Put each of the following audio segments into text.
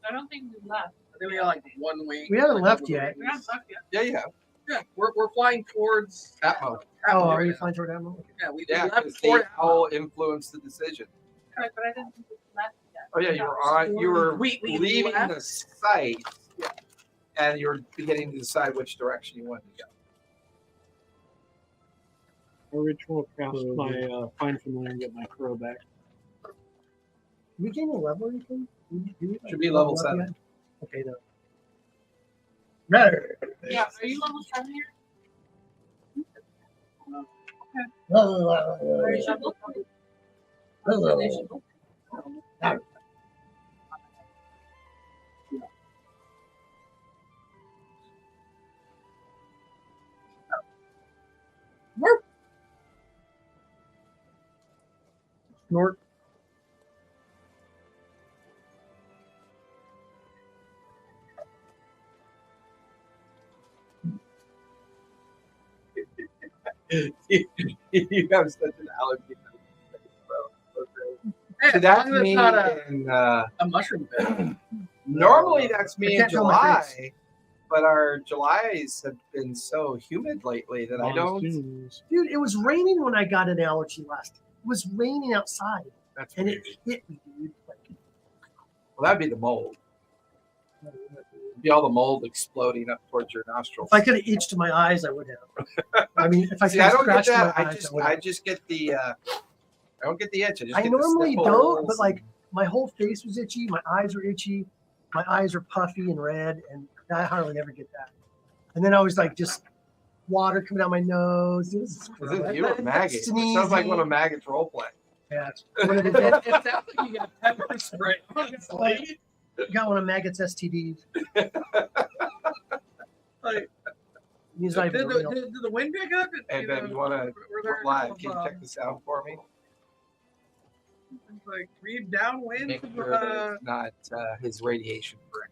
I don't think we left. I think we got like 1 week. We haven't left yet. We haven't left yet. Yeah, you have. Yeah, we're flying towards Atmo. Oh, are you flying toward Atmo? Yeah, we Yeah, left because toward the owl influenced the decision. Right, but I didn't think we left yet. Oh yeah, you were We leaving left. the site, Yeah. and you were beginning to decide which direction you wanted to go. I ritual cast my find familiar and get my crow back. We gain a level or anything? Should be level up 7. yet? Okay, no. Better. Yeah, are you level 7 here? Are you level 7? Snort. You have such an allergy. Hey, So as that's long as it's me not in. a mushroom pit. Normally, that's me in can't feel my July, but our Julys have been so humid lately that I don't. Monsoons. Dude, it was raining when I got an allergy last time. It was raining outside, That's and weird. it hit me, dude. Like, Well, that'd be the mold. It'd be all the mold exploding up towards your nostrils. if I could have itched my eyes, I would have. I mean, if I See, could I have don't get scratched my that. eyes, I would just get the. I don't get the itch. I just I get normally the don't, but sniffles like my whole face was itchy, my eyes were itchy, my eyes are puffy and red, and I hardly ever get that. And then I was like, just water coming out my nose. This is Is it you or gross. Maggot? It sounds like one of Maggot's role play. Yeah, it's one of the dead, It sounds like you got pepper spray. got one of Maggot's STDs. Like, He's did not even real. the wind pick up? And then you want to were there live? Can you check the sound for me? like read downwind? Make sure it's not his radiation brick.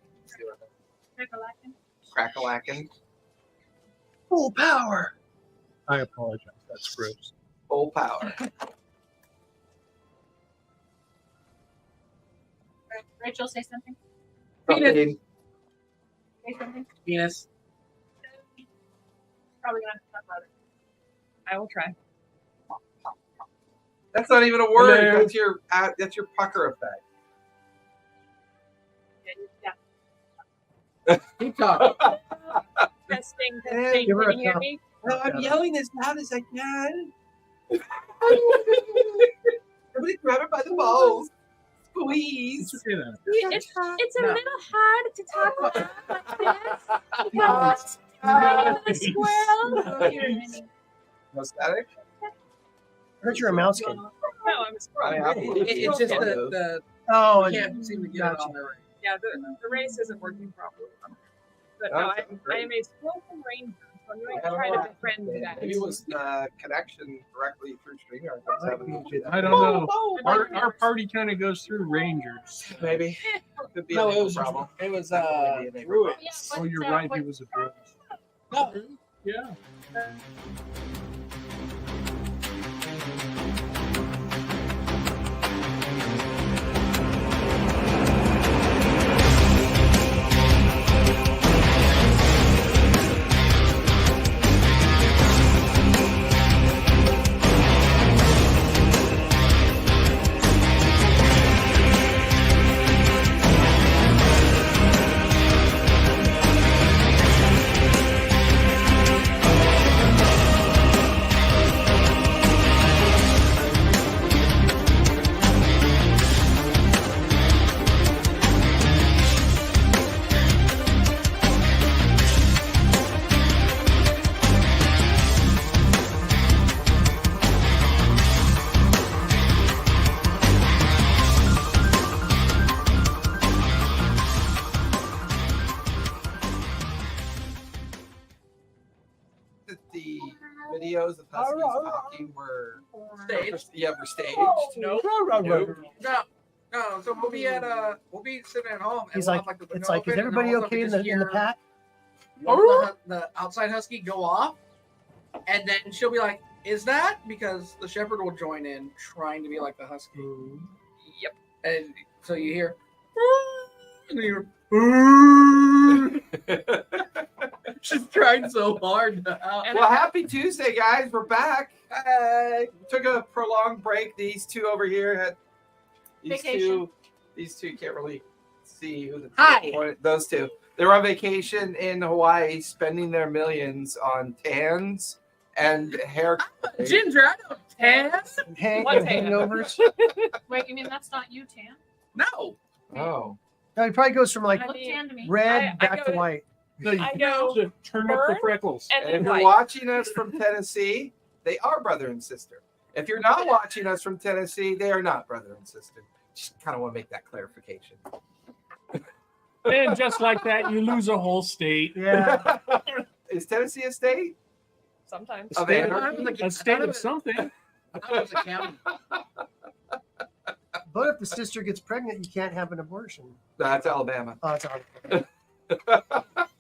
Crackalacken. Full power. I apologize. That's gross. Full power. Rachel, say something. Something. Say something. Penis. Probably gonna have to talk about it. I will try. That's not even a word. Hello. That's your pucker effect. Yeah. Keep talking. Testing, Yeah, testing. give her Can a you hear cup. me? No, I'm yelling as loud as I can. Everybody grab it by the balls. Squeeze. Say that. It's a No. little hard to talk about like this because I'm a squirrel. No static? I heard you're a mouse kid. No, I'm a squirrel. It's just the Oh, I can't seem to get it on there right. Yeah, the race isn't working properly. But Oh, no, that's I am a squirrel from Ranger, so I'm going I to try don't to befriend you guys. Maybe it was connection directly through StreamYard. That's having- I don't know. Our party kind of goes through Rangers. Maybe. Could be No, a it was problem. it was Yeah, druids. Oh, you're right. He was a druid. No, Yeah. That the videos of Huskies talking were Staged? Yeah, were staged. No. Nope. No. So we'll be sitting at home. And He's we'll like, have, the it's window like, is open, and everybody all of a okay in sudden the we just pack? hear the outside husky go off, and then she'll be like, "Is that?" Because the shepherd will join in, trying to be like the husky. Yep. And so you hear, And you're she's trying so hard now. Well, happy Tuesday, guys. We're back. Hey. Took a prolonged break. These two over here had Vacation. These two can't really see who the Hi. those two. They were on vacation in Hawaii, spending their millions on tans and hair. Ginger, I don't tan. What tan? Hangovers. Wait, you mean that's not you, Tan? No. Oh. No, it probably goes from like Look tan to me. red I back to go- white. No, you I have go to turn up the burn freckles. and And then if you're white. watching us from Tennessee, they are brother and sister. If you're not watching us from Tennessee, they are not brother and sister. Just kind of want to make that clarification. And just like that, you lose a whole state. Yeah. Is Tennessee a state? Sometimes. Of State- anarchy? A state of something. I thought it was a county. But if the sister gets pregnant, you can't have an abortion. That's Alabama. Oh, it's on.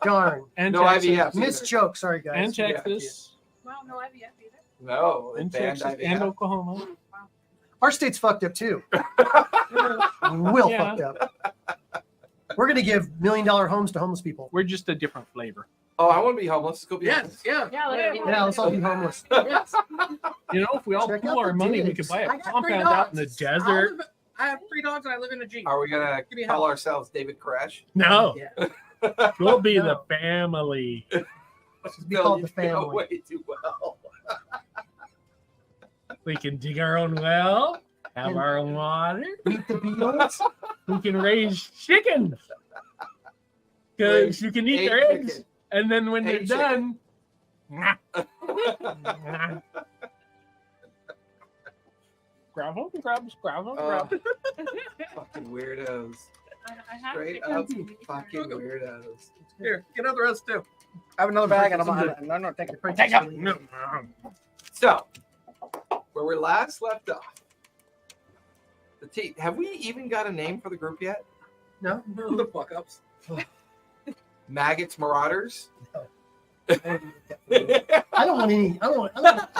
Darn. And No Texas. IVF. Missed joke. Sorry, guys. And Texas. Well, no IVF either. No, And banned Texas. IVF. And Oklahoma. Our state's fucked up too. Real Yeah. fucked up. We're gonna give $1 million homes to homeless people. We're just a different flavor. Oh, I want to be homeless. Let's go be Yes, homeless. yeah. Yeah, literally. Yeah, let's all be homeless. Yes. You know, if we all Check pool out our the money, we digs. could buy I a got 3 compound dogs. out in the desert. I have 3 dogs and I live in a Jeep. Are we gonna Give me a call house. ourselves David Koresh? No, Yeah. we'll be the No. family. Be called the You know family. way too well. We can dig our own well, have And- our own water. Meet the Beatles. We can raise chickens. Because you can eat their eggs. chicken. And then when they're Egg done, grab them, grab them. Oh, fucking weirdos. I have Straight to up go to fucking weirdos. Here, get another rest too. I have another bag and I'm no, take it. Take up. No. So, where we last left off, the team. Have we even got a name for the group yet? No. Who the fuck ups? Maggots Marauders. I don't want any. I don't want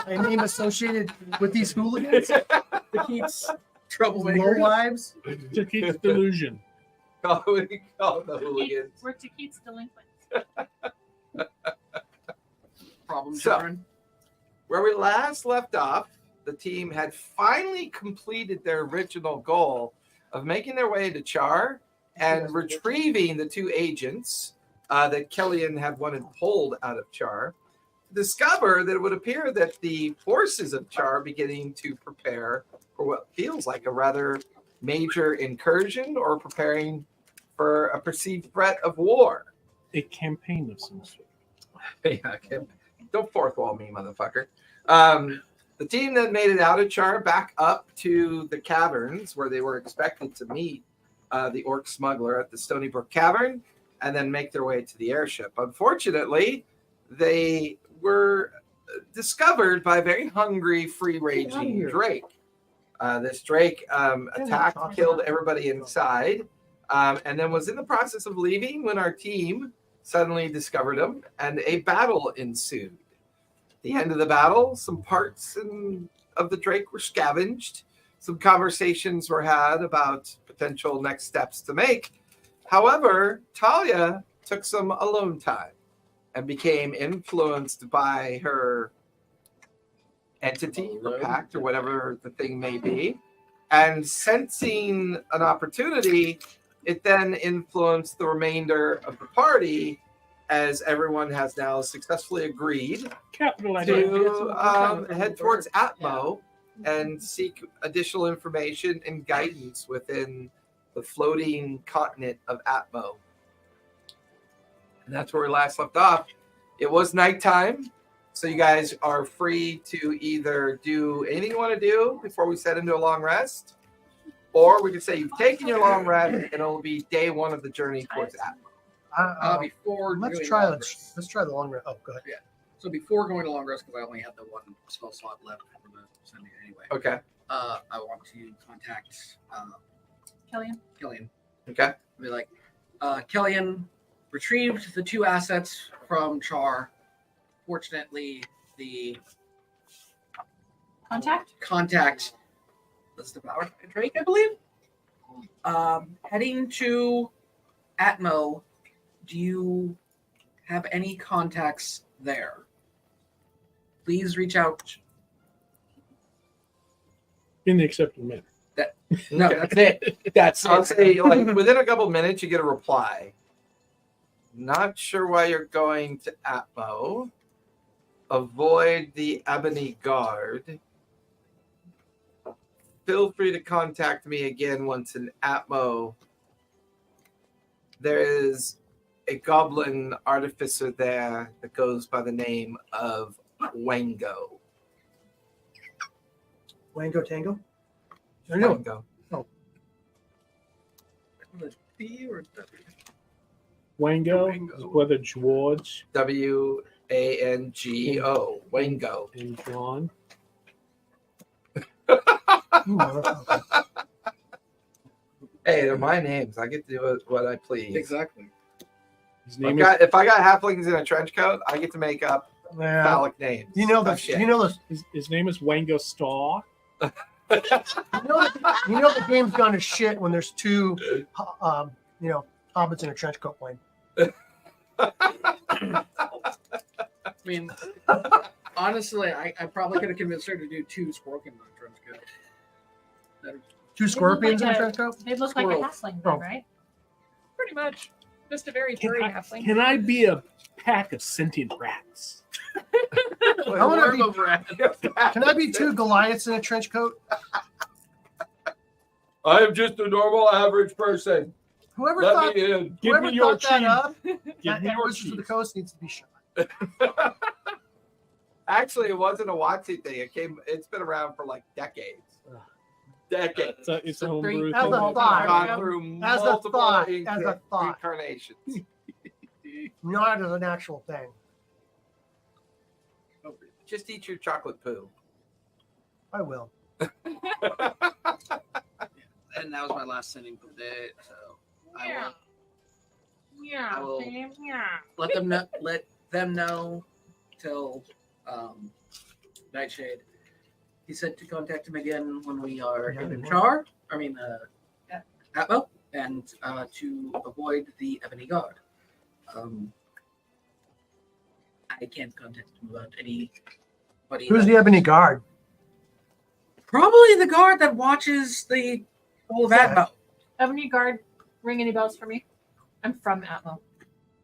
my name associated with these hooligans. The Keats Low troublemakers. lives. To keep delusion. Call the hooligans. We're to Keats delinquents. Problem So- children. Where we last left off, the team had finally completed their original goal of making their way to Char and retrieving the 2 agents that Kellyan had wanted pulled out of Char. Discover that it would appear that the forces of Char are beginning to prepare for what feels like a rather major incursion or preparing for a perceived threat of war. A campaign of some sort. Yeah, okay. Don't fourth wall me, motherfucker. The team then made it out of Char back up to the caverns where they were expected to meet the orc smuggler at the Stony Brook Cavern and then make their way to the airship. Unfortunately, they were discovered by a very hungry, free-ranging Drake. This Drake attacked, killed everybody inside, and then was in the process of leaving when our team suddenly discovered him, and a battle ensued. At the end of the battle, some parts of the Drake were scavenged. Some conversations were had about potential next steps to make. However, Talia took some alone time and became influenced by her entity or pact or whatever the thing may be. And sensing an opportunity, it then influenced the remainder of the party as everyone has now successfully agreed Capital idea. to head towards Atmo and seek additional information and guidance within the floating continent of Atmo. And that's where we last left off. It was nighttime, so you guys are free to either do anything you want to do before we set into a long rest, or we could say you've taken your long rest and it'll be day 1 of the journey towards Atmo. Before let's doing try long the rest. let's try the long run. Oh, go ahead. So before going to long rest, because I only had the 1 spell slot left for the Sunday anyway. Okay. I want to contact Kellyan. Kellyan. Okay. Be like, Kellyan retrieved the 2 assets from Char. Fortunately, the contact was devoured by a Drake, I believe. Heading to Atmo, do you have any contacts there? Please reach out. In the accepted manner. No, that's it. That's I'll it. say, like, within a couple minutes, you get a reply. Not sure why you're going to Atmo. Avoid the Ebony Guard. Feel free to contact me again once in Atmo. There is a goblin artificer there that goes by the name of Wango. Wango Tango? I know. Wango. B or W? Wango Wango. is whether George Wango. Wango. and John. You motherfucker. Hey, they're my names. I get to do what I please. Exactly. His If name I got halflings in a trench coat, I get to make up Yeah. phallic names. You know Tough the shit. you know the his name is Wango Star. you know the game's gone to shit when there's two hobbits in a trench coat playing. I mean, honestly, I probably could have convinced her to do 2 Sporkin on trench coat. Two scorpions in a like a- trench coat? They look like a Squirrel. halfling, Oh. then, right? Pretty much. Just a very furry halfling. Can I be a pack of sentient rats? I wanna be- Worm rat. Can I be 2 Goliaths in a trench coat? I am just a normal average person. Whoever Let thought, me in. Give whoever me your thought that cheese. up, Give me at your Wizards of the cheese. Coast needs to be shot. Actually, it wasn't a Watsy thing. It's been around for like decades. Decades. It's a homebrew As thing. a thought. Gone through As a multiple thought, as a thought. incarnations. Not as an actual thing. Just eat your chocolate poo. I will. And that was my last sending for the day. So I Yeah. will Yeah. I will- Sam, yeah. let them know till Nightshade. He said to contact him again when we are Yeah, in they Char. Atmo, and to avoid the Ebony Guard. I can't contact him about anybody. Who's the Ebony Guard? Probably the guard that watches the whole of Yeah. Atmo. Ebony Guard, ring any bells for me? I'm from Atmo.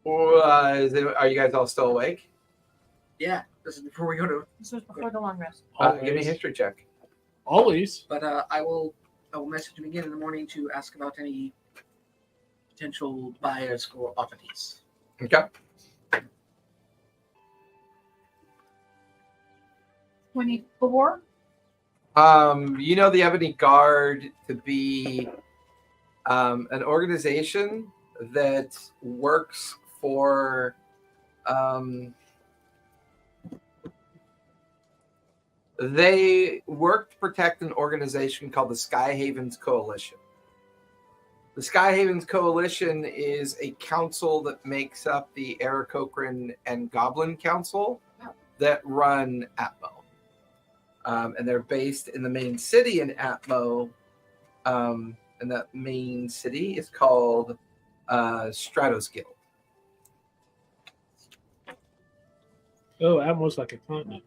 Are you guys all still awake? Yeah, this is before we go to. This was before the long rest. Give me a Always. history check. Always. But I will message him again in the morning to ask about any potential buyers for oddities. Okay. 24. You know the Ebony Guard to be an organization that works for they work to protect an organization called the Sky Havens Coalition. The Sky Havens Coalition is a council that makes up the Aarakocra and Goblin Council that run Atmo. And they're based in the main city in Atmo. And that main city is called Stratos Guild. Oh, Atmo's like a continent.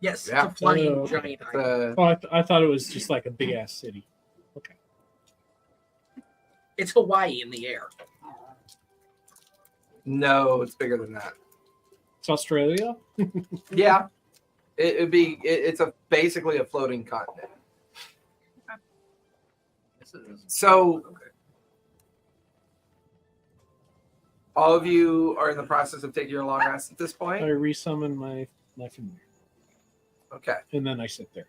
Yes, Yeah. it's a flying Oh, giant. It's island. Oh, I thought it was just like a big ass city. Okay. It's Hawaii in the air. No, it's bigger than that. It's Australia. Yeah, it'd be. It's basically a floating continent. Yes, it is. So Okay. all of you are in the process of taking your long rest at this I point. resummon my familiar, Okay. and then I sit there.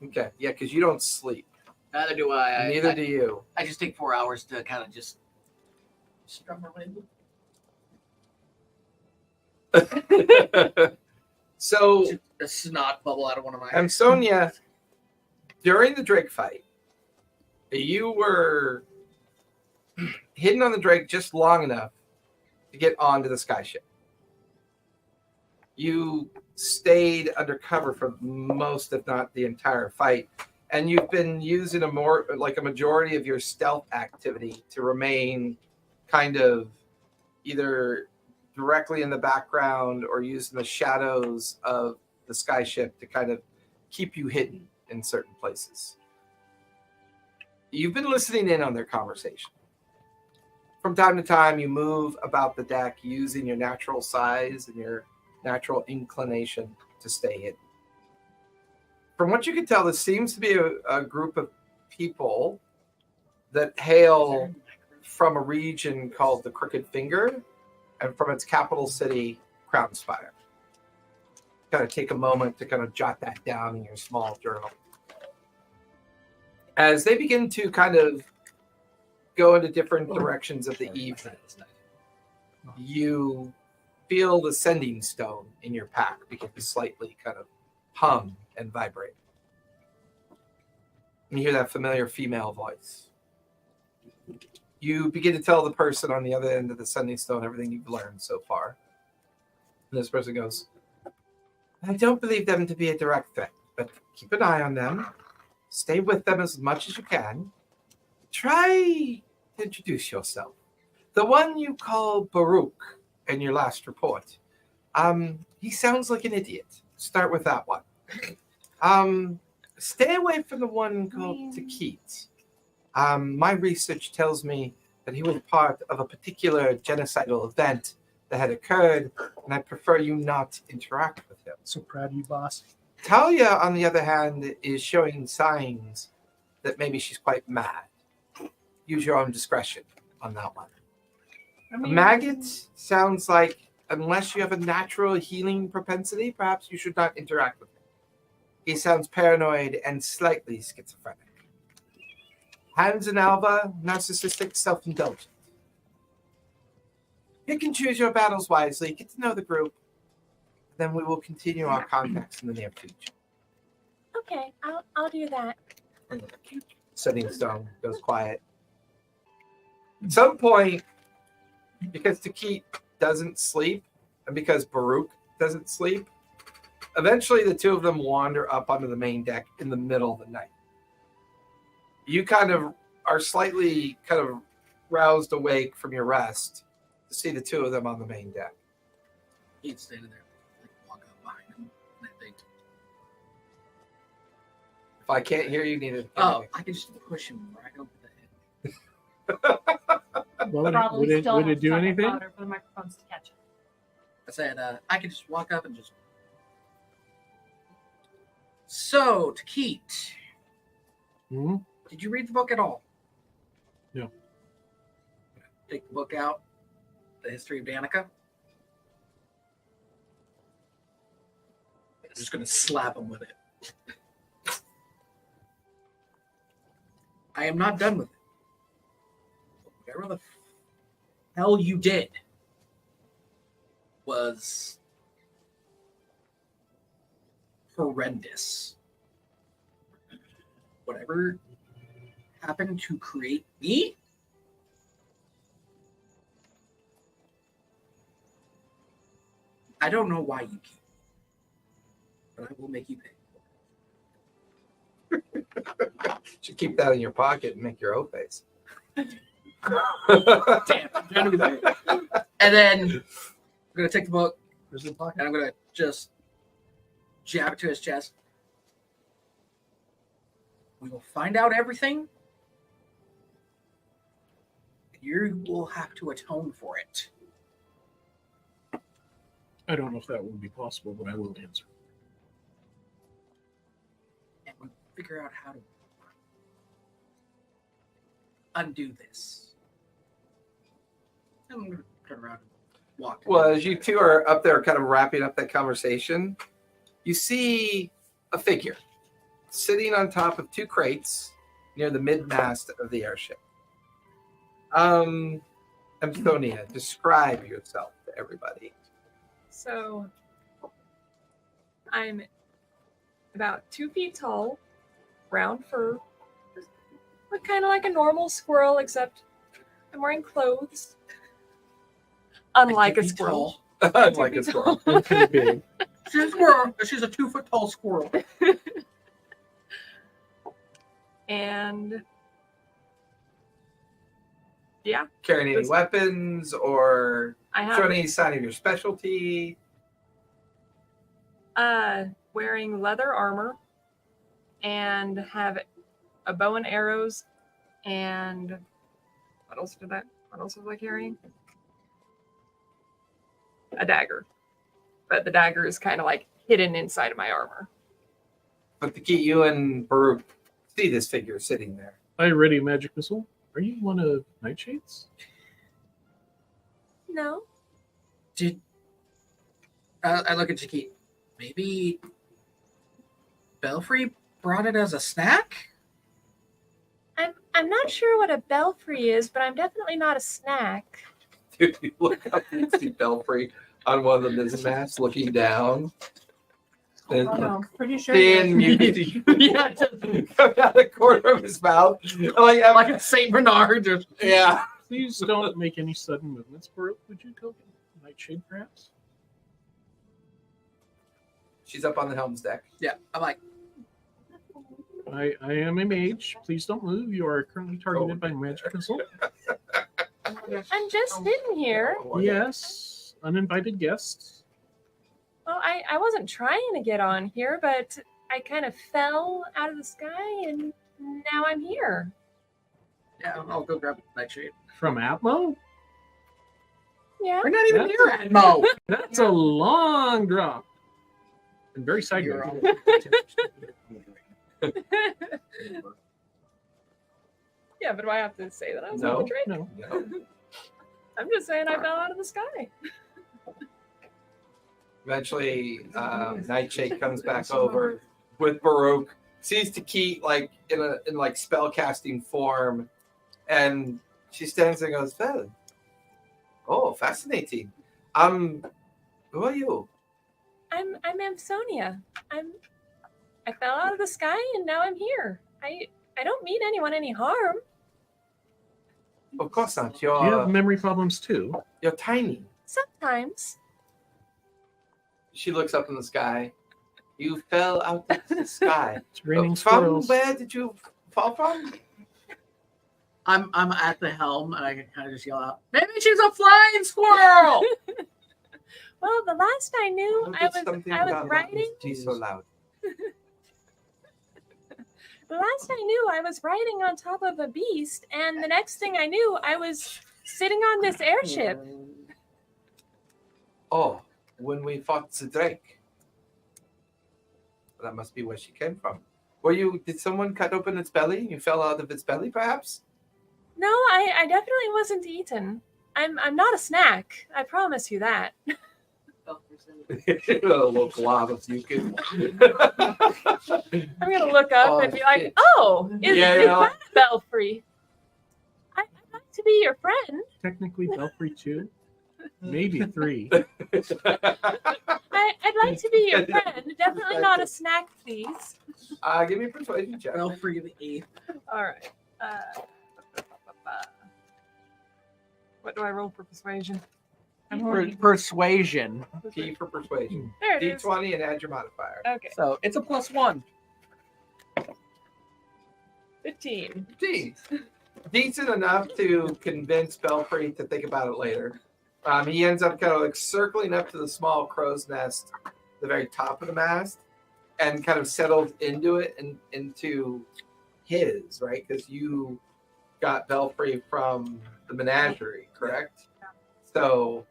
Okay. Yeah, because you don't sleep. Neither do I. Neither do you. I just take 4 hours to kind of just strum my way. So, A snot bubble out of one of my and Sonia, during the Drake fight, you were hidden on the Drake just long enough to get onto the sky ship. You stayed undercover for most, if not the entire fight, and you've been using a majority of your stealth activity to remain kind of either directly in the background or using the shadows of the skyship to kind of keep you hidden in certain places. You've been listening in on their conversation. From time to time, you move about the deck using your natural size and your natural inclination to stay hidden. From what you can tell, this seems to be a group of people that hail from a region called the Crooked Finger and from its capital city, Crownspire. Kind of take a moment to kind of jot that down in your small journal. As they begin to kind of go into different directions of the evening, you feel the sending stone in your pack begin to slightly kind of hum and vibrate. And you hear that familiar female voice. You begin to tell the person on the other end of the sending stone everything you've learned so far. And this person goes, I don't believe them to be a direct threat, but keep an eye on them. Stay with them as much as you can. Try to introduce yourself. The one you call Baruch in your last report. He sounds like an idiot. Start with that one. Stay away from the one called Takit. My research tells me that he was part of a particular genocidal event that had occurred, and I prefer you not interact with him. So proud of you, boss. Talia, on the other hand, is showing signs that maybe she's quite mad. Use your own discretion on that one. I mean, Maggot sounds like, unless you have a natural healing propensity, perhaps you should not interact with him. He sounds paranoid and slightly schizophrenic. Hans and Alva, narcissistic, self-indulgent. Pick and choose your battles wisely, get to know the group, then we will continue our contacts in the near future. Okay, I'll do that. Setting stone goes quiet. At some point, because Takit doesn't sleep, and because Baruch doesn't sleep, eventually the two of them wander up onto the main deck in the middle of the night. You kind of are slightly kind of roused awake from your rest to see the two of them on the main deck. He'd stand there, like walk up behind him, and I think, If I can't hear you, need oh, I can just push him right over the head. Would Probably it, still would have it do to talk anything? louder for the microphones to catch it. I said, I could just walk up and just. So, Takit, Hmm? did you read the book at all? No. Take the book out, The History of Danica. I'm just going to slap him with it. I am not done with it. Whatever the hell you did was horrendous. Whatever happened to create me, I don't know why you keep, but I will make you pay. Should keep that in your pocket and make your O face. Damn, I'm trying to do that. And then I'm gonna take the book Where's the pocket? and I'm gonna just jab it to his chest. We will find out everything. You will have to atone for it. I don't know if that would be possible, but I will answer. And we'll figure out how to undo this. And I'm gonna turn around and walk. Well, as you two are up there kind of wrapping up that conversation, you see a figure sitting on top of two crates near the mid-mast of the airship. Antonia, describe yourself to everybody. So I'm about 2 feet tall, brown fur, look kind of like a normal squirrel, except I'm wearing clothes. Unlike a squirrel. Like a squirrel. Okay, big. She's a squirrel. She's a 2 foot tall squirrel. And Yeah, Carrying any Just- weapons or I have showing any sign of your specialty? wearing leather armor and have a bow and arrows and what else was I carrying? A dagger. But the dagger is kind of like hidden inside of my armor. But to keep you and Baruch see this figure sitting there. I ready a magic missile. Are you one of Nightshade's? No. Did I look at Jakeet? Maybe Belfry brought it as a snack? I'm not sure what a belfry is, but I'm definitely not a snack. Dude, you look up and see Belfry on one of the mizzenmast looking down. And I'm pretty sure. thin mucus come out the corner of his mouth. Like a Saint Bernard. Or... Yeah. Please don't make any sudden movements, Baruch. Would you go get Nightshade, perhaps? She's up on the helm's deck. Yeah, I'm like, I am a mage. Please don't move. You are currently targeted by magic missile. I'm just sitting here. Yes, uninvited guests. Well, I wasn't trying to get on here, but I kind of fell out of the sky and now I'm here. yeah, I'll go grab Nightshade. From Atmo? Yeah. We're not even That's- near Atmo. That's a long drop. And very You're sideways. Yeah, but do I have to say that I was No. on the train? No. I'm just saying I fell out of the sky. Eventually, Nightshade comes back over with Baruch, sees Takit like in like spell casting form, and she stands there and goes, "Well, oh, fascinating. Who are you?" I'm Amsonia. I fell out of the sky and now I'm here. I don't mean anyone any harm. Of course not. Do you have You're memory problems too? tiny. Sometimes. She looks up in the sky. You fell out of the sky. It's raining From squirrels. where did you fall from? I'm at the helm and I can kind of just yell out, maybe she's a flying squirrel! Well, the last I knew, I was riding. She's so loud. The last I knew, I was riding on top of a beast, and the next thing I knew, I was sitting on this airship. Oh, when we fought the Drake. That must be where she came from. Did someone cut open its belly? You fell out of its belly, perhaps? No, I definitely wasn't eaten. I'm not a snack. I promise you that. A little glob of mucus. I'm gonna look up Oh, and be like, shit. "Oh, is Yeah, that Belfry? I'd like to be your friend. Technically Belfry 2. Maybe 3. I'd like to be your friend. Definitely not a snack, please." Give me a persuasion check. Belfry the 8th. All right. What do I roll for persuasion? I'm horny. Persuasion. Key for persuasion. There it is. D20 and add your modifier. Okay. So it's a +1. 15. Decent enough to convince Belfry to think about it later. He ends up kind of like circling up to the small crow's nest, the very top of the mast, and kind of settled into it and into his, right? Because you got Belfry from the menagerie, correct? So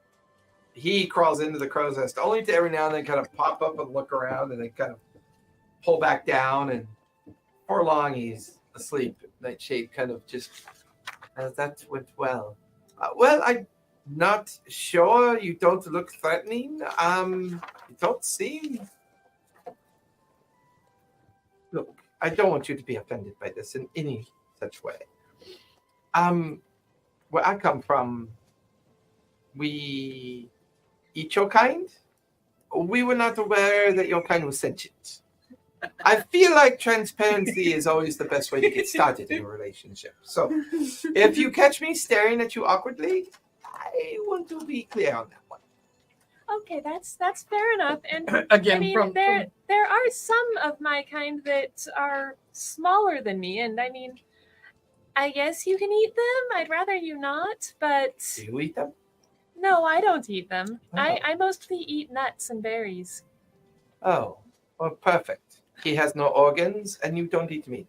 he crawls into the crow's nest, only to every now and then kind of pop up and look around and then kind of pull back down. And before long, he's asleep. Nightshade kind of just, that went well. Well, I'm not sure. You don't look threatening. You don't seem. Look, I don't want you to be offended by this in any such way. Where I come from, we eat your kind. We were not aware that your kind was sentient. I feel like transparency is always the best way to get started in a relationship. So if you catch me staring at you awkwardly, I want to be clear on that one. Okay, that's fair enough. And Again, I mean, there are some of my kind that are smaller than me, and I mean, I guess you can eat them. I'd rather you not, but Do you eat them? no, I don't eat them. Oh. I mostly eat nuts and berries. Oh, well, perfect. He has no organs, and you don't eat meat.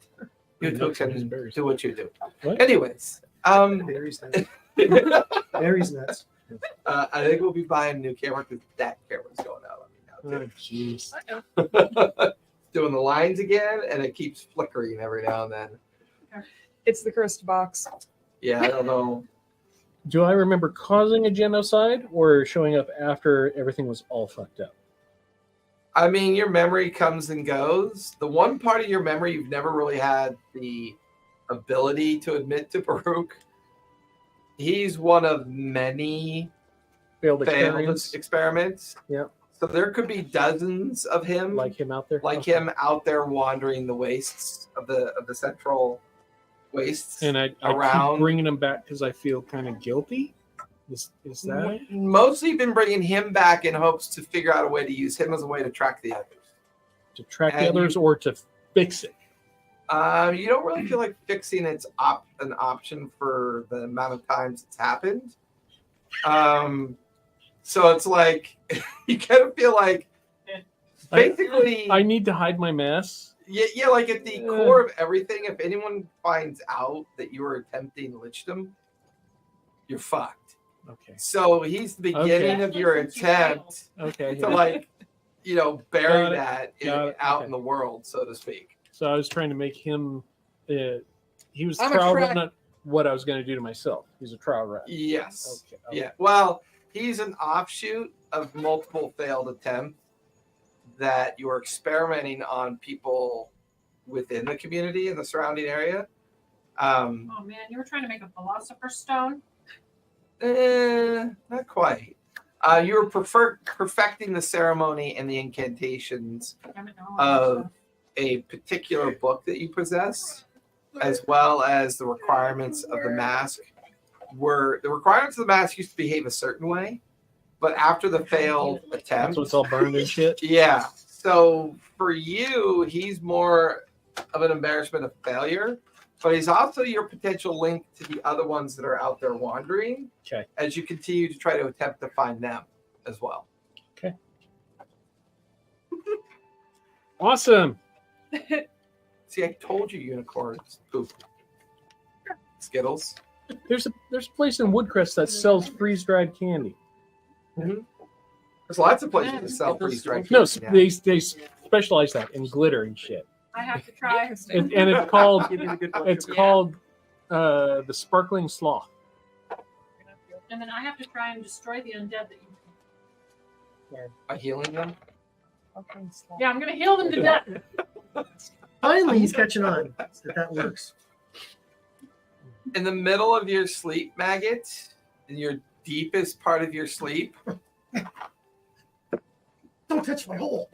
You two Nuts and can berries. do what you do. What? Anyways, Berries nuts. Berries nuts. I think we'll be buying a new camera because that camera's going out on me now Oh, jeez. too. Doing the lines again, and it keeps flickering every now and then. It's the cursed box. Yeah, I don't know. Do I remember causing a genocide or showing up after everything was all fucked up? I mean, your memory comes and goes. The one part of your memory you've never really had the ability to admit to Baruch. He's one of many Failed failed experience. experiments. Yep. So there could be dozens of him, Like him out there? like Okay. him out there wandering the wastes of the central wastes. And I around. keep bringing him back because I feel kind of guilty. Is that Mostly been bringing him back in hopes to figure out a way to use him as a way to track the others. to track the And others or to fix it? You don't really feel like fixing it's an option for the amount of times it's happened. So it's like you kind of feel like basically, I need to hide my mess. yeah, like at the core of everything, if anyone finds out that you were attempting lichdom, you're fucked. Okay. So he's the beginning of your attempt Okay. to like, bury Got it. that Got it. out Okay. in the world, so to speak. So I was trying to make him. He was I'm trial, attract- not what I was going to do to myself. He's a trial run. Yes. Okay. Yeah. Well, he's an offshoot of multiple failed attempts that you are experimenting on people within the community in the surrounding area. Oh man, you were trying to make a philosopher's stone. Not quite. You were perfecting the ceremony and the incantations Damn it, no, of a particular book that you possess, as well as the requirements of the mask. The requirements of the mask used to behave a certain way, but after the failed That's attempt, what's all burned and shit. yeah. So for you, he's more of an embarrassment of failure, but he's also your potential link to the other ones that are out there wandering. Okay. As you continue to try to attempt to find them as well. Awesome. See, I told you unicorns poop. Skittles. There's a place in Woodcrest that sells freeze dried candy. There's lots of places to sell freeze-dried No, candy now. they specialize that in glitter and shit. I have to try. And it's called Give me the good luck. it's called the Sparkling Sloth. And then I have to try and destroy the undead that you. By healing them. Yeah, I'm gonna heal them to death. Finally, he's catching on that works. In the middle of your sleep, maggot, in your deepest part of your sleep, Don't touch my hole.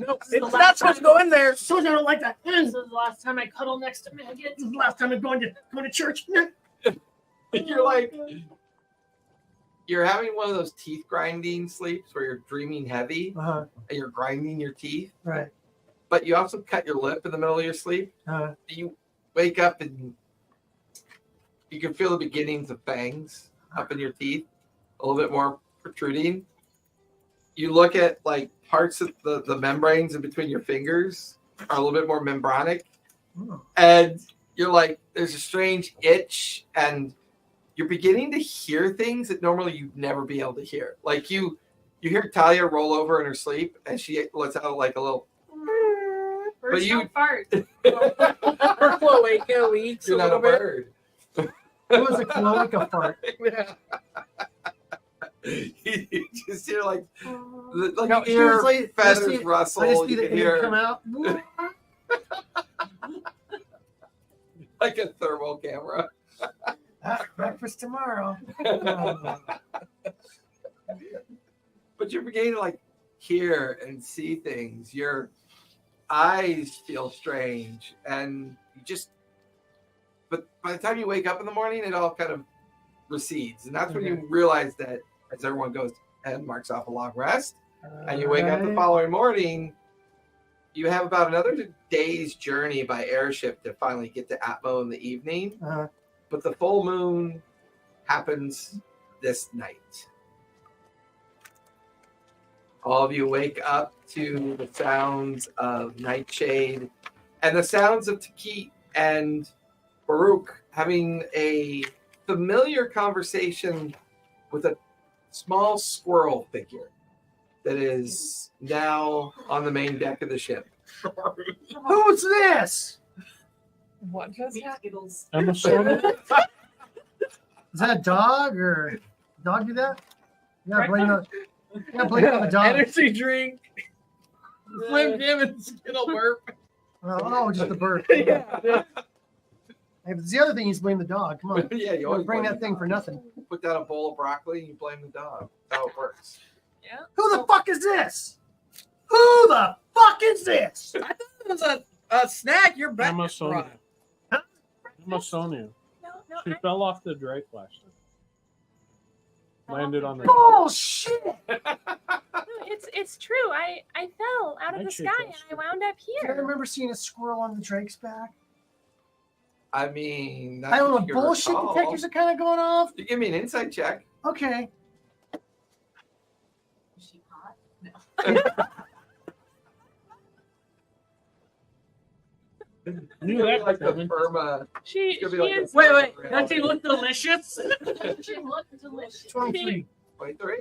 No, it's not supposed to go in there. So I don't like that. This is the last time I cuddle next to Maggot. This is the last time I'm going to church. you're like, you're having one of those teeth grinding sleeps where you're dreaming heavy Uh-huh. and you're grinding your teeth, Right. but you also cut your lip in the middle of your sleep. Uh, You wake up and you can feel the beginnings of fangs up in your teeth, a little bit more protruding. You look at like parts of the membranes in between your fingers are a little bit more membranic, and you're like, there's a strange itch, and you're beginning to hear things that normally you'd never be able to hear. Like you hear Talia roll over in her sleep, and she lets out like a little. Birds you- don't fart. Her cloaca leaks a You're not little a bit. bird. it was a cloaca fart. Yeah. You just hear like No, you hear seriously, feathers I just rustle. I just You see the can air come hear out. like a thermal camera. Breakfast tomorrow. But you're beginning to like hear and see things. Your eyes feel strange, and you just. But by the time you wake up in the morning, it all kind of recedes, and that's when you realize that as everyone goes and marks off a long rest, and you wake up the Alright. following morning, you have about another day's journey by airship to finally get to Atmo in the evening. But the full moon happens this night. All of you wake up to the sounds of Nightshade and the sounds of Takit and Baruch having a familiar conversation with a small squirrel figure that is now on the main deck of the ship. Who's this? What just happened? I'm sorry. Is that a dog or dog do that? Yeah, blame on the dog. Energy drink. Slim Jim and Skittle burp. Oh, just a bird. Yeah. Hey, but it's the other thing. He's blame the dog. Come on, Yeah, you you always bring blame that the thing dog. for nothing. Put down a bowl of broccoli and you blame the dog. That's how it works. Yeah. Who the fuck is this? Who the fuck is this? I thought it was a snack. You're back. Emma Sonia. Emma Sonia. No, She fell off the drake last time. Landed on the. Bullshit! no, it's true. I fell out of the Nightshade sky and fell I wound up I here. remember seeing a squirrel on the Drake's back. I mean, I don't know. that's your Bullshit call. detectors are kind of going off. You give me an insight check. Okay. Is she hot? No. Knew that like the coming. Burma. She It's gonna be like is. a- Wait. Does she look delicious? She looked delicious. 23. 23.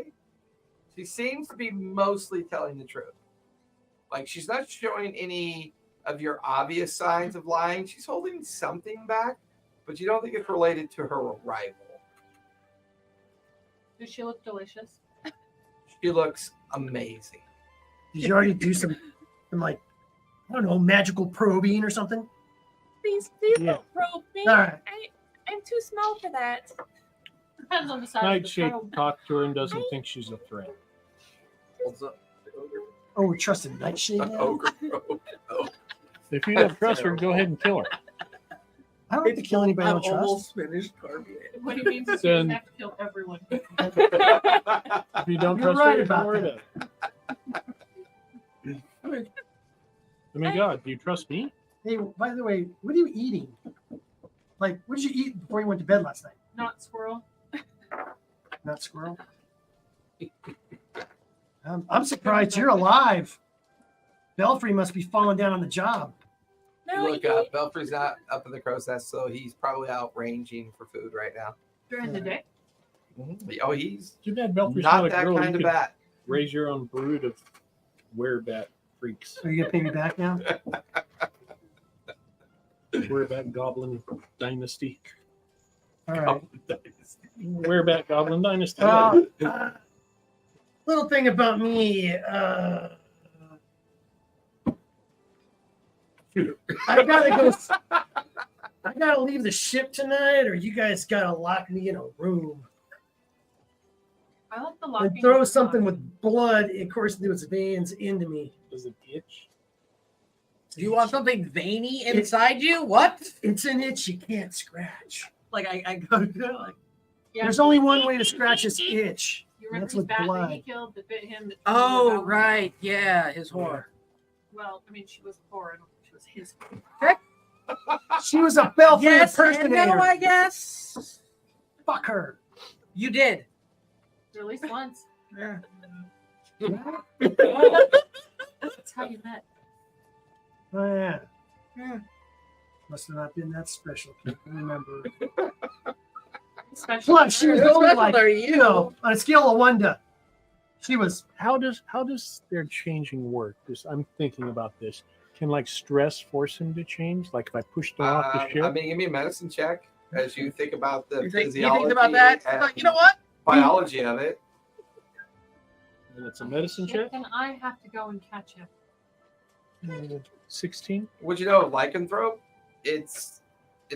She seems to be mostly telling the truth. Like she's not showing any of your obvious signs of lying. She's holding something back, but you don't think it's related to her arrival. Does she look delicious? She looks amazing. Did you already do some like, I don't know, magical probing or something? Please Yeah. don't probe me. All right. I'm too small for that. Depends on the size of the Nightshade probe. talked to her and doesn't think she's a threat. Holds up the ogre. Oh, we're trusting Nightshade The now? ogre. If you don't trust her, go ahead and kill her. I don't have to kill anybody I I'm don't trust. almost finished carving it. What he means is Then- you have to kill everyone. If you don't You're trust right her, about don't worry about it. I mean, God, do you trust me? Hey, by the way, what are you eating? Like, what did you eat before you went to bed last night? Not squirrel. Not squirrel. I'm surprised you're alive. Belfry must be falling down on the job. You No, look up. Belfry's not up in the crow's nest, so he's probably out ranging for food right now. During the day. Oh, he's Too bad Belfry's not not a that girl. kind You of could bat. raise your own brood of werebat freaks. Are you gonna pay me back now? Werebat Goblin Dynasty. All right. Werebat Goblin Dynasty. Little thing about me. I gotta go. I gotta leave the ship tonight, or you guys gotta lock me in a room I like the locking. and throw something with blood, of course, through its veins into me. Does it itch? Do you want something veiny inside you? What? It's an itch you can't scratch. Like I go like, Yeah. There's only one way to scratch this itch. You remember That's his with bat that he blood. killed that bit him? That oh about- right, yeah, his whore. Well, I mean, she was poor. I don't think she was his whore. She was a Belfry Yes, and impersonator. no, I guess Fuck her. you did. At least once. Yeah. That's how you met. Oh yeah. Yeah. Must have not been that special. Can't remember. Especially. Plus, she was How only special like, are you know, on a scale of 1 to, she was. How does their changing work? This I'm thinking about this. Can like stress force him to change? Like if I pushed him off the ship? I mean, give me a medicine check as you think about the You think physiology about that? and Like, you know what? biology of it. And it's a medicine Shit, check. then I have to go and catch him. 16. Would you know of lycanthrope? It's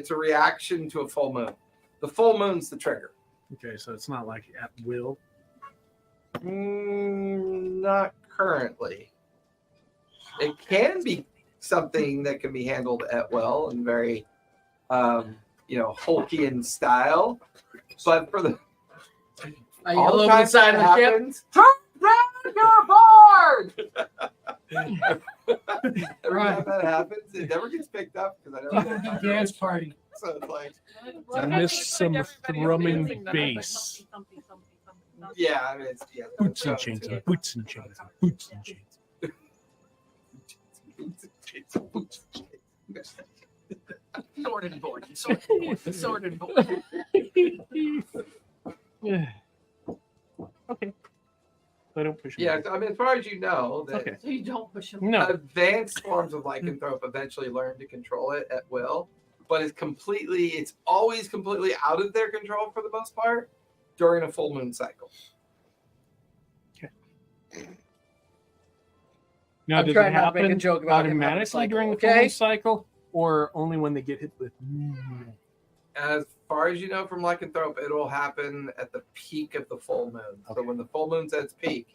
a reaction to a full moon. The full moon's the trigger. Okay, so it's not like at will. Not currently. It can be something that can be handled at will and very, Hulkian style. But for the I all yell the over the times side that of the ship. happens, You're bored. Every Right. time that happens, it never gets picked up because I don't Dance party. So it's like, I miss some thrumming bass. yeah, I mean, it's Boots and chains, and boots and chains, and boots and chains. Sword and board. Sword and board. Sword and board. Yeah. Okay. I don't push. Yeah, I mean, as far as you know, that Okay. So you don't push them. No. advanced forms of lycanthrope eventually learn to control it at will, but it's always completely out of their control for the most part during a full moon cycle. Now, I'm does it trying not to make a happen joke about him having a automatically cycle, during the okay? full moon cycle, or only when they get hit with? As far as you know from lycanthrope, it'll happen at the peak of the full moon. So Okay. when the full moon's at its peak,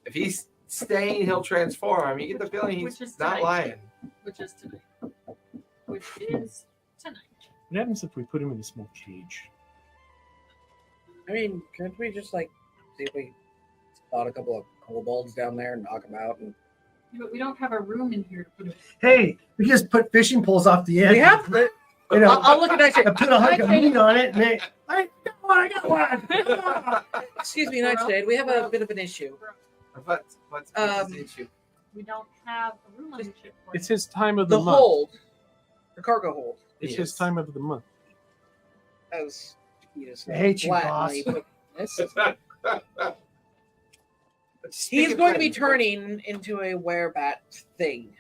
if he's staying, he'll transform. You get the feeling Which he's is not tonight. lying. Which is tonight. Which is tonight. What happens if we put him in a small cage? I mean, can't we just like see if we spot a couple of kobolds down there and knock them out? And But we don't have a room in here to put it. Hey, we can just put fishing poles off the edge. we have to. You know, I'll look at that shit. I put a hunk of meat on it, and I got one. Excuse me, Nightshade. We have a bit of an issue. What's the issue? We don't have a room on the ship for It's it. his time of the, The month. hold, the cargo hold, It's Yes. his time of the month. as he is I hate you, blatantly boss. put this. He's Speaking going to be of turning into a werebat thing.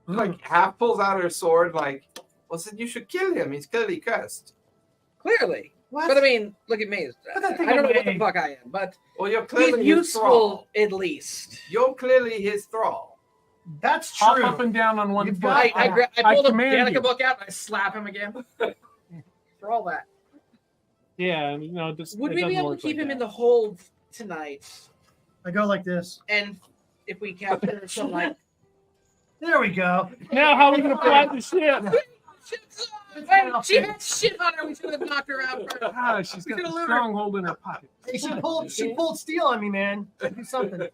like half pulls out her sword, like, well, then you should kill him. He's clearly cursed. Clearly. What? But I mean, look at me. Put that thing I don't know what away. the fuck I am, but Well, you're he's clearly his useful thrall. at least. You're clearly his thrall. That's Hop true. up and down on one You've foot. got- I pulled a command Danica you. book out and I slap him again. For all that. Yeah, no, this, Would it we be doesn't able work to keep like him in that. the hold tonight? I go like this. And if we capture some like There we go. Now, how are we going to fly the ship? she had shit on her, we should have knocked her out first. Ah, she's We got could've the lured her. stronghold in her pocket. Hey, she pulled steel on me, man. Do something.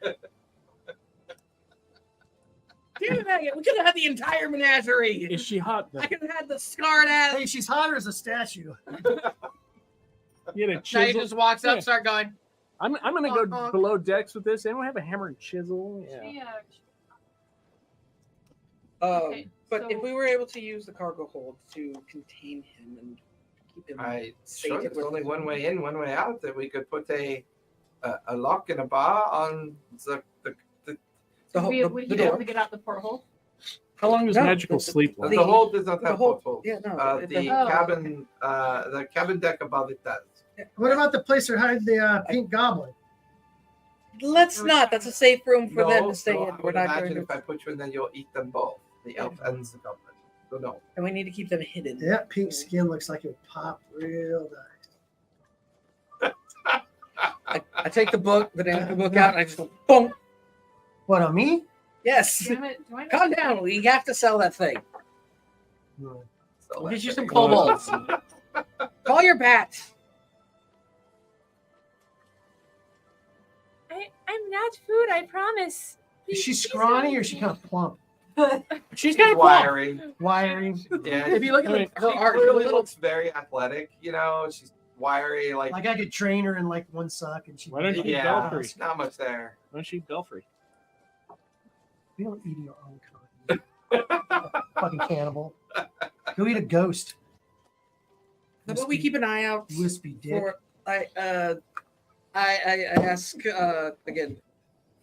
Damn it, Maggot, we could have had the entire menagerie. Is she hot though? I could have had the scarred ass. Hey, she's hotter as a statue. You had a Now he chisel. just walks up, Yeah. start going. I'm going to Honk, go honk. below decks with this. Anyone have a hammer and chisel? Yeah. Yeah. But so- if we were able to use the cargo hold to contain him and keep him, I Sated sure there's with- only one way in, one way out. That we could put a lock and a bar on the the, ho- Would the, he the be able door. to get out the porthole? How long does No, magical sleep the, last? whole does not the have whole- portals. yeah, no, The Oh. cabin deck above it does. What about the place where hide the pink goblin? Let's not. That's a safe room for them to stay no, in. I We're would not imagine going if to, I put you in, then you'll eat them both, the elf and the goblin. So no. and we need to keep them hidden. That pink skin looks like it would pop real nice. I take the book, the Danica book out, and I just go boom. What, on me? Yes. Damn it, do I know- Calm down. We have to sell that thing. No. So We'll get you that's some it. kobolds. Call your bats. I'm not food, I promise. Is she scrawny or is she kind of plump? She's kind of wiry. Wiry? Yeah, If you look Wait, at her she art, clearly little, looks very athletic. You know, she's wiry. Like, Like I could train her in like one suck and she. Why don't you yeah, Ghelfi? there's not much there. Why don't you Ghelfi? We don't eat your own kind. Fucking cannibal. Go eat a ghost. how about we keep an eye out Wispy dick. for? I ask again,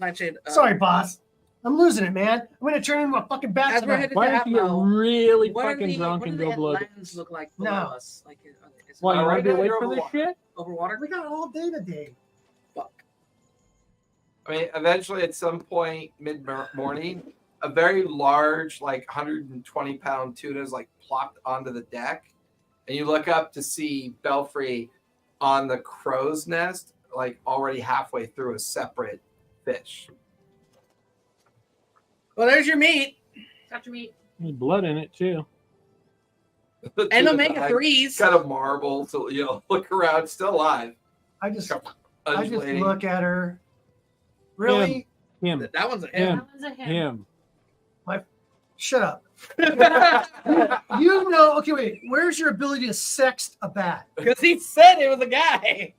Nightshade. Sorry, boss. I'm losing it, man. I'm gonna turn into a fucking bat As we're tonight. headed Why to don't you get Atmo, really what are fucking the, drunk what and do go the blow? lands look like below No. us? Like, is it Why, you want Right to be now awake you're for over this water. shit? over water? We got all day today. Fuck. I mean, eventually, at some point, mid morning, a very large, like 120-pound tuna is like plopped onto the deck, and you look up to see Belfry on the crow's nest, like already halfway through a separate fish. Well, there's your meat Got your meat. There's blood in it too. The and tuna's omega like 3s. kind of marble, so look around, still alive. I just Undulating. look at her Really? Him. That one's a him. That was a him. Him. Shut up. You know, okay, wait. Where's your ability to sext a bat? Because he said it was a guy.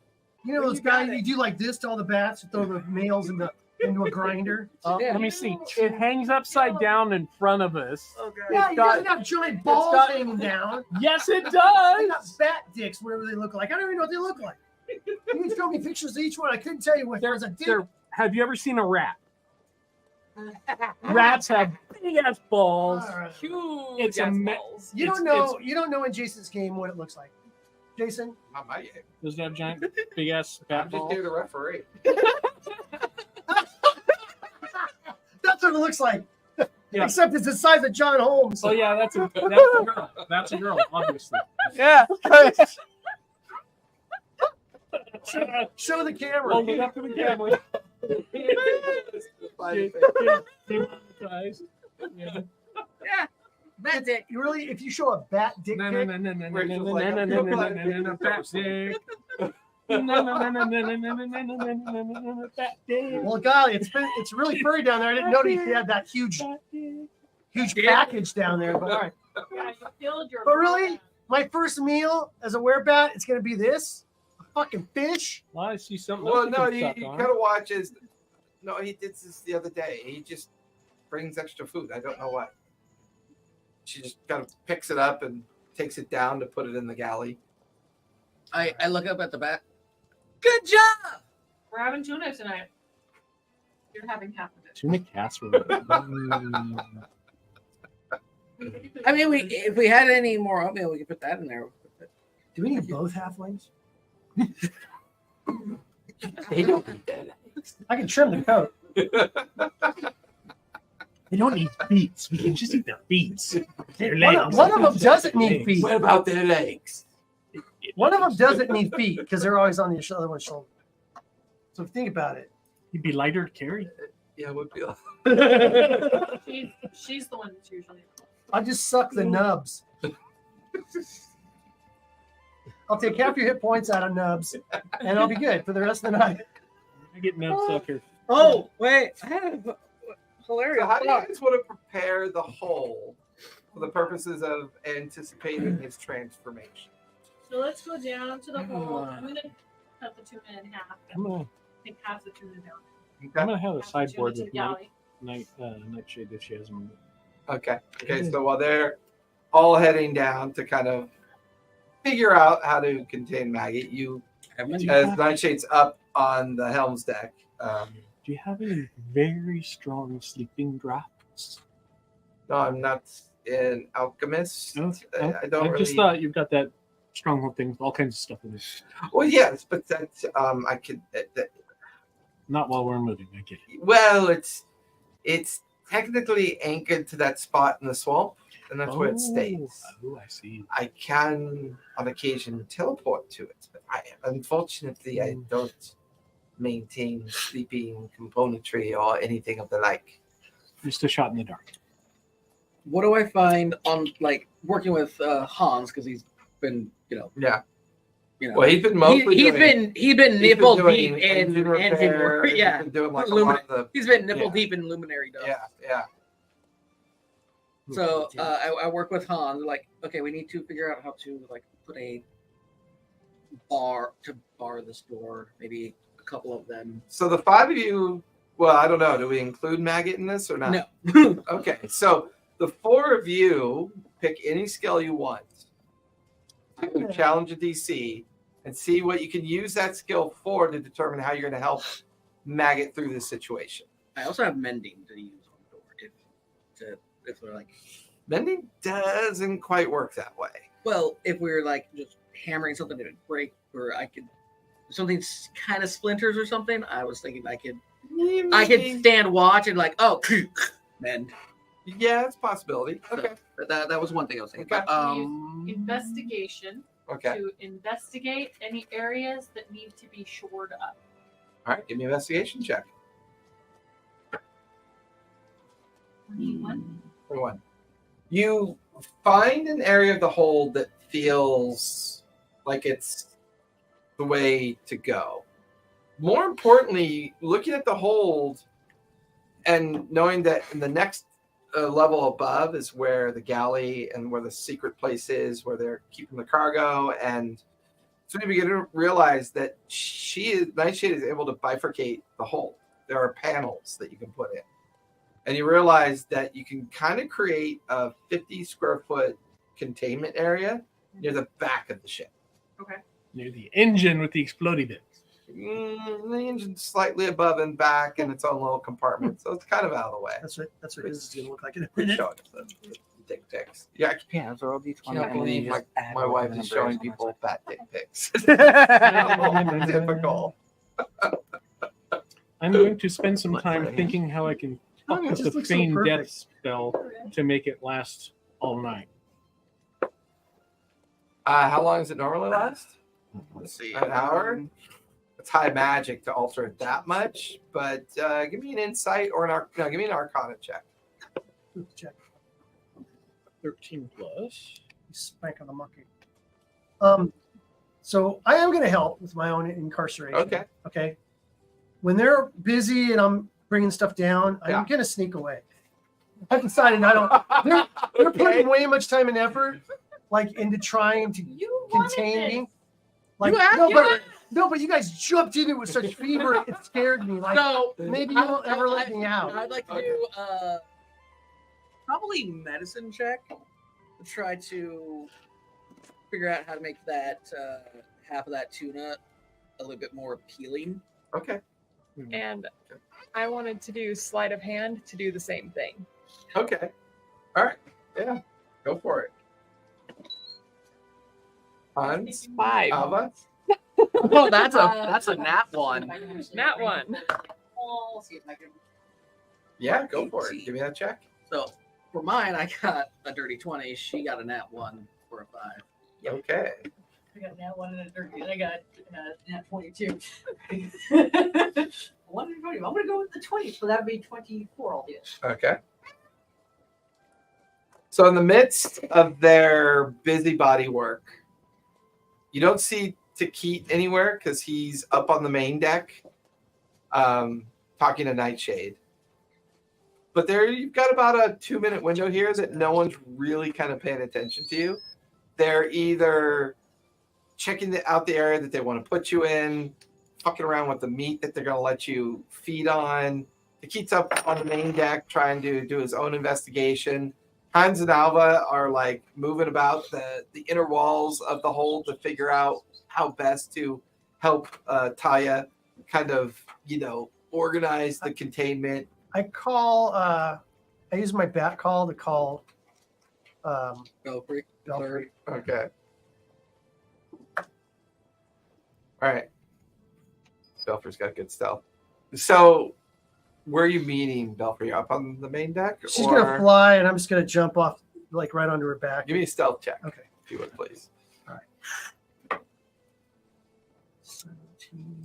You know those guys, you do like this to all the bats, you throw the males into a grinder. Yeah. Let me see. It hangs upside down in front of us. Okay. Yeah, he got- doesn't have giant balls got- hanging down. Yes, it They does. got bat dicks, whatever they look like. I don't even know what they look like. You showed me pictures of each one. I couldn't tell you what there was a dick. Have you ever seen a rat? Rats have big ass balls. All right. Huge It's a ass me- balls. You don't know. You don't know in Jason's game what it looks like. Jason, Not my game. Does it have giant big ass I'm bat just balls? here to referee. that's what it looks like. Yeah. Except it's the size of John Holmes. Oh yeah, that's a girl. That's a girl, obviously. Yeah. Show the camera. Hold it up to the camera. Demonetized. Yeah. Yeah. That's it. You really, if you show a bat dick No, pic, no, no, no, no, Rachel's no, no, like, no, I'm no, so no, glad no, it no, no, didn't fat post dick. No, no, no, no, no, no, no, no, no, no, no, no, fat dick. well, golly, it's really furry down there. I didn't know he had that huge package down there. But all right. Yeah, you filled your But really, my first meal as a werebat, it's gonna be this, a fucking fish. Well, I see something. Well, else no, can you suck kind on. of watch his. No, he did this the other day. He just brings extra food. I don't know what. She just kind of picks it up and takes it down to put it in the galley. I look up at the bat. Good job. We're having tuna tonight. You're having half of it. Tuna casserole. I mean, if we had any more oatmeal, we could put that in there. Do we need both halflings? They don't need that. I can trim the coat. They don't need feet. We can just eat their feet. Their legs. One of them doesn't need feet. What about their legs? One of them doesn't need feet because they're always on the other one's shoulder. So think about it. He'd be lighter to carry. Yeah, it would be. She's the one that's usually. I'll just suck the nubs. I'll take half your hit points out of nubs, and I'll be good for the rest of the night. I get nub sucker. Oh, wait. I had a hilarious So how do you thought. guys want to prepare the hole for the purposes of anticipating his transformation? So let's go down to the hole. I'm gonna cut the tuna in half. I'm gonna Take half the tuna down. I'm Okay. gonna have a Half the tuna sideboard to with the galley. nightshade if she has them. Okay. So while they're all heading down to kind of figure out how to contain Maggot, you, as Nightshade's up on the helm's deck, Do you have any very strong sleeping drafts? no, I'm not an alchemist. I don't I really. just thought you've got that stronghold thing with all kinds of stuff in it. Well, yes, but that I could. Not while we're moving. I get it. Well, it's technically anchored to that spot in the swamp, and that's where it stays. Oh, I see. I can, on occasion, teleport to it, but unfortunately, I don't maintain sleeping componentry or anything of the like. Just a shot in the dark. What do I find on like working with Hans because he's been Yeah. you know Well, he's been mostly. he's doing- been nipple doing deep in engine engine repair. work. He's Yeah, been doing like a lot of the. he's been nipple Yeah. deep in luminary dust. Yeah. So I work with Hans. Like, okay, we need to figure out how to like put a bar this door. Maybe a couple of them. So the five of you. Well, I don't know. Do we include Maggot in this or not? No. Okay, so the four of you pick any skill you want. You challenge a DC and see what you can use that skill for to determine how you're going to help Maggot through this situation. I also have mending to use on the door if we're like, Mending doesn't quite work that way. well, if we're like just hammering something to break, or I could something kind of splinters or something. I was thinking I could stand watch and like, oh, mend. Yeah, it's a possibility. Okay. But that was one thing I was thinking. Okay. But, Investigation Okay. to investigate any areas that need to be shored up. All right. Give me an investigation check. 21. 21. You find an area of the hold that feels like it's the way to go. more importantly, looking at the hold and knowing that in the next level above is where the galley and where the secret place is, where they're keeping the cargo. And so you begin to realize that Nightshade is able to bifurcate the hold. There are panels that you can put in. And you realize that you can kind of create a 50 square foot containment area near the back of the ship. Okay. Near the engine with the explodey bits. The engine's slightly above and back in its own little compartment, so it's kind of out of the way. That's what his is gonna look like in a We're minute. showing us the dick pics. Yeah, Yeah, so D20. I can't believe my wife is showing people fat dick pics. Typical. I'm going to spend some Look time for it. thinking how I can Oh, fuck it with just the looks so feign death perfect. spell to make it last all night. How long does it normally last? Let's see. An hour? It's high magic to alter it that much, but give me an insight or give me an arcana check. Check. 13 plus. Spank on the monkey. So I am going to help with my own incarceration. Okay. Okay. When they're busy and I'm bringing stuff down, Yeah. I'm going to sneak away. I've decided I don't. They're Okay. putting way much time and effort, like into trying to You contain wanted me. Like no, but you guys jumped into it with such fever. It scared me. Like So maybe you won't ever let me out. I'd like to Okay. do probably medicine check to try to figure out how to make that half of that tuna a little bit more appealing. Okay. And I wanted to do sleight of hand to do the same thing. Okay. All right. Yeah. Go for it. Hans? 5. Alva? Oh, that's a nat one. That one. I'll see if I can. Yeah, go for it. Give me that check. So for mine, I got a dirty 20. She got a nat 1 for a 5. Okay. I got nat 1 and a 30. I got nat 22. 1 and 20. I'm going to go with the 20, so that would be 24 all hit. Okay. So in the midst of their busybody work, you don't see Takit anywhere because he's up on the main deck talking to Nightshade. But there you've got about a 2-minute window here that no one's really kind of paying attention to you. They're either checking out the area that they want to put you in, fucking around with the meat that they're going to let you feed on. Takit's up on the main deck trying to do his own investigation. Hans and Alva are like moving about the inner walls of the hold to figure out how best to help Taya kind of, organize the containment. I call. I use my bat call to call. Belfry. Belfry. Okay. All right. Belfry's got good stealth. So, where are you meeting Belfry? Up on the main deck? She's gonna fly, and I'm just gonna jump off, like right onto her back. Give me a stealth check. Okay. If you would, please. 17,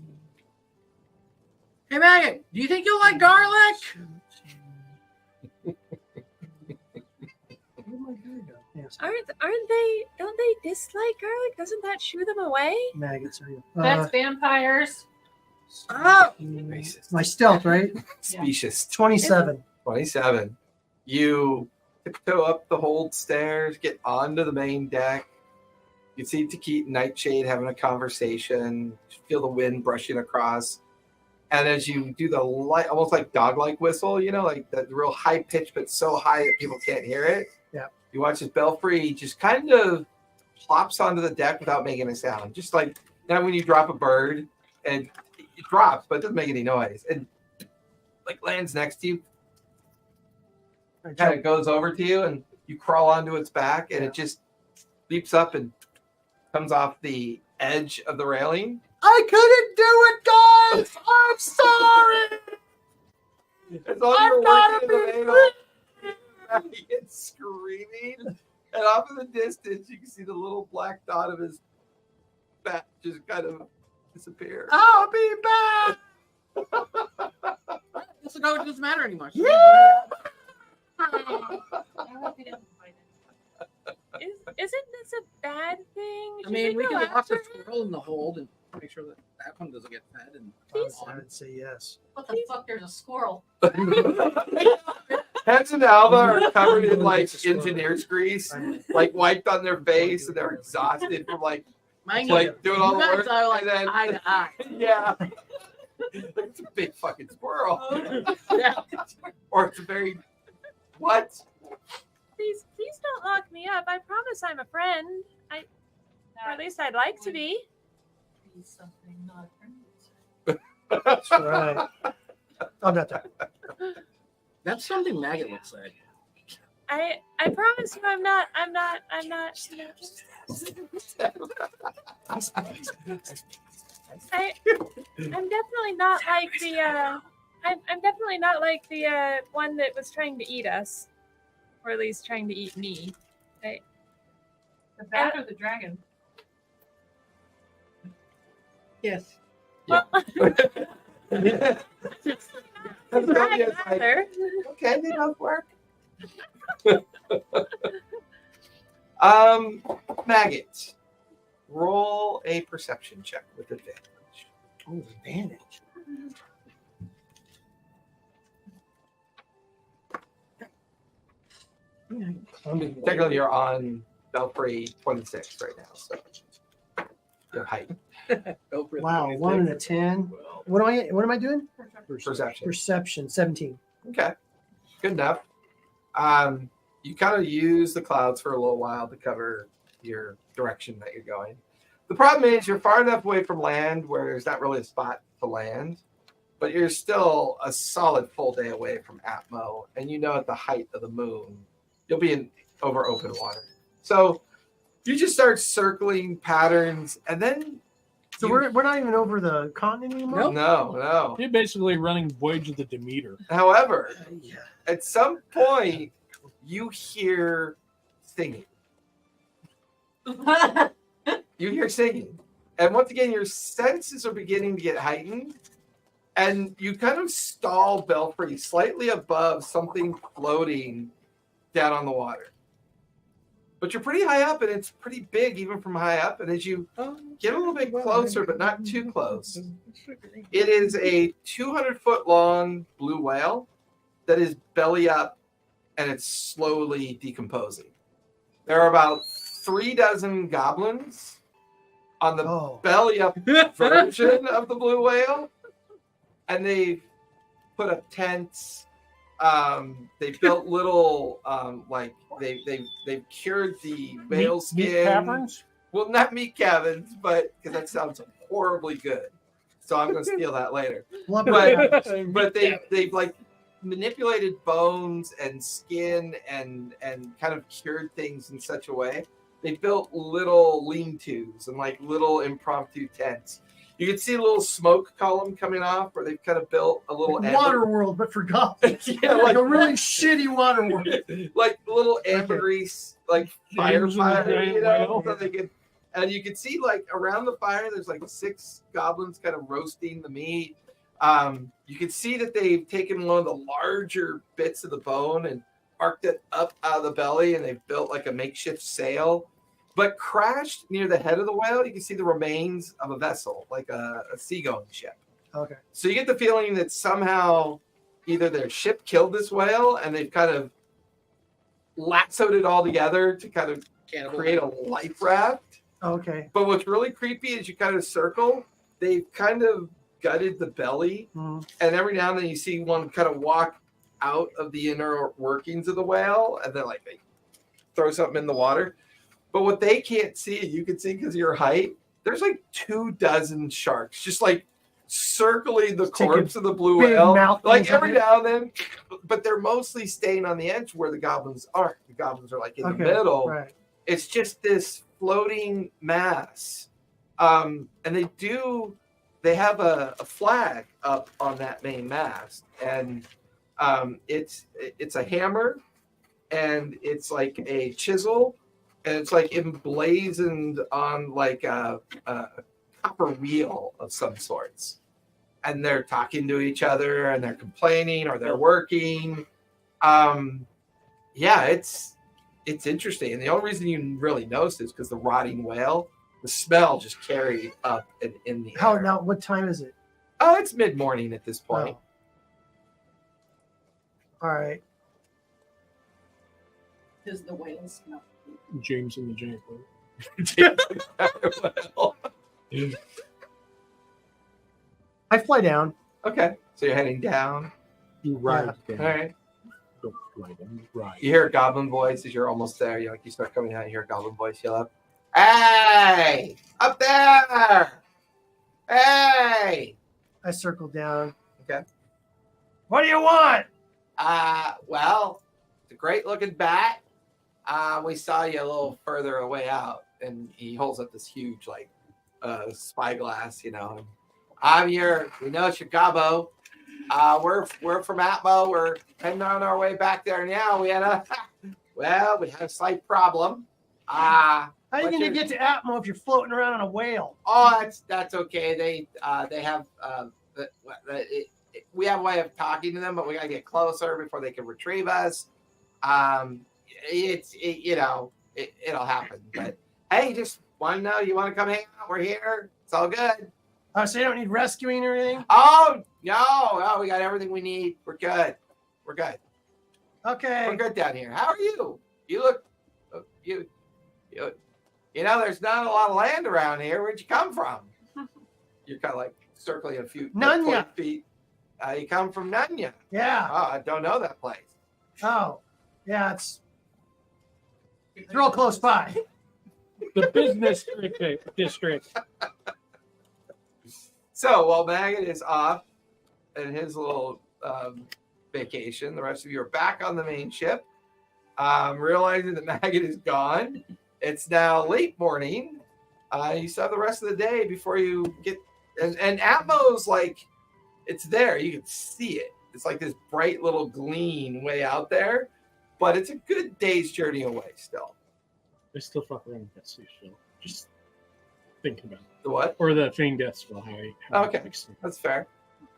Hey, Megan, do you think you'll like garlic? 17. Where'd my guy go? Yes, Don't they dislike garlic? Doesn't that shoo them away? maggots are you? That's vampires. Oh! My stealth, right? Specious. 27. 27. You tiptoe up the hold stairs, get onto the main deck. You see Takit and Nightshade having a conversation. Feel the wind brushing across. And as you do the light, almost like dog-like whistle, like that real high pitch, but so high that people can't hear it. Yeah. You watch as Belfry just kind of plops onto the deck without making a sound. Just like now when you drop a bird and it drops, but it doesn't make any noise. And like lands next to you, I kind jump- of goes over to you, and you crawl onto its back, and it just leaps up and comes off the edge of the railing. I couldn't do it, guys. I'm sorry. It's all I'm you're not working a in the middle. It's screaming, and off in the distance, you can see the little black dot of his back just kind of disappear. I'll be back. So no, it doesn't matter anymore. Isn't this a bad thing? I mean, we go can lock the after him? squirrel in the hold and Make sure that one doesn't get fed. And I would say yes. What the fuck? There's a squirrel. Hans and Alva are covered in like engineer's grease, like wiped on their face, and they're exhausted from like doing all the you guys work. are like and then, eye to eye. yeah, it's a big fucking squirrel. Yeah. Or it's a very what? Please don't lock me up. I promise I'm a friend. Or at least I'd like to be. Be something not a friend. That's right. I'm not that. That's something Maggot would say. I promise you I'm not. I'm definitely not like the I'm definitely not like the one that was trying to eat us. Or at least trying to eat me. The bat or the dragon? Yes. Yeah. Right, either. Okay, they both work. Maggot, roll a perception check with advantage. Oh, advantage. Technically, you're on Belfry 26 right now, so your height. Wow, 1 and a 10. What am I doing? Perception. Perception, 17. Okay, good enough. You kind of use the clouds for a little while to cover your direction that you're going. The problem is you're far enough away from land where there's not really a spot to land, but you're still a solid full day away from Atmo, and you know at the height of the moon, you'll be in over open water. So you just start circling patterns, and then So we're not even over the continent anymore? no. You're basically running Voyage of the Demeter. However, Yeah. at some point, you hear singing. You hear singing. And once again, your senses are beginning to get heightened. And you kind of stall Belfry slightly above something floating down on the water. But you're pretty high up, and it's pretty big even from high up. And as you get a little bit closer, but not too close, it is a 200-foot long blue whale that is belly up, and it's slowly decomposing. There are about 3 dozen goblins on the belly up version of the blue whale, and they've put up tents. They built little they've cured the whale skin. Meat caverns? Well, not meat cabins, but because that sounds horribly good. So I'm going to steal that later. But they've like manipulated bones and skin and kind of cured things in such a way. They built little lean-tos and like little impromptu tents. You can see a little smoke column coming off where they've kind of built a little water world, but for goblins. yeah, like a really shitty water world. Like little ambergris, like fire, you know, so they can. And you can see like around the fire, there's like 6 goblins kind of roasting the meat. You can see that they've taken one of the larger bits of the bone and arced it up out of the belly, and they've built like a makeshift sail. But crashed near the head of the whale, you can see the remains of a vessel, like a seagoing ship. Okay. So you get the feeling that somehow either their ship killed this whale and they've kind of lassoed it all together to kind of create a life raft. Okay. But what's really creepy is you kind of circle, they've kind of gutted the belly, and every now and then you see one kind of walk out of the inner workings of the whale, and then like they throw something in the water. But what they can't see, you can see because of your height, there's like 2 dozen sharks just like circling the corpse of the blue whale. Like every now and then, but they're mostly staying on the edge where the goblins aren't. The goblins are like in the middle. Right. It's just this floating mass. And they have a flag up on that main mast. And it's a hammer, and it's like a chisel, and it's like emblazoned on like a copper wheel of some sorts. And they're talking to each other, and they're complaining, or they're working. Yeah, it's interesting. And the only reason you really notice is because the rotting whale the smell just carried up and in the How air. now? What time is it? Oh, it's mid-morning at this point. Oh. All right. Does the whale smell? James and the Giant Whale. Well, I fly down. okay, so you're heading down. You ride down. All right. Don't fly down. You ride. You hear a goblin voice as you're almost there. You start coming down. You hear a goblin voice yell up, "Hey, up there! Hey!" I circle down. Okay. What do you want? Well, it's a great looking bat. We saw you a little further away out, and he holds up this huge spyglass. You know, we know Chicago. We're from Atmo. We're heading on our way back there now. We had a slight problem. How are you What's going to your- get to Atmo if you're floating around on a whale? Oh, that's okay. They have we have a way of talking to them, but we gotta get closer before they can retrieve us. It'll happen. But hey, just want to know you want to come hang out? We're here. It's all good. So you don't need rescuing or anything? Oh no, we got everything we need. We're good. We're good. Okay. We're good down here. How are you? You look there's not a lot of land around here. Where'd you come from? You're kind of like circling a few Nunya. 20 feet. You come from Nunya. Yeah. Oh, I don't know that place. Oh. Yeah, it's real close by. The business district. So while Maggot is off in his little vacation, the rest of you are back on the main ship. Realizing that Maggot is gone. It's now late morning. You still have the rest of the day before you get. And Atmo's like, it's there. You can see it. It's like this bright little gleam way out there, but it's a good day's journey away still. I still fuck around with that sea shell. Just think about it. The what? Or the feigned death spell. How Okay. it makes sense. That's fair.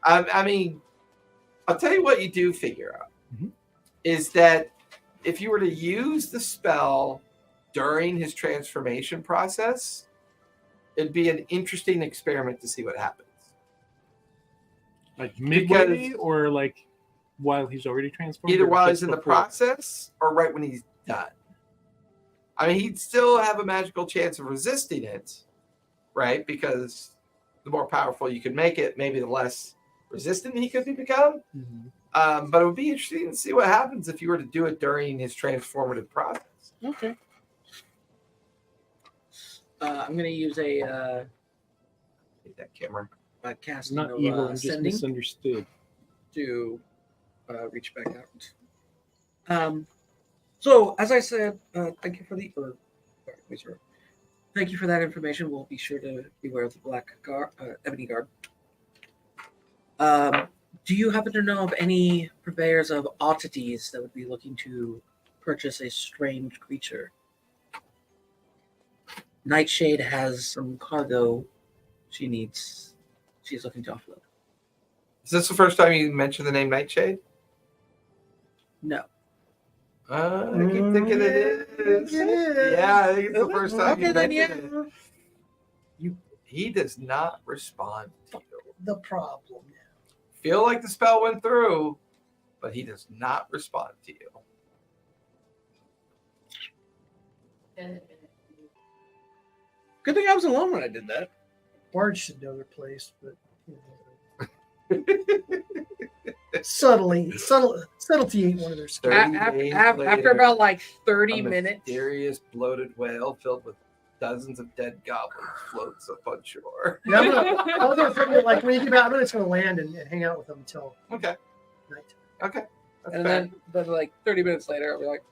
I mean, I'll tell you what you do figure out is that if you were to use the spell during his transformation process, it'd be an interesting experiment to see what happens. Like midway or like while he's already transformed? Either or while just he's in the before? process or right when he's done. I mean, he'd still have a magical chance of resisting it, right? Because the more powerful you could make it, maybe the less resistant he could become. Mhm. But it would be interesting to see what happens if you were to do it during his transformative process. Okay. I'm going to use a Get that camera. casting Not of evil, I'm just sending misunderstood. to reach back out. So, as I said, thank you for thank you for that information. We'll be sure to beware of the black ebony guard. Do you happen to know of any purveyors of oddities that would be looking to purchase a strange creature? Nightshade has some cargo she's looking to offload. Is this the first time you mentioned the name Nightshade? No. I keep thinking it is. It is. Yeah, I think it's the first time Okay, you then, mentioned it. He does not respond to you. The problem. Feel like the spell went through, but he does not respond to you. Good thing I was alone when I did that. Bard should know their place, but subtlety ain't one of their skills. 30 days After later, about like 30 a minutes. mysterious bloated whale filled with dozens of dead goblins floats up on shore. Yeah, I'm gonna figure, like when you get back, I'm just gonna land and hang out with them until Okay. night. Okay. That's And fair. then like 30 minutes later, I'll be like,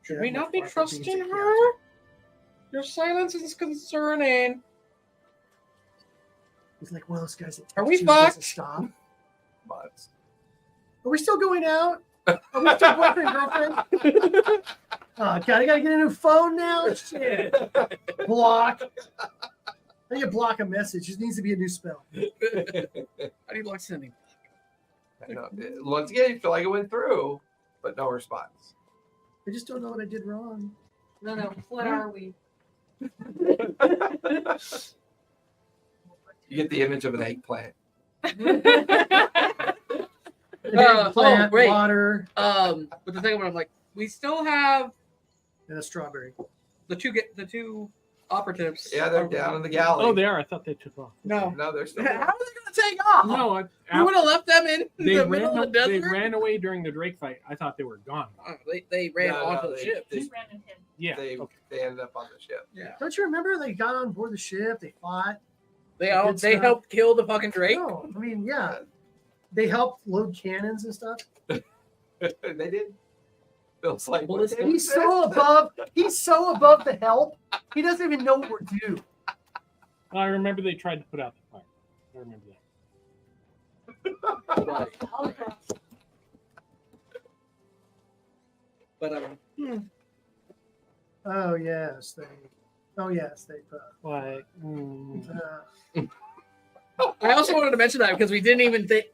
should we not be trusting her? Your silence is concerning. He's like one of those guys that Are we texts you and doesn't fucked? stop. But Are we still going out? Are we still boyfriend girlfriend? Oh god, I gotta get a new phone now. Shit. Block. I need to block a message. It needs to be a new spell. How do you block sending? I know. Once again, you feel like it went through, but no response. I just don't know what I did wrong. No. What are we? You get the image of an eggplant. Plant, wait. water, But the thing about it, I'm like, we still have and a strawberry. the two operatives. Yeah, they're down in the galley. Oh, they are. I thought they took off. No. No, they're still How there. are they gonna take off? No, we would have left them in they the middle of the they desert. ran away during the Drake fight. I thought they were gone. They ran No, onto the they- ship. they- Just random him. Yeah. They, okay. they ended up on the ship. Yeah. Don't you remember they got on board the ship? They fought. They Good stuff. helped kill the fucking Drake. No, I mean, yeah, they helped load cannons and stuff. They did. Bill's like, what Ballistic. day was He's this? so above. He's so above the help. He doesn't even know what we're due. I remember they tried to put out the fire. I remember that. But Oh yes, they. Like, I also wanted to mention that because we didn't even think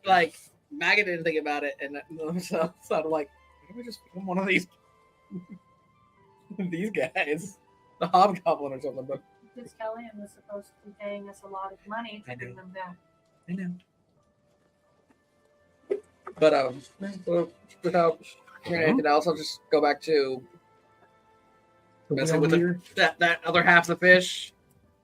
Maggot didn't think about it, and so I'm like, let me just film one of these guys, the hobgoblin or something. But Because Kellyanne was supposed to be paying us a lot of money to bring them back. I know. But without anything else, I'll just go back to messing with that other half of the fish,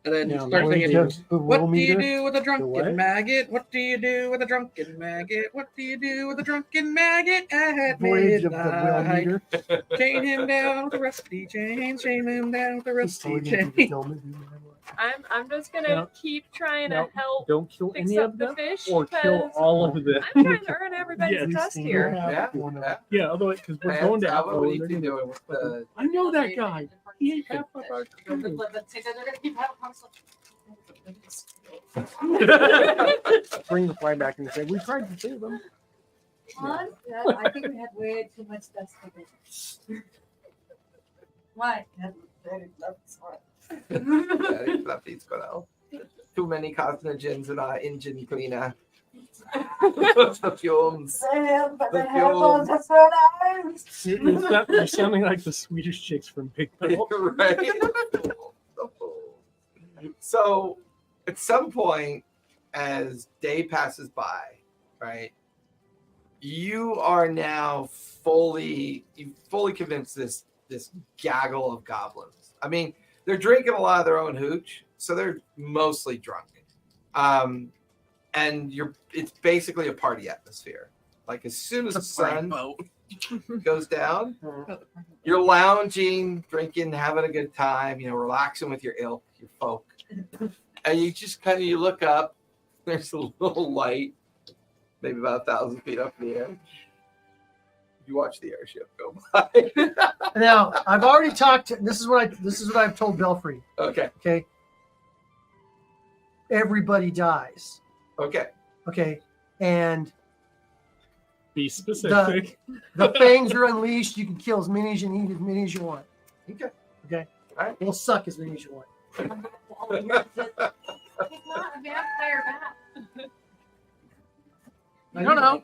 and then Yeah, start what thinking, is what do you do with a what? drunken maggot? What do you do with a drunken maggot? What do you do with a drunken maggot at Voyage of the will midnight? meter. Chain him down with a rusty chain. Chain him down with a rusty chain. I'm just gonna No. keep trying No. to help Don't kill fix any up of the them, fish or kill because all of them. I'm trying to earn everybody's Yes. trust here. Yeah. Yeah, otherwise, because we're And going to what would he Atmo. be doing with the? I know that guy. He ain't half of our crew. They're gonna keep having conversations. Bring the fly back and say, we tried to save them. I think we had way too much dust for this. Why? Very fluffy squirrel. Too many carcinogens in our engine cleaner. The fumes. You're sounding like the Swedish chicks from Big Mouth. Right. So, at some point, as day passes by, right, you are now fully convinced this gaggle of goblins. I mean, they're drinking a lot of their own hooch, so they're mostly drunk. And it's basically a party atmosphere. Like as soon as the sun goes down, you're lounging, drinking, having a good time, relaxing with your ilk, your folk. And you just you look up, there's a little light, maybe about 1,000 feet up in the air. You watch the airship go by. Now I've already talked. This is what I've told Belfry. Okay. Okay. Everybody dies. Okay. Okay, and Be specific. the fangs are unleashed. You can kill as many as you need, as many as you want. Okay. Okay. All right. We'll suck as many as you want. He's not a vampire bat. I don't know.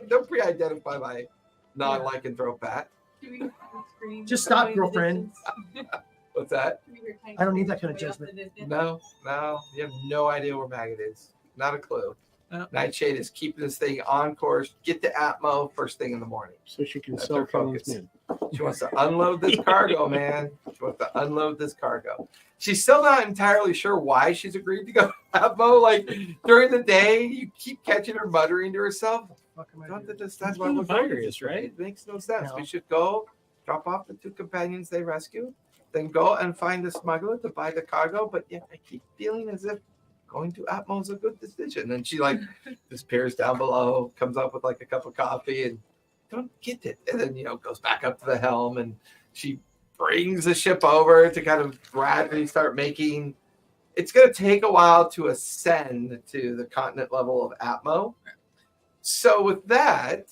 Don't pre-identify my non-lycanthrope bat. Just stop, girlfriend. What's that? I don't need that kind of judgment. No, you have no idea where Maggot is. Not a clue. No. Nightshade is keeping this thing on course. Get to Atmo first thing in the morning. So she can That's sell her Kellen's focus. men. She wants to unload this cargo, man. She wants to unload this cargo. She's still not entirely sure why she's agreed to go to Atmo. Like during the day, you keep catching her muttering to herself. Fuck am I Don't doing? that's It's why kind we're of going hilarious, this, right? right? It makes no sense. No. We should go drop off the 2 companions they rescued, then go and find the smuggler to buy the cargo. But yet I keep feeling as if going to Atmo is a good decision. And she disappears down below, comes up with a cup of coffee, and don't get it. And then goes back up to the helm, and she brings the ship over to kind of gradually start making. It's going to take a while to ascend to the continent level of Atmo. So with that,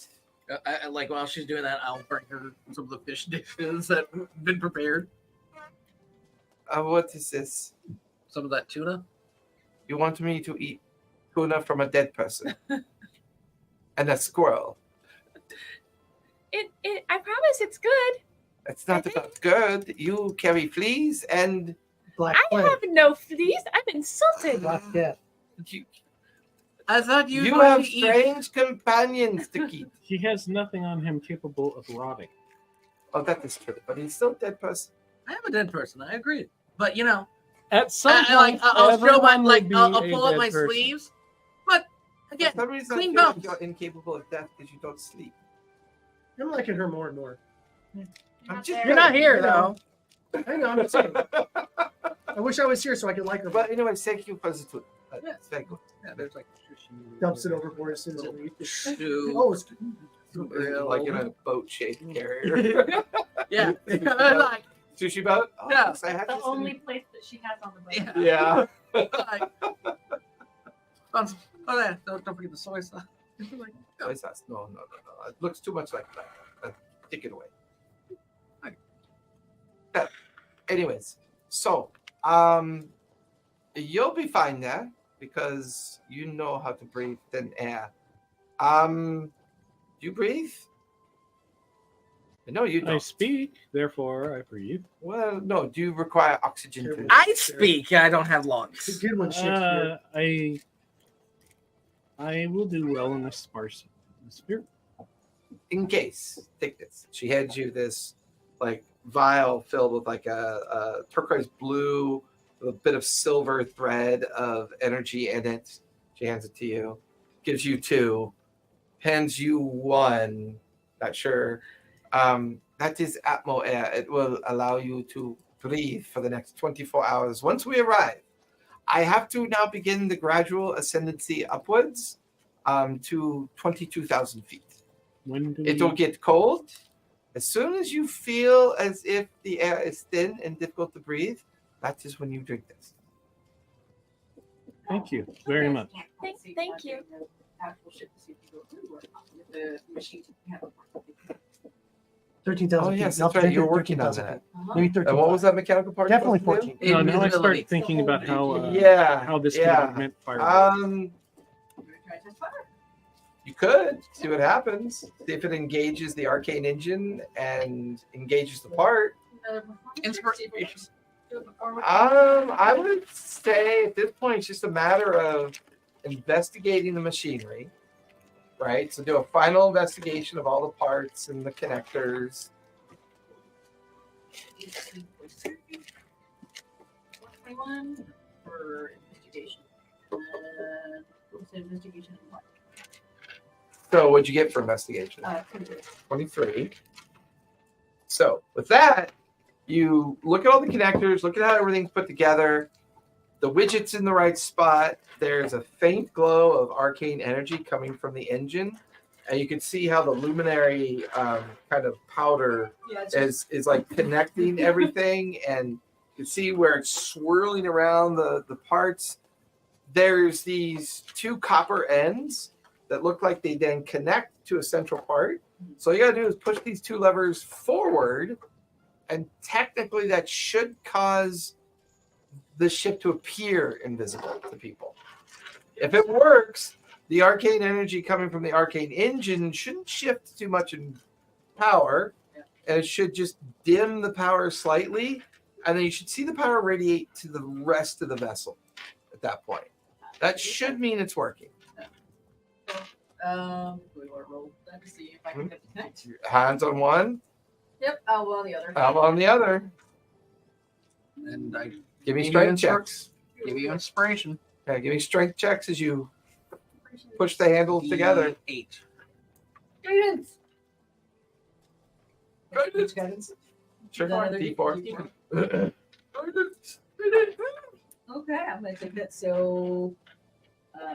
While she's doing that, I'll bring her some of the fish dishes that have been prepared. what is this? Some of that tuna. You want me to eat tuna from a dead person and a squirrel? I promise it's good. It's not about good. You carry fleas and Black I plague. have no fleas. I'm insulted. Black cat. you, I thought you you were have going to eat. strange companions to keep. He has nothing on him capable of rotting. Oh, that is true. But he's still a dead person. I am a dead person. I agree. But you know, At some point, I'll show my everyone like will be I'll a pull up dead my person. sleeves. But again, For some reason, clean I feel like bones. you're incapable of death because you don't sleep. I'm liking her more and more. I'm just You're not here I though. know. I know. I'm just saying. I wish I was here so I could like her. But anyway, thank you for the tool. It's very good. Yeah, there's like Dumps it overboard as soon as it leaves. two. Oh, it's Like in a boat-shaped carrier. Yeah, like Sushi boat? Oh, Yeah. yes, I had The this only place that she has on the boat. yeah. Yeah. Like, yeah, don't forget the soy sauce. Like, Soy sauce. No. It looks too much like that. Take it away. Anyways, so you'll be fine there because you know how to breathe thin air. Do you breathe? No, you I don't. speak, therefore I breathe. Well, no. Do you require oxygen to I speak. I don't have lungs. a good one, Shakespeare. I will do well in a sparse atmosphere. in case, take this. She hands you this like vial filled with like a turquoise blue with a bit of silver thread of energy in it. She hands it to you, gives you 2, hands you 1. Not sure. That is Atmo air. It will allow you to breathe for the next 24 hours. Once we arrive, I have to now begin the gradual ascendancy upwards to 22,000 feet. When do It will get cold. As soon as you feel as if the air is thin and difficult to breathe, that is when you drink this. Thank you very much. Thank you. $13,000 Oh, feet. yes, Now that's right. You're 13,000 working on feet. that. Maybe 13. And what was that mechanical part? Definitely supposed to 14. No, now I Invisibility. start thinking about how do? Yeah. how this can yeah. augment fire. You could see what happens. See if it engages the arcane engine and engages the part. Inspiration. I would say at this point it's just a matter of investigating the machinery, right? So do a final investigation of all the parts and the connectors. 21 for investigation. What's the investigation? So what'd you get for investigation? 23. So with that, you look at all the connectors, look at how everything's put together. The widget's in the right spot. There's a faint glow of arcane energy coming from the engine. And you can see how the luminary kind of powder is like connecting everything. And you can see where it's swirling around the parts. There's these 2 copper ends that look like they then connect to a central part. So all you gotta do is push these 2 levers forward, and technically that should cause the ship to appear invisible to people. If it works, the arcane energy coming from the arcane engine shouldn't shift too much in power, and it should just dim the power slightly, and then you should see the power radiate to the rest of the vessel at that point. That should mean it's working. We want to roll that to see if I can get the connect. Hands on one, Yep, I'll on the other. elbow on the other. And I Give me Give you strength inspir- checks. give you inspiration. Yeah, give me strength checks as you push the handles together. 8. Guidance. Guidance. Guidance. Sure, Another D4. Okay, I'm gonna take that. So,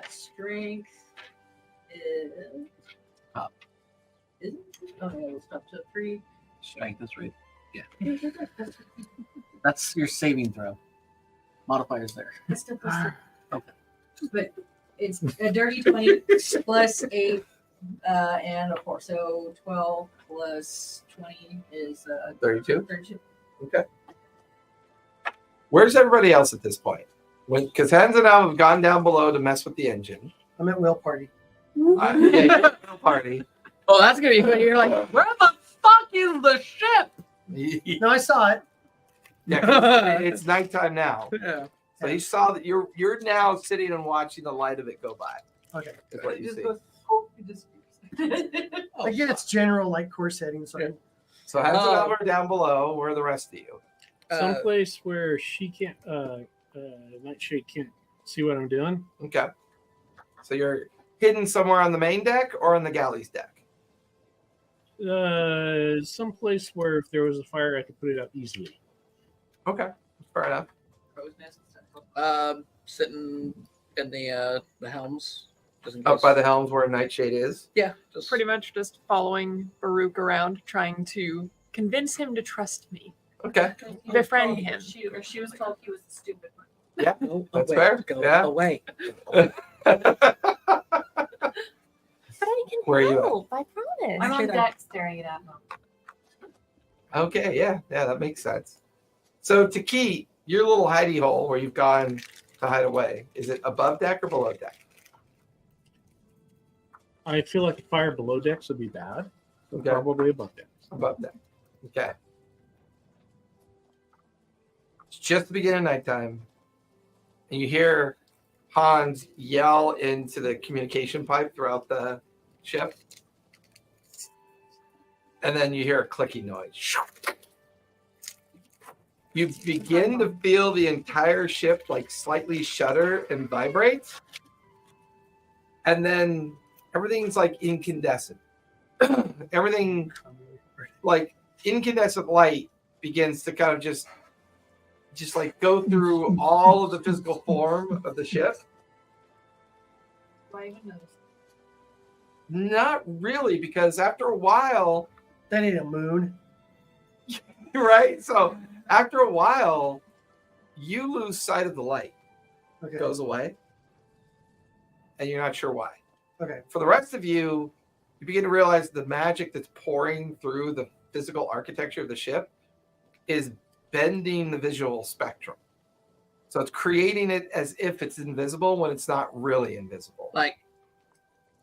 strength is Up. Is it? Oh yeah, we'll stop to 3. Strength, that's right. Yeah. That's your saving throw. Modifiers there. It's still plus 3. Okay. But it's a dirty 20 plus 8 and a 4. So 12 plus 20 is 32. 32. Where's everybody else at this point? Because Hans and I have gone down below to mess with the engine. I'm at whale party. Yeah, party. Oh, that's gonna be funny. You're like, where the fuck is the ship? Yeah, No, I saw it. 'cause it's nighttime now. Yeah. So you saw that you're now sitting and watching the light of it go by. Okay. Is what you see. Again, it's general like core settings. So So heads it over down below. Where are the rest of you? Someplace where she can't, Nightshade can't see what I'm doing. Okay. So you're hidden somewhere on the main deck or on the galley's deck? Someplace where if there was a fire, I could put it out easily. Okay. Fair enough. Sitting in the helms. Just in Up case. by the helms where Nightshade is. Yeah. Just Pretty much just following Baruch around, trying to convince him to trust me. Okay. Befriend him. She was told he was the stupid one. Yeah. Go That's away, fair. Go Yeah. away. But I can Where are you at? help, I promise. I'm on deck staring at Atmo. Okay. Yeah. Yeah. That makes sense. So Taki, your little hidey hole where you've gone to hide away, is it above deck or below deck? I feel like a fire below decks would be bad. So Okay. probably above decks. Above deck. Okay. It's just the beginning of nighttime. And you hear Hans yell into the communication pipe throughout the ship. And then you hear a clicking noise. You begin to feel the entire ship like slightly shudder and vibrate. And then everything's like incandescent. Everything like incandescent light begins to kind of just like go through all of the physical form of the ship. Why even notice? Not really, because after a while, that ain't a moon. right? So after a while, you lose sight of the light. Okay. It goes away. And you're not sure why. Okay. For the rest of you, you begin to realize the magic that's pouring through the physical architecture of the ship is bending the visual spectrum. So it's creating it as if it's invisible when it's not really invisible. Like,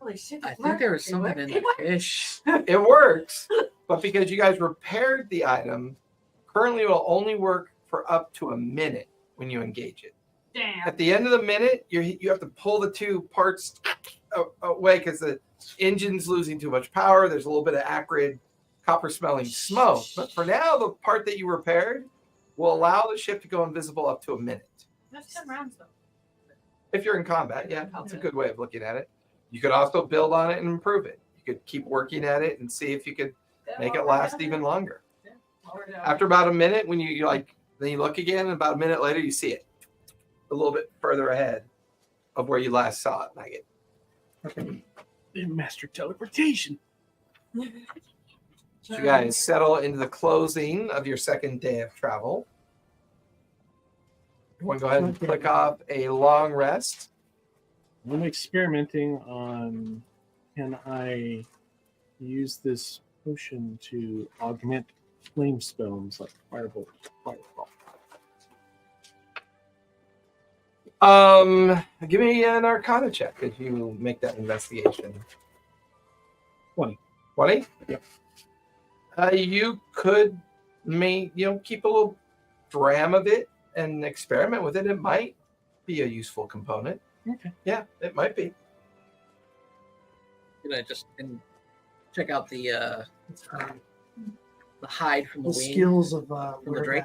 Holy shit! I think there was something in the fish. It works, but because you guys repaired the item, currently it will only work for up to a minute when you engage it. Damn. At the end of the minute, you have to pull the two parts away because the engine's losing too much power. There's a little bit of acrid, copper-smelling smoke. But for now, the part that you repaired will allow the ship to go invisible up to a minute. That's 10 rounds though. If you're in combat, yeah, that's a good way of looking at it. You could also build on it and improve it. You could keep working at it and see if you could make it last even longer. After about a minute, when you like, then you look again, and about a minute later, you see it a little bit further ahead of where you last saw it, Maggot. Master teleportation. So you guys settle into the closing of your second day of travel. You want to go ahead and click off a long rest. I'm experimenting on can I use this potion to augment flame stones like firebolt, fireball. Give me an Arcana check if you make that investigation. 20. 20? Yep. You could keep a little dram of it and experiment with it. It might be a useful component. Okay. Yeah, it might be. Just check out the hide from the The wing. skills of the Drake.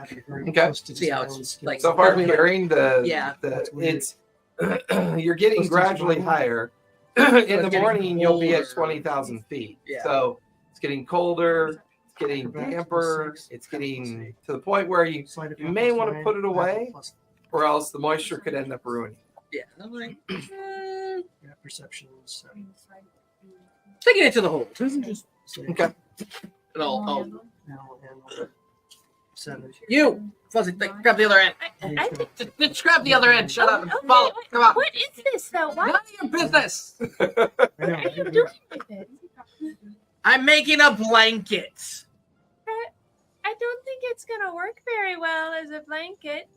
Okay. See how it's like So far, definitely like- hearing Yeah, that's weird. it's you're getting Supposed to gradually be- higher. In the getting morning, you'll be at colder. 20,000 feet. Yeah. So it's getting colder. It's getting Acrobatics damper. +6, It's getting +8. to the point where you Sleight of you hand may +9, want to put it away, plus- or else the moisture could end up ruining. Yeah, I'm like, Yeah, perception. taking it to the hole. Okay. And I'll And 7. you, Fuzzy, grab the other end. I think. Just grab the other end. Shut up and Okay, follow. Come on. What is this though? Why None of your business. what are you doing with it? I'm making a blanket. I don't think it's gonna work very well as a blanket.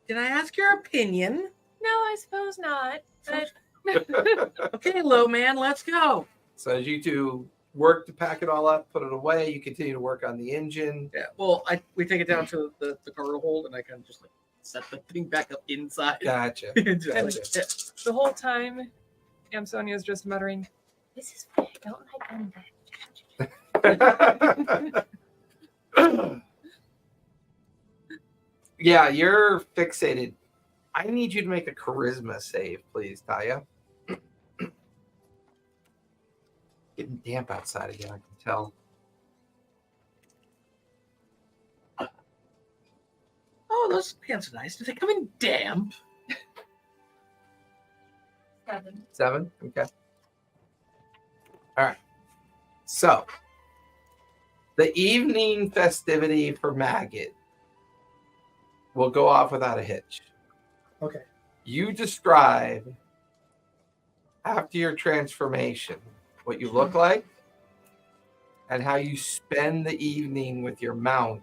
Did I ask your opinion? No, I suppose not. But Okay, low man, let's go. So as you two work to pack it all up, put it away. You continue to work on the engine. Yeah. Well, we take it down to the cargo hold, and I kind of just like set the thing back up inside. Gotcha. And Gotcha. the whole time, Amsonia is just muttering, "This is why I don't like going back." Yeah, you're fixated. I need you to make a charisma save, please, Taya. Getting damp outside again, I can tell. Oh, those pants are nice. Do they come in damp? 7. 7? Okay. All right. So, the evening festivity for Maggot will go off without a hitch. Okay. You describe, after your transformation, what you look like and how you spend the evening with your mount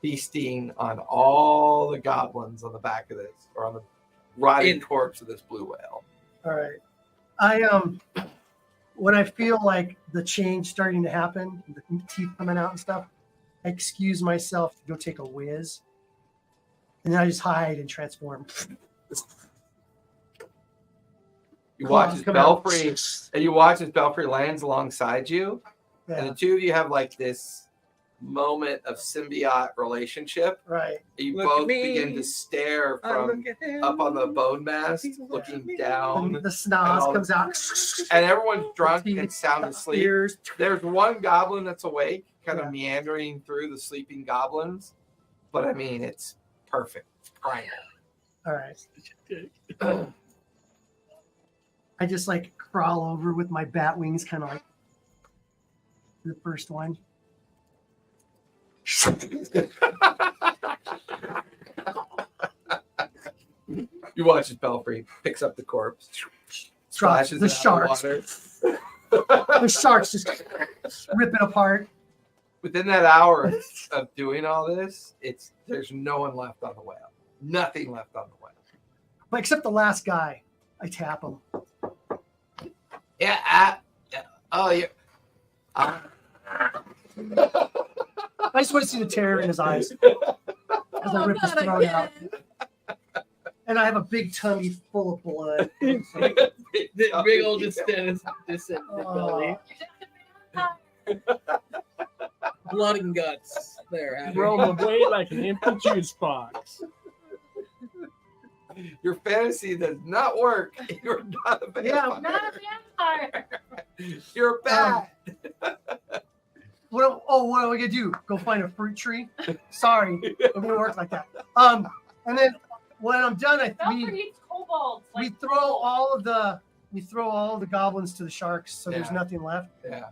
feasting on all the goblins on the back of this, or on the rotting corpse of this blue whale. All right. When I feel like the change starting to happen, the teeth coming out and stuff, I excuse myself to go take a whiz, and then I just hide and transform. You watch as Come out. Belfry, and you watch as Belfry lands alongside you, and Yeah, the two of you have like this moment of symbiote relationship. right. You Look at both me. begin to stare I from look at him. up on the bone mast, He's looking looking down, And the snoz all- comes out. and everyone's drunk The and teeth, sound the asleep. ears. There's one goblin that's awake, kind Yeah. of meandering through the sleeping goblins, but I mean, it's perfect. It's prime. All right. I just like crawl over with my bat wings, kind of like the first one. You watch as Belfry picks up the corpse, Drops splashes the it out of sharks. water. The sharks just rip it apart. Within that hour of doing all this, there's no one left on the whale. Nothing left on the whale. But except the last guy. I tap him. Yeah. Oh, yeah. I just want to see the terror in his eyes as I rip his throat out. And I have a big tummy full of blood. The big old descendant belly. Blood and guts. There, Abby. Roll away like an empty juice box. Your fantasy does not work. You're not a vampire. Yeah. Not a vampire. You're a bat. What am I gonna do? Go find a fruit tree? Sorry, it won't work like that. And then when I'm done, Belfry eats kobolds. we throw all of the goblins to the sharks, so there's Yeah. nothing left. Yeah.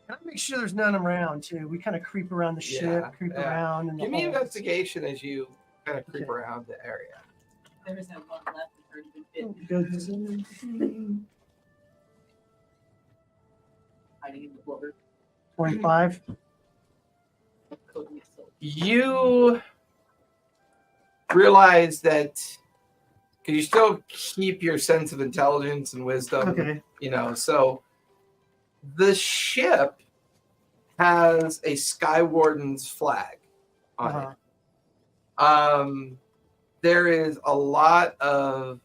And I make sure there's none around too. We kind of creep around the ship, Yeah, creep yeah. around, and Give me investigation as you kind of creep Okay. around the area. There is no one left. It's already been bitten. Hiding in the blubber. 25. Coating itself. You realize that because you still keep your sense of intelligence and wisdom, Okay. so the ship has a Skywarden's flag on it. There is a lot of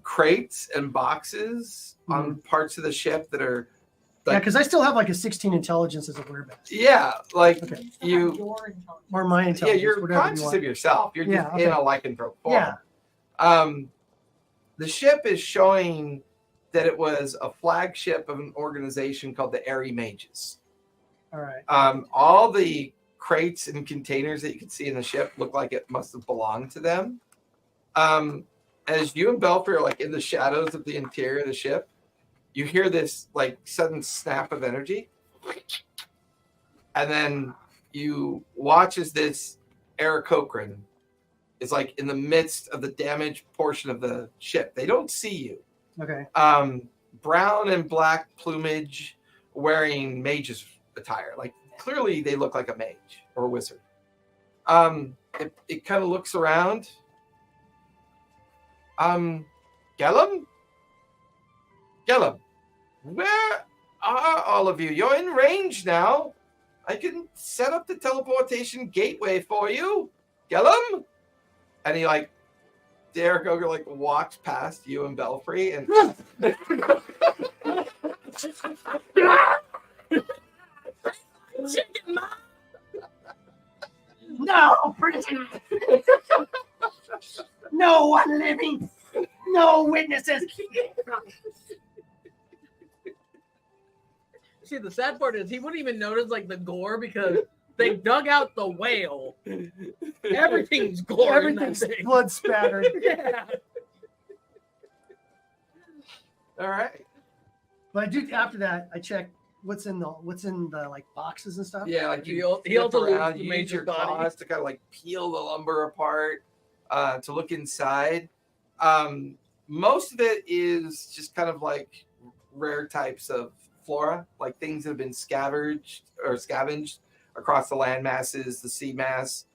crates and boxes on parts of the ship that are Yeah, because I still have like a 16 intelligence as a werebeast. like Okay. you Your intelligence. Or my yeah, intelligence. you're whatever you conscious want. of yourself. You're just Yeah, in okay. a lycanthrope form. Yeah. The ship is showing that it was a flagship of an organization called the Airy Mages. All right. All the crates and containers that you can see in the ship look like it must have belonged to them. As you and Belfry are like in the shadows of the interior of the ship, you hear this like sudden snap of energy, and then you watch as this Aarakocra is like in the midst of the damaged portion of the ship. They don't see you. Okay. Brown and black plumage, wearing mage's attire. Like clearly they look like a mage or a wizard. It kind of looks around. Gellum, where are all of you? You're in range now. I can set up the teleportation gateway for you. Gellum? And he like, Derek Ogre like walks past you and Belfry and No, prisoner. No one living. No witnesses. See, the sad part is he wouldn't even notice like the gore because they dug out the whale. Everything's gore. Everything's blood spattered. Yeah. all right. But I do after that. I check what's in the like boxes and stuff. Yeah, like you He also flip around, loses the use major your body. claws to kind of like peel the lumber apart to look inside. Most of it is just kind of like rare types of flora, like things that have been scavenged across the land masses, the sea mass.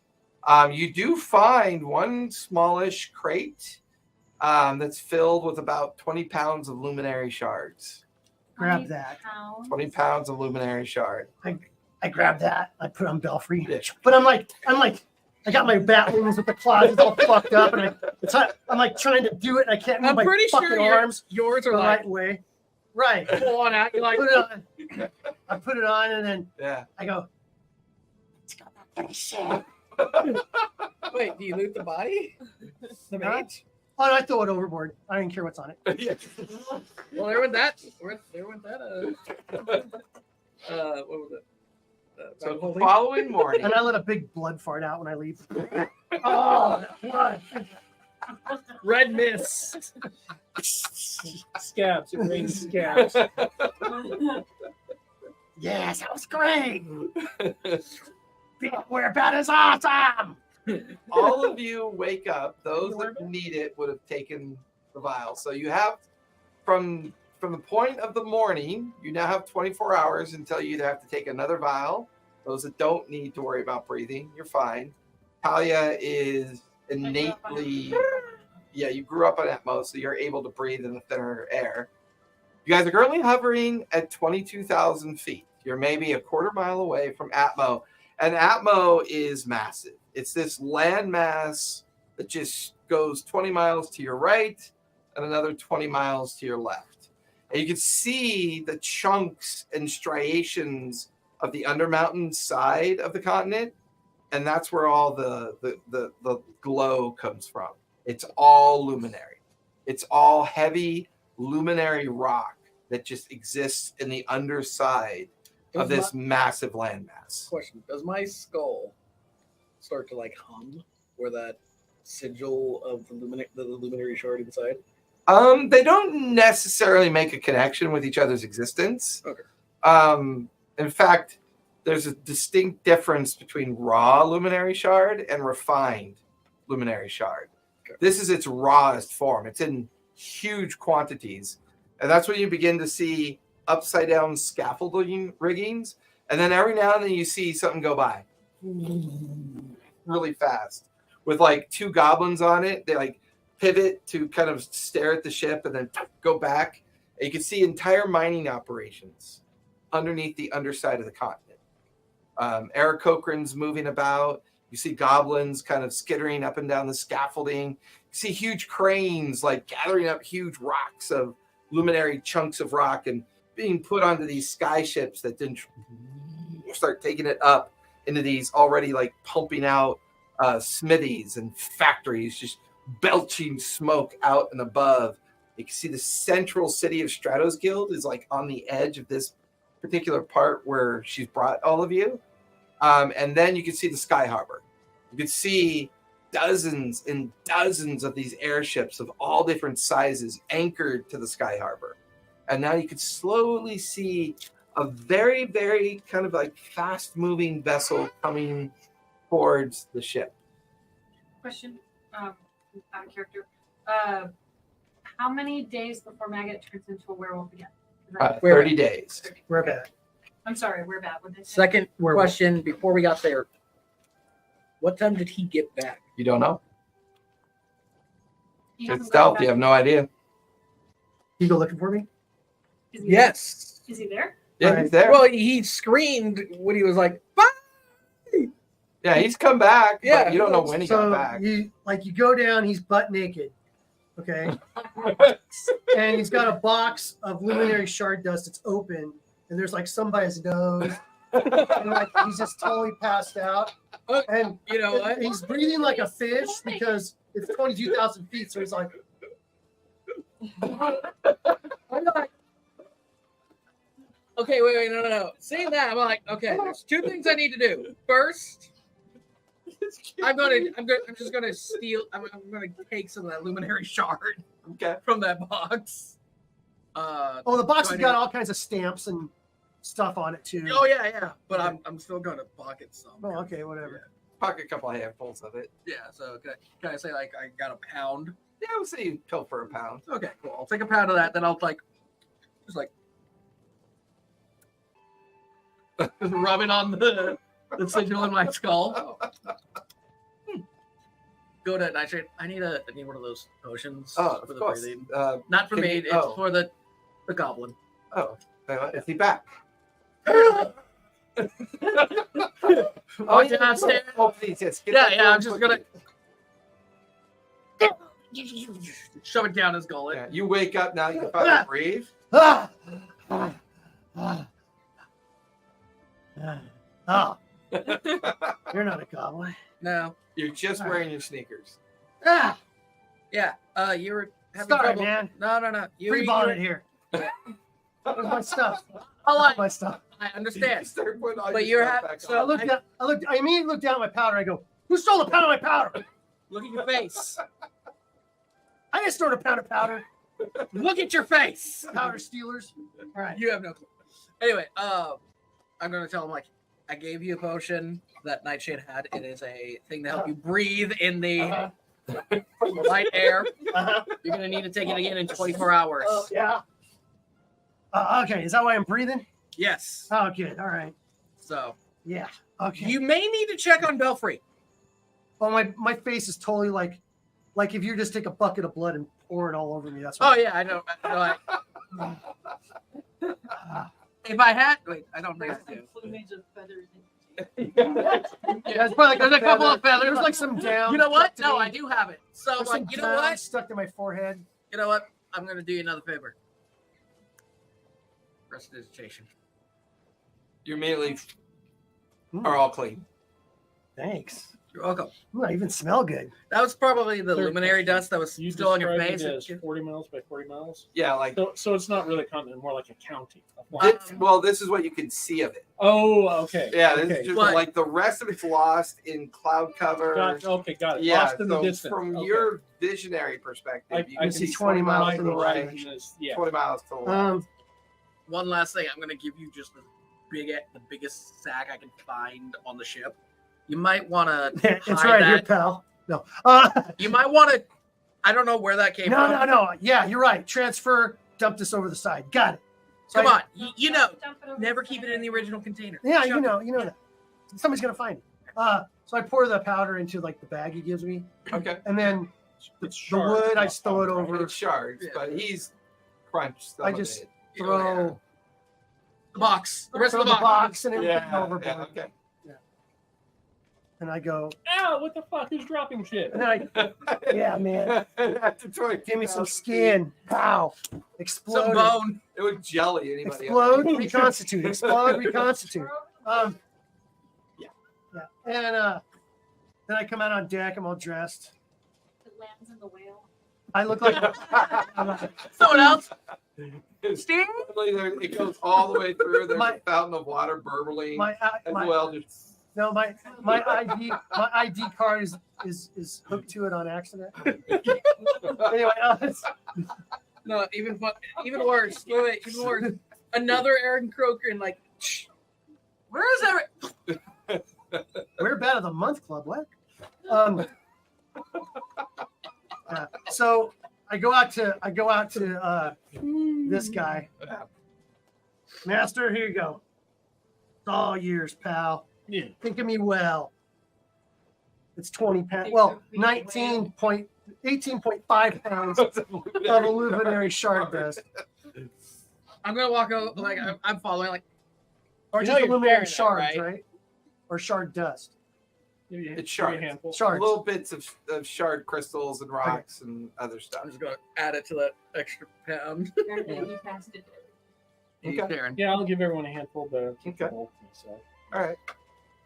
You do find one smallish crate that's filled with about 20 pounds of luminary shards. Grab that. 20 pounds of luminary shard. I grab that. I put on Belfry. Yeah. But I'm like, I got my bat wings with the claws all fucked up, and I'm like trying to do it, and I can't move I'm my pretty fucking sure arms yours the are like right way. Right. full on out. You're like, Put it on. I put it on, and then Yeah. I go. Let's go back to the ship. wait, do you loot the body? The Huh? mage? Oh, and I throw it overboard. I don't even care what's on it. Yeah. Well, there went that. There went that. What was it? So Holy- the following morning, And I let a big blood fart out when I leave. Oh, that blood. red mist. Scabs. It rains scabs. Yes, that was great. We're about as awesome. all of you wake up. Those that need it would have taken the vial. So you have from the point of the morning, you now have 24 hours until you either have to take another vial. Those that don't need to worry about breathing, you're fine. Talia is innately, yeah, you grew up on Atmo, so you're able to breathe in the thinner air. You guys are currently hovering at 22,000 feet. You're maybe a quarter mile away from Atmo. And Atmo is massive. It's this landmass that just goes 20 miles to your right and another 20 miles to your left. And you can see the chunks and striations of the Undermountain side of the continent. And that's where all the glow comes from. It's all luminary. It's all heavy luminary rock that just exists in the underside of this massive landmass. Question: does my skull start to like hum, where that sigil of the luminary shard inside? They don't necessarily make a connection with each other's existence. Okay. In fact, there's a distinct difference between raw luminary shard and refined luminary shard. Okay. This is its rawest form. It's in huge quantities. And that's when you begin to see upside down scaffolding riggings. And then every now and then you see something go by really fast with like two goblins on it. They like pivot to kind of stare at the ship and then go back. And you can see entire mining operations underneath the underside of the continent. Eric Cochran's moving about. You see goblins kind of skittering up and down the scaffolding. You see huge cranes like gathering up huge rocks of luminary chunks of rock and being put onto these sky ships that then start taking it up into these already like pumping out smithies and factories, just belching smoke out and above. You can see the central city of Stratos Guild is like on the edge of this particular part where she's brought all of you. And then you can see the Sky Harbor. You can see dozens and dozens of these airships of all different sizes anchored to the Sky Harbor. And now you can slowly see a very, very kind of like fast moving vessel coming towards the ship. Question, out of character. How many days before Maggot turns into a werewolf again? 30 days. We're back. I'm sorry, we're bad. What did they say? Second question before we got there. What time did he get back? You don't know? He It's hasn't stealth. gone You back. have no idea. You go looking for me? Is he Yes. there? Is he there? Yeah, Right. he's there. Well, he screamed when he was like, "Bye!" Yeah, he's come back. Yeah, But you don't know when he So got back. you go down, he's butt naked. Okay. And he's got a box of luminary shard dust. It's open, and there's like some by his nose, and like he's just totally passed out. And You know what? he's breathing like a fish because it's 22,000 feet. So he's like, I'm like, okay, wait, no. Seeing that, I'm like, okay, there's two things I need to do. First, I'm just gonna steal. I'm gonna take some of that luminary shard Okay. from that box. oh, the box So I has got need- all kinds of stamps and stuff on it too. Oh yeah. But I'm still gonna pocket some. Oh, okay, whatever. Pocket a couple of handfuls of it. Yeah. So can I say like I got a pound? Yeah, I would say you pill for a pound. Okay, cool. I'll take a pound of that. Then I'll just rubbing on the signal in my skull. Go to Nightshade. I need one of those potions Oh, for of the course. breathing. Uh, Not for can me. you- It's oh. for the goblin. oh, is he back? Oh, downstairs. Oh, please, yes. Get Yeah, that yeah. going I'm just quickly. gonna shove it down his gullet. Yeah, you wake up now. You can finally breathe. Ah! Ah! Ah! Ah! Oh, you're not a goblin. No. You're just wearing your sneakers. Ah! Yeah. You were having Sorry, trouble. man. No. Free bonnet here. Where's my stuff? Oh, My stuff. I You understand. start putting all But your you're stuff ha- back so- on. I immediately looked down at my powder. I go, who stole a pound of my powder? Look at your face. I just stole a pound of powder. Look at your face. Powder stealers. All right. You have no clue. Anyway, I'm gonna tell him like I gave you a potion that Nightshade had. It is a thing to help you breathe in the light air. Uh-huh. You're gonna need to take it again in 24 hours. Yeah. Okay. Is that why I'm breathing? Yes. Oh, good. All right. So Yeah. Okay. you may need to check on Belfry. Oh, my face is totally like if you just take a bucket of blood and pour it all over me. That's Oh what. yeah, I know. If I had, wait, I don't think I do. Plumage of feathers. Yeah, it's probably like There's a couple of feathers. There's like some down. You know what? stuck to No, me. I do have it. So There's like, some you know down what? stuck to my forehead. You know what? I'm gonna do you another favor. Prestidigitation. You immediately are all clean. Thanks. You're welcome. Ooh, I even smell good. That was probably the Third luminary question. dust that was You still on your described face. it as 40 miles by 40 miles. Yeah, like So it's not really a continent, more like a county. this is what you can see of it. Oh, okay. Yeah, this okay. is just But- like the rest of it's lost in cloud cover. Okay, got it. Yeah, Lost in the so distance. from Okay. your visionary perspective, I you can see see 20 miles to in the each right, direction. Yeah. 20 miles to the left. One last thing, I'm gonna give you just the biggest sack I can find on the ship. You might want to. It's right here, pal. No. You might want to. I don't know where that came from. No. Yeah, you're right. Transfer. Dump this over the side. Got it. So Come I- on, you know, Dump it over never the keep it side. in the original container. Yeah, Chuck you know that. Somebody's gonna find it. So I pour the powder into like the bag he gives me, Okay. and then It's the shards, wood I not just throw it powder. over. It's shards, Yeah. but he's crunched some I of just it. You throw know, the box, the rest throw of the the box. box and everything Yeah, overboard, yeah, okay. and I go. Ow, what the fuck is dropping shit? And then yeah, man. After 20 Give me some feet, skin. Pow. Explode. Some bone. It would jelly anybody Explode. else. Reconstitute. Explode. Reconstitute. Yeah. And then I come out on deck. I'm all dressed. It lands in the whale. I look like I'm like, Someone else. Steve? It goes all the way through. There's My- a fountain of water burbling my as my well. Just no my ID card is hooked to it on accident. Anyway, No, even worse. Wait, even worse. Another Aaron Croker and like, shh, where is every? we're bad of the month club. What? So I go out to this guy. Master, here you go. It's all yours, pal. Yeah. Think of me well. It's 20 pounds. Well, 18.5 pounds of illuminary shard dust. I'm gonna walk over like I'm following like Or You just know you're illuminated sharing shards, that, right? Or shard dust. Give you- It's give you a shards. handful. Shards. Little bits of shard crystals and rocks and other stuff. I'm just gonna add it to that extra pound. You passed it. He's Okay. sharing. Yeah, I'll give everyone a handful, but keep the Okay. bulk to myself. All right.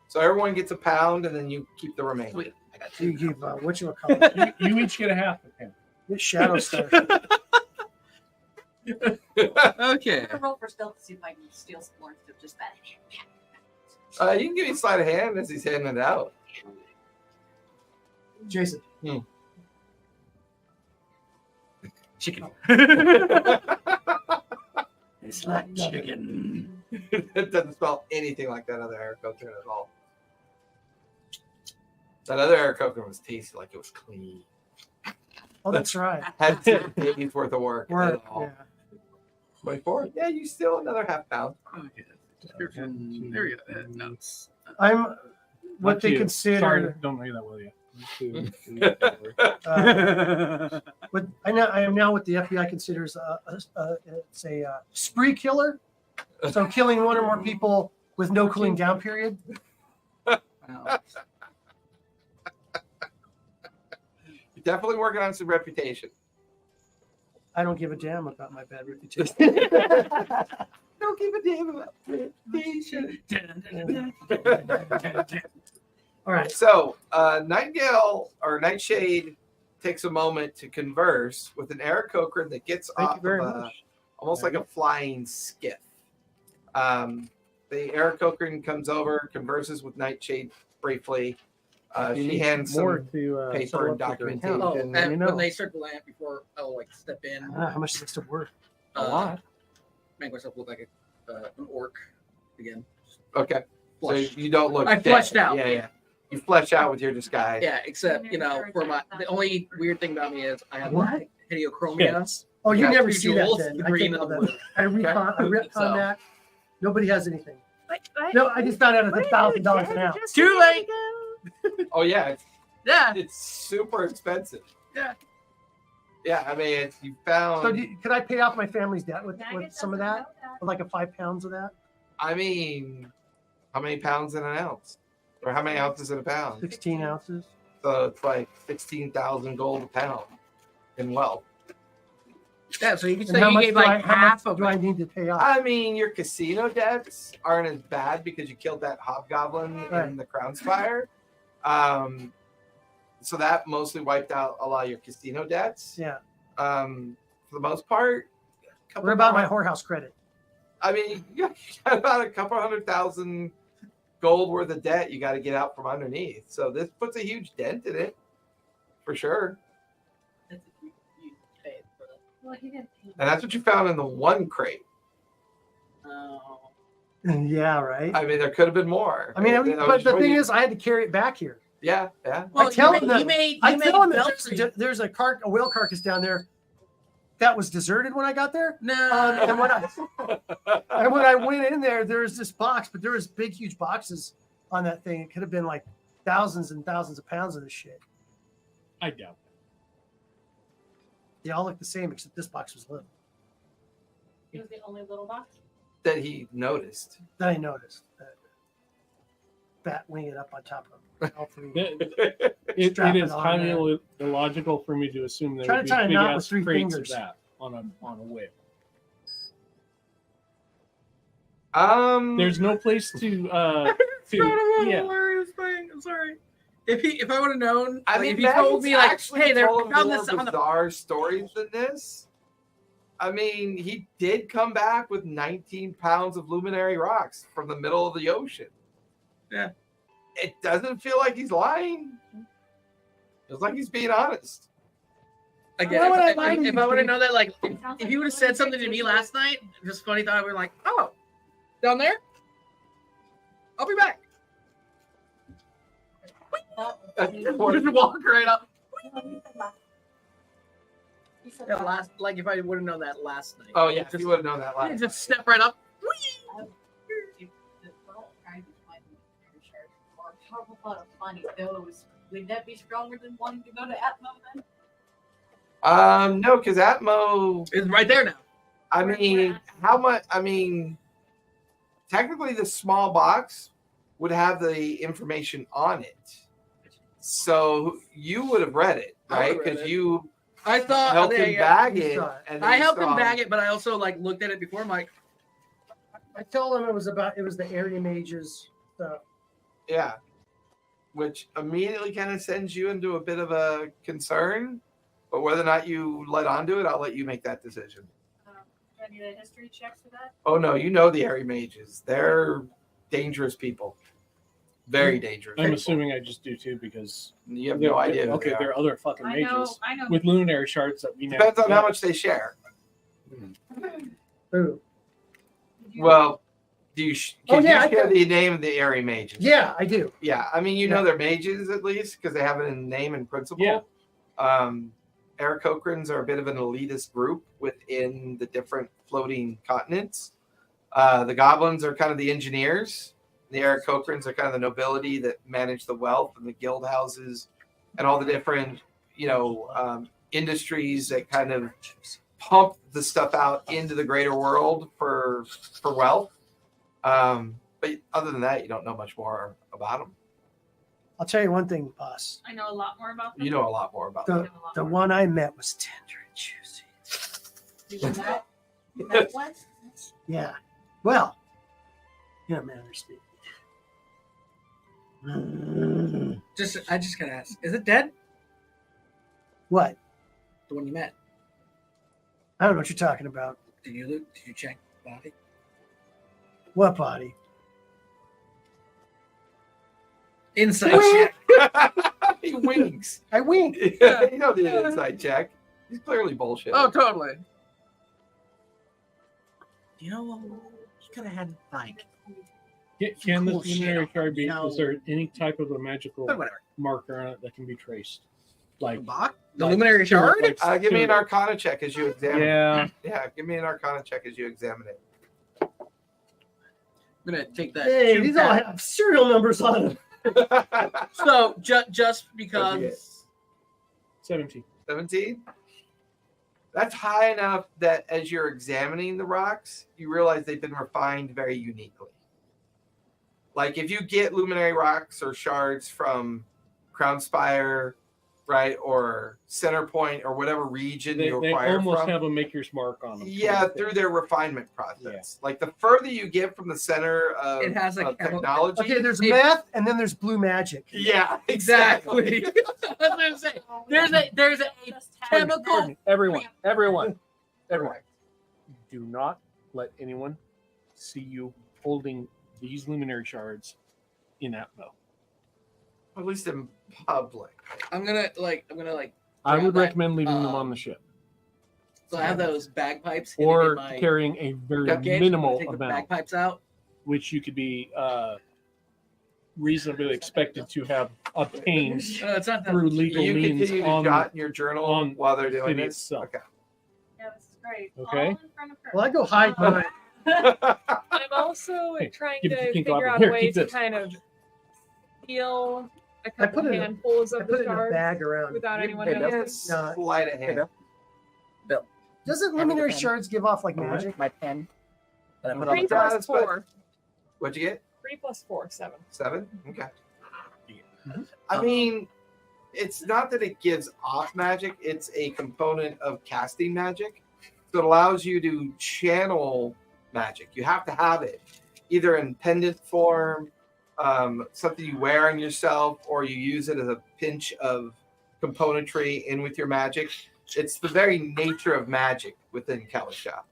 So everyone gets a pound, and then you keep the remainder. Sweet. I got You two. give whatchamacallit? You each get a half a pound. It's shadow stuff. Okay. I'm gonna roll for stealth to see if I can steal some more stuff. Just that. You can give me a sleight of hand as he's handing it out. Jason. Chicken. It's not chicken. It doesn't smell anything like that other Aarakocra at all. That other Aarakocra was tasty, like it was clean. Oh, that's right. Had 6 days worth of work. Work. At all. Yeah. 24? Yeah, you steal another half pound. Okay. Description. There we go. Notes. I'm what Not they you. consider. Sorry, don't know you that well yet. 2, 3, 4. What I am now what the FBI considers it's a spree killer. So killing one or more people with no cooling down period. Wow. You're definitely working on some reputation. I don't give a damn about my bad reputation. Don't give a damn about reputation. All right. So, Nightingale or Nightshade takes a moment to converse with an Aarakocra that gets Thank off you very of much. almost like a flying skiff. The Aarakocra comes over, converses with Nightshade briefly. You She need hands more some to paper settle and up with your documentation. account. Oh, And and you know. when they start to land, before I'll like step in, How much is this to work? A lot. make myself look like an orc again. Okay. So Flush. you don't look I dead. fleshed out. Yeah, yeah. You flesh out with your disguise. Yeah, except for my the only weird thing about me is I have What? like heliochromia. Yes. Oh, you Yeah, never 2 see that jewels, then. the I green can't and the know that. blue. I retcon So- that. Nobody has anything. What? No, I just found out it's $1,000 an ounce. Too late. Oh yeah, Yeah. it's super expensive. Yeah. Yeah, I mean, you found. So could I pay off my family's debt with some of that? With like a 5 pounds of that? I mean, how many pounds in an ounce? Or how many ounces in a pound? 16 ounces. So it's like 16,000 gold a pound in wealth. Yeah, so you can And say how you much gave do I- like how half much of do I it. need to pay off? I mean, your casino debts aren't as bad because you killed that hobgoblin Right. in the Crown Spire. So that mostly wiped out a lot of your casino debts. Yeah. For the most part. What about my whorehouse credit? I mean, you got about a couple 100,000 gold worth of debt you got to get out from underneath. So this puts a huge dent in it, for sure. Well, he didn't pay. And that's what you found in the one crate. Oh. Yeah, right. I mean, there could have been more. I mean, but the thing is, I had to carry it back here. yeah, yeah. Well, tell you him made, that- you made, I you made tell him Ghelfi. that there's a whale carcass down there that was deserted when I got there. No. And when I went in there, there was this box, but there was big, huge boxes on that thing. It could have been like thousands and thousands of pounds of this shit. I doubt They all look the same, except this box was little. It was the only little box. That he noticed. Then I noticed that bat winging up on top of all three. that. It Strap is it on highly there. illogical for me to assume there Try to would be tie a big knot with ass 3 crates fingers. of that on a whale. There's no place to yeah. Hilarious thing. I'm sorry. If I would have known, I like, mean, if he told me like, actually hey, they're told found more this on the bizarre stories than this. I mean, he did come back with 19 pounds of luminary rocks from the middle of the ocean. Yeah. It doesn't feel like he's lying. Feels like he's being honest. again. Why would I If lie to you, I would have Steve? known that, like, It sounds if like you would have one said of something to the me things last night, just funny thought, we were like, oh, down there, I'll be back. Just walk right up. Yeah, like if I would have known that last night. Oh, yeah. If just, you would have known that last just step right up. Powerful thought of finding those. Would that be stronger than wanting to go to Atmo then? No, because Atmo, It's right there now. I mean, how much? I mean, technically the small box would have the information on it. So you would have read it, I right? would've read Because it. you I thought helped him bag you it. saw it. And then I you helped him saw bag it, but I also like looked at it before. I'm like, I told him it was the area mages stuff. Yeah. Which immediately kind of sends you into a bit of a concern. But whether or not you let onto it, I'll let you make that decision. Do I need a history check for that? Oh no, you know the area mages. They're dangerous people. Very dangerous. I'm people. assuming I just do too because You have no idea. who Okay, they are. there are other fucking I know. mages I know. with luminary shards that we know. Depends on how much they share. Ooh. Well, do you? Oh, Can yeah, I you share can. the name of the area mages? Yeah, I do. Yeah, I mean, you know they're mages at least because they have it in name and principle. Yeah. Aarakocrans are a bit of an elitist group within the different floating continents. The goblins are kind of the engineers. The Aarakocrans are kind of the nobility that manage the wealth and the guild houses and all the different, industries that kind of pump the stuff out into the greater world for wealth. But other than that, you don't know much more about them. I'll tell you one thing, boss. I know a lot more about them. You know a lot more about them. The one I met was tender and juicy. You met? You met one? Yeah. Well, manner of speaking. I just gotta ask, is it dead? What? The one you met? I don't know what you're talking about. Did you check the body? What body? Inside Wink. check. He winks. I wink. You don't need an inside check. He's clearly bullshit. Oh, totally. You could have had like. Can Cool this luminary shit. shard be? No. Is there any type of a magical But whatever. marker on it that can be traced? Like The luminary shard? like, Give me an Arcana check as you examine it. Yeah. Yeah, give me an Arcana check as you examine it. I'm gonna take that. Hey, two these all pack. have serial numbers on them. So just What'd you because get? 17. 17? That's high enough that as you're examining the rocks, you realize they've been refined very uniquely. Like if you get luminary rocks or shards from Crown Spire, right, or Center Point or whatever region They you acquire almost from, have a maker's mark on them. yeah, through their refinement process. Like the further you get from the center of, It has a of chemical- technology. Okay, there's math and then there's blue magic. Yeah, exactly. That's what I'm saying. There's a chemical. Pardon me. Everyone. Do not let anyone see you holding these luminary shards in Atmo. At least in public. I'm gonna I grab would that, recommend leaving them on the ship So I have those bagpipes hidden or in my carrying a very gut gauge. minimal Take the amount, bagpipes out. which you could be reasonably expected to have obtained It's not that. through legal You means continue to on. jot in your journal on while they're doing city this. itself. Okay. Yeah, this is great. Okay. All in front of her. Well, I go hide mine. I'm also Hey, trying give to it to King figure Cobra. out Here, a way keep to this. kind of steal a I couple put it in a- handfuls I of put the it in a shards bag around. without anyone Hey, noticing. that's No. sleight of hand. Doesn't luminary shards give off like magic? My pen. That I put on 3 the Yeah, plus that's what- 4. What'd you get? 3 plus 4, 7. 7? Okay. Mhm. I mean, it's not that it gives off magic, it's a component of casting magic. So it allows you to channel magic. You have to have it either in pendant form, something you wear on yourself, or you use it as a pinch of componentry in with your magic. It's the very nature of magic within Calisha.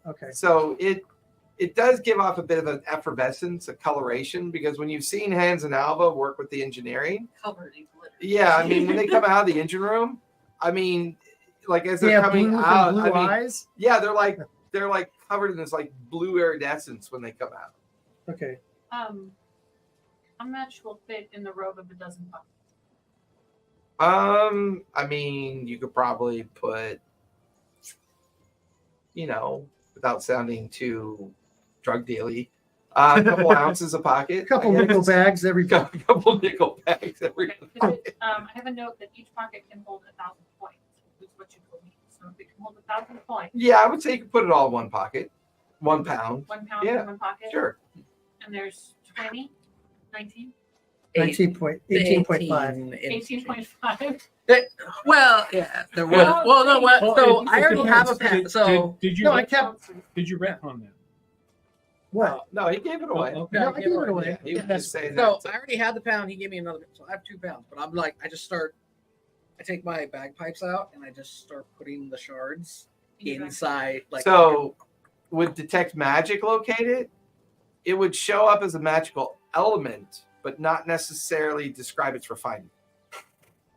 Okay. So it does give off a bit of an effervescence, a coloration, because when you've seen Hans and Alva work with the engineering, Covered in glitter. yeah, I mean, when they come out of the engine room, I mean, like as They they're have coming blue, out, blue I mean, eyes. yeah, they're like covered in this like blue iridescence when they come out. Okay. How much will fit in the robe of a dozen bucks? I mean, you could probably put, without sounding too drug dealy, a couple ounces a pocket, A couple I guess. nickel bags every. A couple nickel bags every. Okay, 'cause I have a note that each pocket can hold 1,000 points, is what you told me. So if it can hold 1,000 points, Yeah, I would say you could put it all in one pocket. 1 pound. 1 pound Yeah, in one pocket. Sure. And there's 20, 19, 18.5. 18.5. Well, yeah, there was. Well, Well, no, what? Well, So it I already have a depends. pen. So did you No, I kept. did you retcon that? What? No, he gave it away. Oh, okay. No, I gave it away. Yeah, he was That's- just saying So that. I already had the pound. He gave me another. So I have 2 pounds. But I'm like, I just start. I take my bagpipes out and I just start putting the shards inside. Like So, would detect magic locate it? It would show up as a magical element, but not necessarily describe its refinement.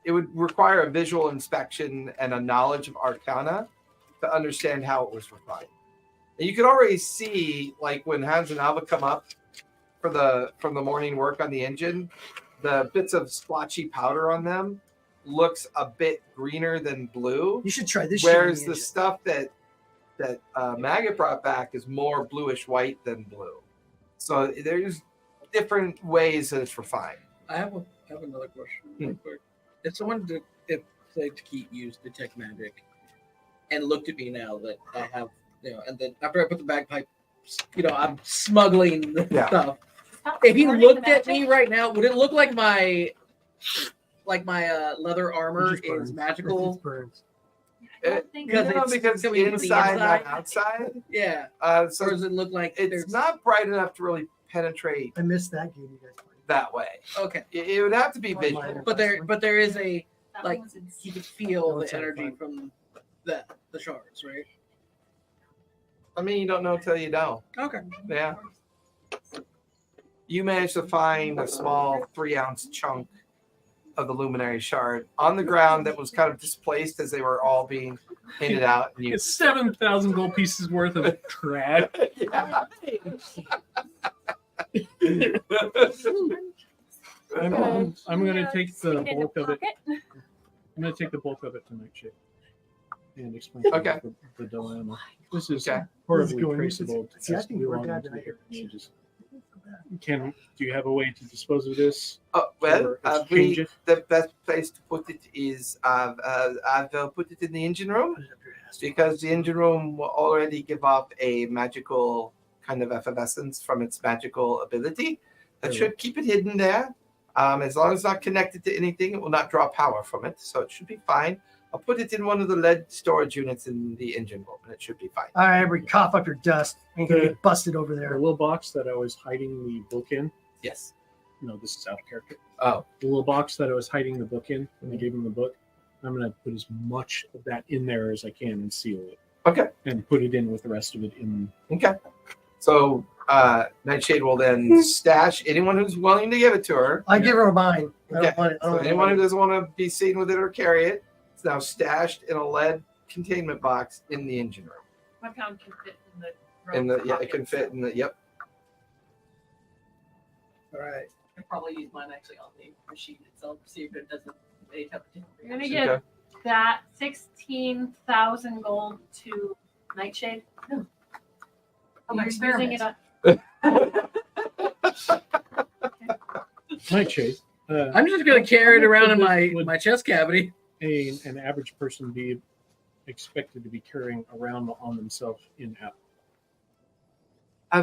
It would require a visual inspection and a knowledge of arcana to understand how it was refined. And you can already see, like when Hans and Alva come up from the morning work on the engine, the bits of splotchy powder on them looks a bit greener than blue. You should try this. Whereas shit. the stuff that Maggot brought back is more bluish white than blue. So there's different ways that it's refined. I have another question. Real quick. If someone did, if say to keep used detect magic, and looked at me now that I have, and then after I put the bagpipe, I'm smuggling the Yeah. stuff. Stop If he recording looked the at me magic. right now, would it look like my leather armor just burns. is magical? It burns. I don't think Because No, it's because coming from the inside and inside. outside. Yeah. So Or does it look like it's there's not bright enough to really penetrate I missed that game. You guys played. that way. okay? It would have to be Oh, visual. minor. But there is a that like one was insane. you can feel No, it's the not energy fun. from the shards, right? I mean, you don't know till you know. Okay. Yeah. You managed to find a small 3-ounce chunk of the luminary shard on the ground that was kind of displaced as they were all being handed out. And you, It's 7,000 gold pieces worth of trash. yeah. I'm going to take the Stick it in bulk your of it. pocket. I'm going to take the bulk of it to Nightshade and explain Okay. the dilemma. This is Okay. horribly Going- traceable. to See, I just think we're belonging bad to the tonight. Hidden Ages. Do you have a way to dispose of this? Well, Or exchange it? the best place to put it is I've put it in the engine room because the engine room will already give off a magical kind of effervescence from its magical ability. That Very should keep it hidden there. As long as it's not connected to anything, it will not draw power from it, so it should be fine. I'll put it in one of the lead storage units in the engine room, and it should be fine. All right, every cough up your dust. Ain't gonna get busted over The there. little box that I was hiding the book in. Yes. No, this is out of character. Oh, The little box that I was hiding the book in when I gave him the book. I'm going to put as much of that in there as I can and seal it. okay. And put it in with the rest of it in. Okay. So Nightshade will then stash anyone who's willing to give it to her. I give her mine. I Okay. don't want it. I So don't anyone who want it. doesn't want to be seen with it or carry it, it's now stashed in a lead containment box in the engine room. 1 pound can fit in the. It can fit in the yep. All right. I probably use mine actually on the machine itself to see if it doesn't any type of You're gonna get that 16,000 gold to Nightshade. I'm You're using experiment. it Nightshade. I'm just gonna carry it around in Would- my chest cavity. An average person be expected to be carrying around on themselves in app?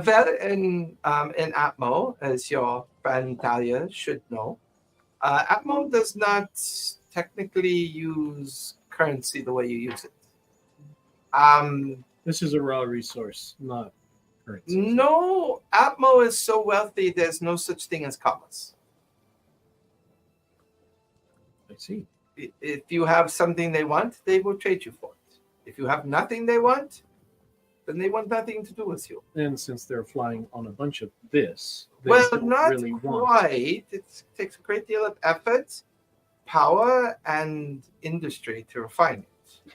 Well, in Atmo, as your friend Talia should know, Atmo does not technically use currency the way you use it. This is a raw resource, not currency. No, Atmo is so wealthy, there's no such thing as commas. I see. If you have something they want, they will trade you for it. If you have nothing they want, then they want nothing to do with you. And since they're flying on a bunch of this, they Well, don't not really want. quite. It takes a great deal of effort, power, and industry to refine it.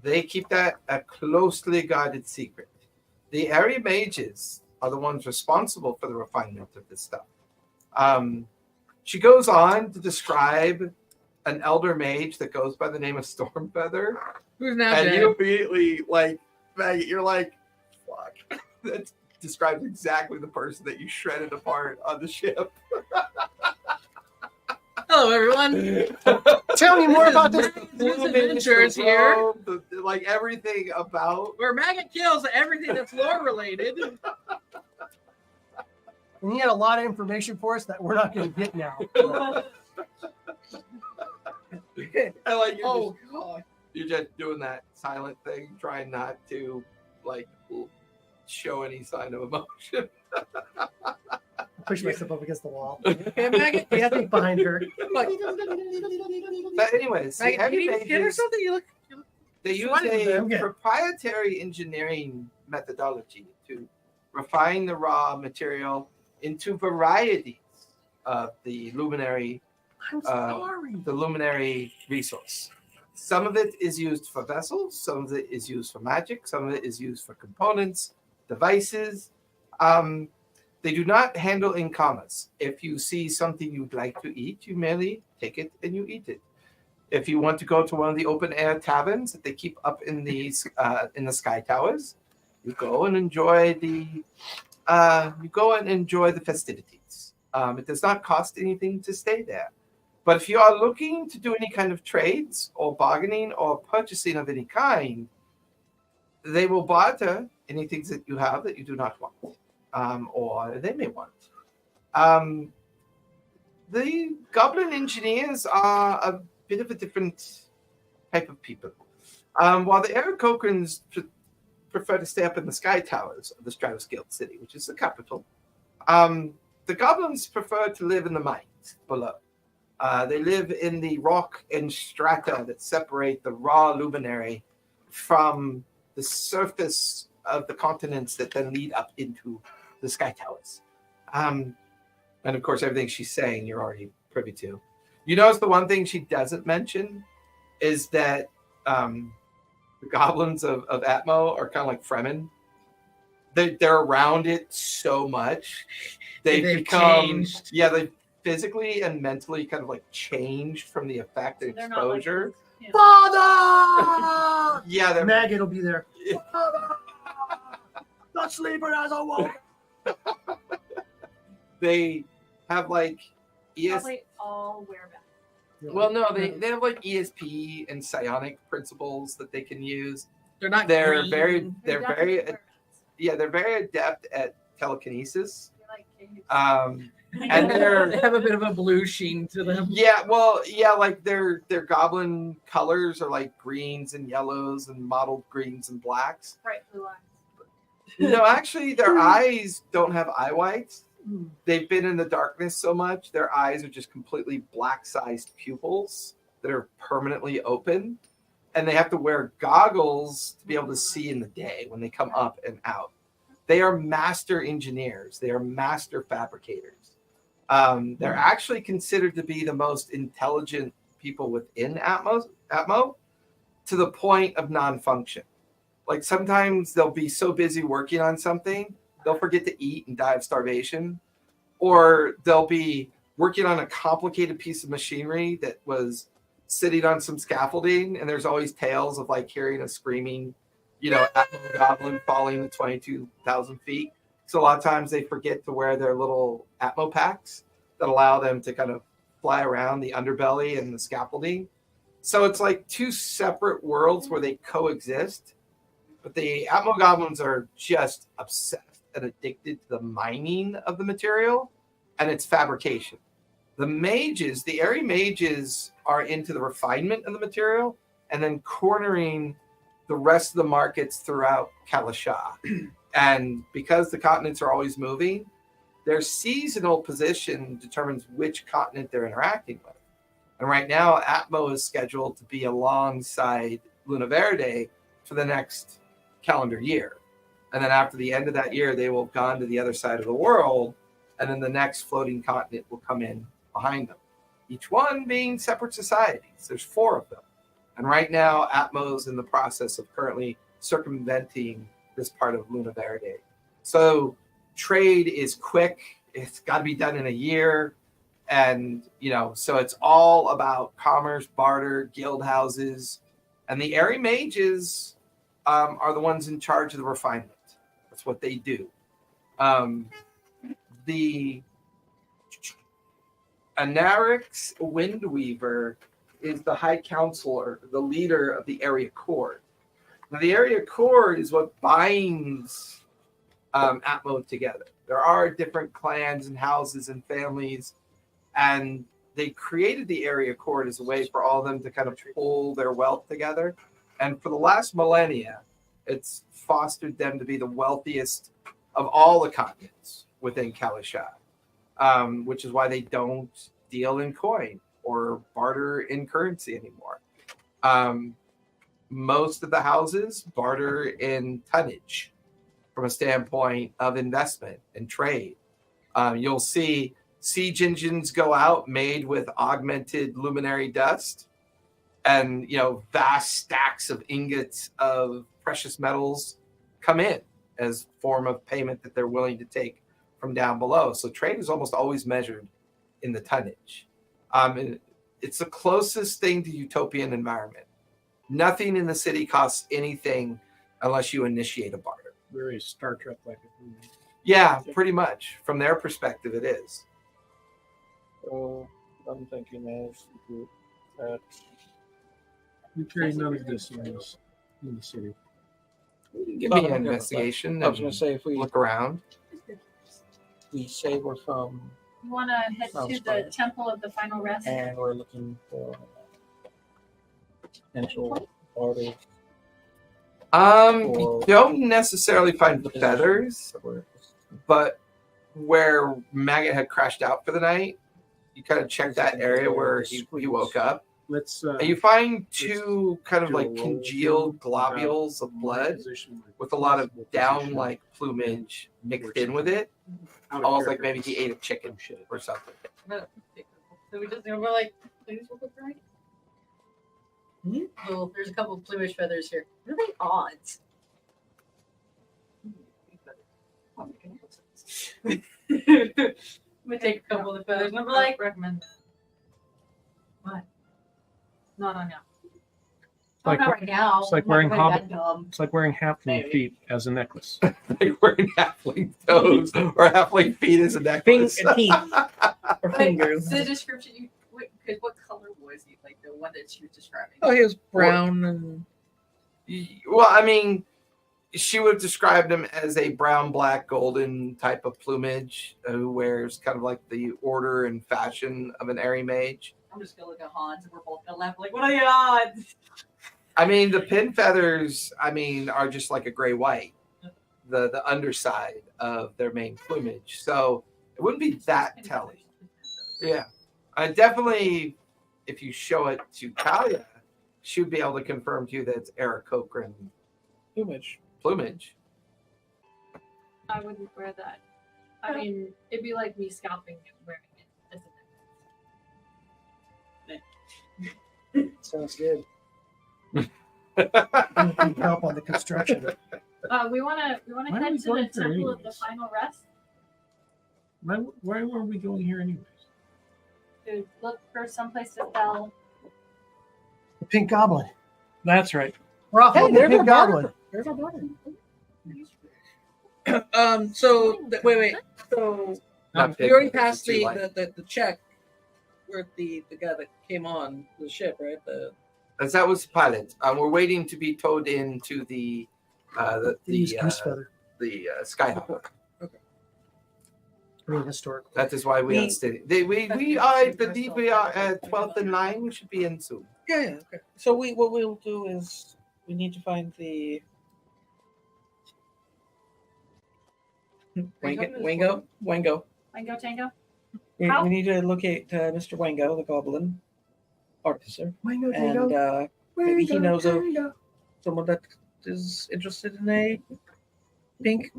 They keep that a closely guarded secret. The area mages are the ones responsible for the refinement of this stuff. She goes on to describe an elder mage that goes by the name of Stormfeather. Who's now And dead? you immediately, like, Maggot, you're like, fuck. That describes exactly the person that you shredded apart on the ship. Hello, everyone. Tell me more about this. Adventures here. Like everything about. Where Maggot kills everything that's lore related. And he had a lot of information for us that we're not going to get now. I like you. Oh god. You're just doing that silent thing, trying not to like show any sign of emotion. I pushed myself up against the wall. Okay, Maggot. Yeah, I think behind her. Look, But anyways, the Maggot, heavy you need skin or mages, something? You look. they use Sweaty, a I'm good. proprietary engineering methodology to refine the raw material into varieties of the luminary I'm sorry. the luminary resource. Some of it is used for vessels, some of it is used for magic, some of it is used for components, devices. They do not handle in commas. If you see something you'd like to eat, you merely take it and you eat it. If you want to go to one of the open air taverns that they keep up in the sky towers, you go and enjoy the festivities. It does not cost anything to stay there. But if you are looking to do any kind of trades or bargaining or purchasing of any kind, they will barter any things that you have that you do not want, or they may want. The goblin engineers are a bit of a different type of people. While the Aarakocrans prefer to stay up in the sky towers of the Stratos Guild City, which is the capital, the goblins prefer to live in the mines below. They live in the rock and strata that separate the raw luminary from the surface of the continents that then lead up into the sky towers. And of course, everything she's saying, you're already privy to. You notice the one thing she doesn't mention is that the goblins of Atmo are kind of like Fremen. They're around it so much. They've become changed. Yeah, they physically and mentally kind of like changed from the effect and They're not like exposure. this. Yeah. Father! Yeah, they're Maggot will be there. Father! Not sleeping as I woke. they have like Probably all wear back. well, no, they have like ESP and psionic principles that they can use. They're not. They're green. very definitely wear they're very adept at telekinesis. They're like caves. And They they're have a bit of a blue sheen to them. like their goblin colors are like greens and yellows and mottled greens and blacks. Bright blue eyes. No, actually, their eyes don't have eye whites. They've been in the darkness so much, their eyes are just completely black-sized pupils that are permanently open, and they have to wear goggles to be able to see in the day when they come up and out. They are master engineers. They are master fabricators. They're actually considered to be the most intelligent people within Atmo to the point of non-function. Like sometimes they'll be so busy working on something, they'll forget to eat and die of starvation. Or they'll be working on a complicated piece of machinery that was sitting on some scaffolding, and there's always tales of like hearing a screaming, Atmo goblin falling to 22,000 feet. So a lot of times they forget to wear their little Atmo packs that allow them to kind of fly around the underbelly and the scaffolding. So it's like two separate worlds where they coexist. But the Atmo goblins are just obsessed and addicted to the mining of the material and its fabrication. The mages, the airy mages, are into the refinement of the material and then cornering the rest of the markets throughout Calisha. And because the continents are always moving, their seasonal position determines which continent they're interacting with. And right now, Atmo is scheduled to be alongside Luna Verde for the next calendar year. And then after the end of that year, they will have gone to the other side of the world, and then the next floating continent will come in behind them. Each one being separate societies. There's 4 of them. And right now, Atmo's in the process of currently circumventing this part of Luna Verde. So trade is quick. It's got to be done in a year. And, so it's all about commerce, barter, guild houses. And the airy mages are the ones in charge of the refinement. That's what they do. Anarix Windweaver is the High Counselor, the leader of the Area Court. Now, the Area Court is what binds Atmo together. There are different clans and houses and families, and they created the Area Court as a way for all of them to kind of pull their wealth together. And for the last millennia, it's fostered them to be the wealthiest of all the continents within Calisha, which is why they don't deal in coin or barter in currency anymore. Most of the houses barter in tonnage from a standpoint of investment and trade. You'll see siege engines go out made with augmented luminary dust, and vast stacks of ingots of precious metals come in as form of payment that they're willing to take from down below. So trade is almost always measured in the tonnage. And it's the closest thing to utopian environment. Nothing in the city costs anything unless you initiate a barter. Very Star Trek like. Yeah, pretty much. From their perspective, it is. So I'm thinking that we carry none of this in the city. Give me an investigation. I was going to say, if we look around. say we're from You want to head Sounds to the fine. Temple of the Final Rest? and we're looking for potential barter. You don't necessarily find the feathers, but where Maggot had crashed out for the night, you kind of check that area where he woke up. Let's And you find two kind of do a like roll congealed through about globules of blood position, like with a lot of possible down position. like plumage mixed in with it. Out of Almost like character. maybe he ate a chicken Oh, shit. or something. So we just we're like, please look right. Well, there's a couple of plumage feathers here. What are the odds? We take a couple of the feathers and I'm like, recommend that. What? Not on now. Like- not right now. it's like I'm not wearing really hobbit- that dumb. It's like wearing halfling Maybe. feet as a necklace. Like wearing halfling toes or halfling feet as a necklace. Teeth or But fingers. the description you because what color was he? Like the one that she was describing. Oh, he was brown and Well, I mean, she would have described him as a brown, black, golden type of plumage who wears kind of like the order and fashion of an airy mage. I'm just gonna look at Hans and we're both gonna laugh like, what are the odds? I mean, the pin feathers, are just like a gray white, the underside of their main plumage. So it wouldn't be that telling. Yeah. I definitely, if you show it to Talia, she would be able to confirm to you that it's Eric Cochran plumage. plumage. I wouldn't wear that. I mean, it'd be like me scalping and wearing it as a necklace. Sounds good. Need help on the construction. We wanna Why are head we to going the there Temple of the anyways? Final Rest Why were we going here anyways? to look for someplace to sell. The Pink Goblin. That's right. We're off Hey, with the there's Pink a barter. Goblin. There's a barter. So wait. So Not we big, already but it's passed too light. the check where the guy that came on the ship, right? As that was the pilot. We're waiting to be towed into the Use goose feather. Skyhawk. I mean, historical. That is why we We- are staying. I believe we are at 12th and 9. We should be in soon. Yeah. Okay. So what we'll do is we need to find the Wango. Mango Tango. How? We need to locate Mr. Wango, the goblin artificer, Wango, and Tango, maybe he Wango, knows of Tango. someone that is interested in a pink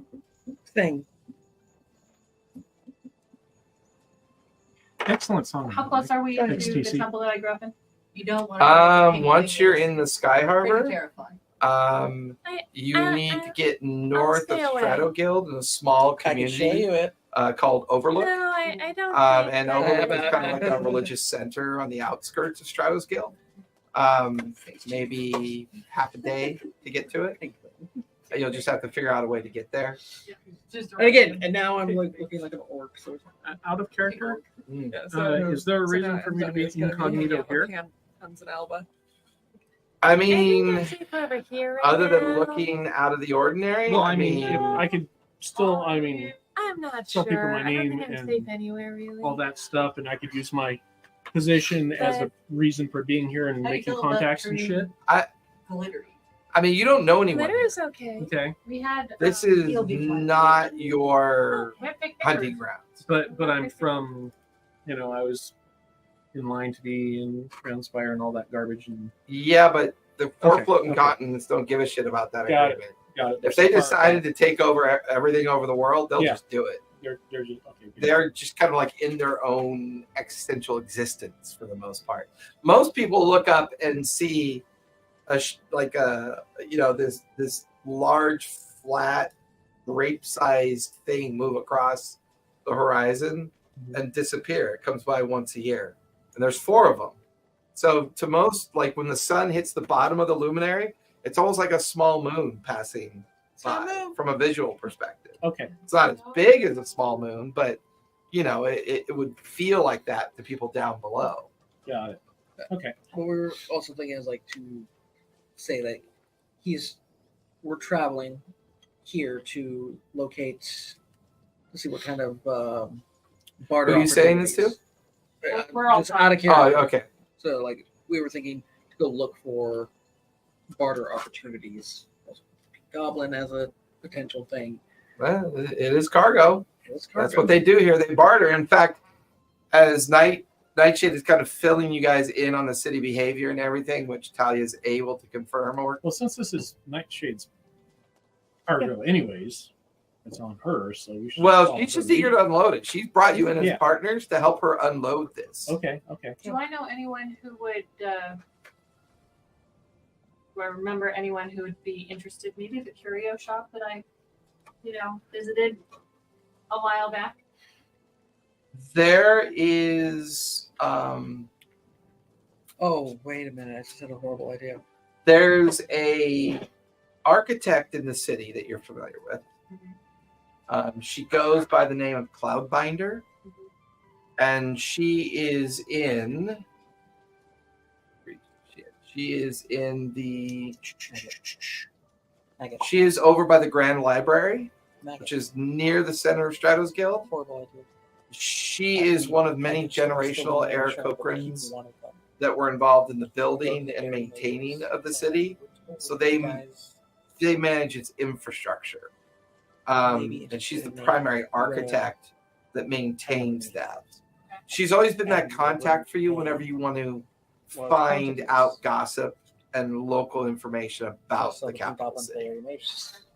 thing. Excellent song. How close are we to Thanks, the TC. temple that I grew up in? You don't want to Once you're in the Sky pretty Harbor, terrifying. you need to get north of stay away. Strato Guild in a small I can show community you it. called Overlook. No, I don't. And think Overlook that- is kind of like a religious center on the outskirts of Stratos Guild. Maybe half a day to get to it. You'll just have to figure out a way to get there. Just And again, and now I'm like looking like an orc. So Out of character, Yeah, Is there a reason now- for me so to be he's gonna hanging incognito out with here? Hans and Alba. I Maybe mean, we'll see over here right other than now. looking out of the ordinary, Well, I mean, if I could still, I mean, I'm not tell sure. people my I don't name think I'm and safe anywhere really. all that stuff, and I could use my position as a reason for being here and How do you making feel about contacts and turning shit. glittery? I mean, you don't know anyone. Glitter is okay. Okay, We had This is He'll be fine. not your Epic hunting Bears. grounds. but I'm from, I was in line to be in Transpire and all that garbage, and Yeah, but the four Okay, floating okay. continents don't give a shit about that Got it. agreement. got it. If they decided to take over everything over the world, they'll Yeah. just do it. they're just okay. good. They're just kind of like in their own existential existence for the most part. Most people look up and see this large flat grape-sized thing move across the horizon and disappear. It comes by once a year, and there's 4 of them. So to most, like when the sun hits the bottom of the luminary, it's almost like a small moon passing by from a visual perspective. Okay, It's not as big as a small moon, but it would feel like that to people down below. got it. Okay, What we're also thinking is like to say that we're traveling here to locate to see what kind of barter. Who are you saying this to? opportunities. We're all just out of curiosity. Oh, okay. So like we were thinking to go look for barter opportunities. Goblin as a potential thing. Well, it is cargo. That's That's what they do here. They barter. In fact, as Nightshade is kind of filling you guys in on the city behavior and everything, which Talia is able to confirm. Or well, since this is Nightshade's cargo, anyways, it's on her, so we should. well, follow she's just her eager lead. to unload it. She's brought you in as Yeah. partners to help her unload this. Okay. Do I know anyone who would? Do I remember anyone who would be interested? Maybe the curio shop that I, visited a while back. There is Oh, wait a minute! I just had a horrible idea. there's a architect in the city that you're familiar with. She goes by the name of Cloudbinder, and she is in the I get she is over by the Grand Library, it. which is near the center of Stratos Guild. Horrible idea. She is one of many generational Aarakocrans that were involved in the building and maintaining of the city. So they manage its infrastructure. And she's the primary architect that maintains that. She's always been that contact for you whenever you want to find out gossip and local information about the capital city.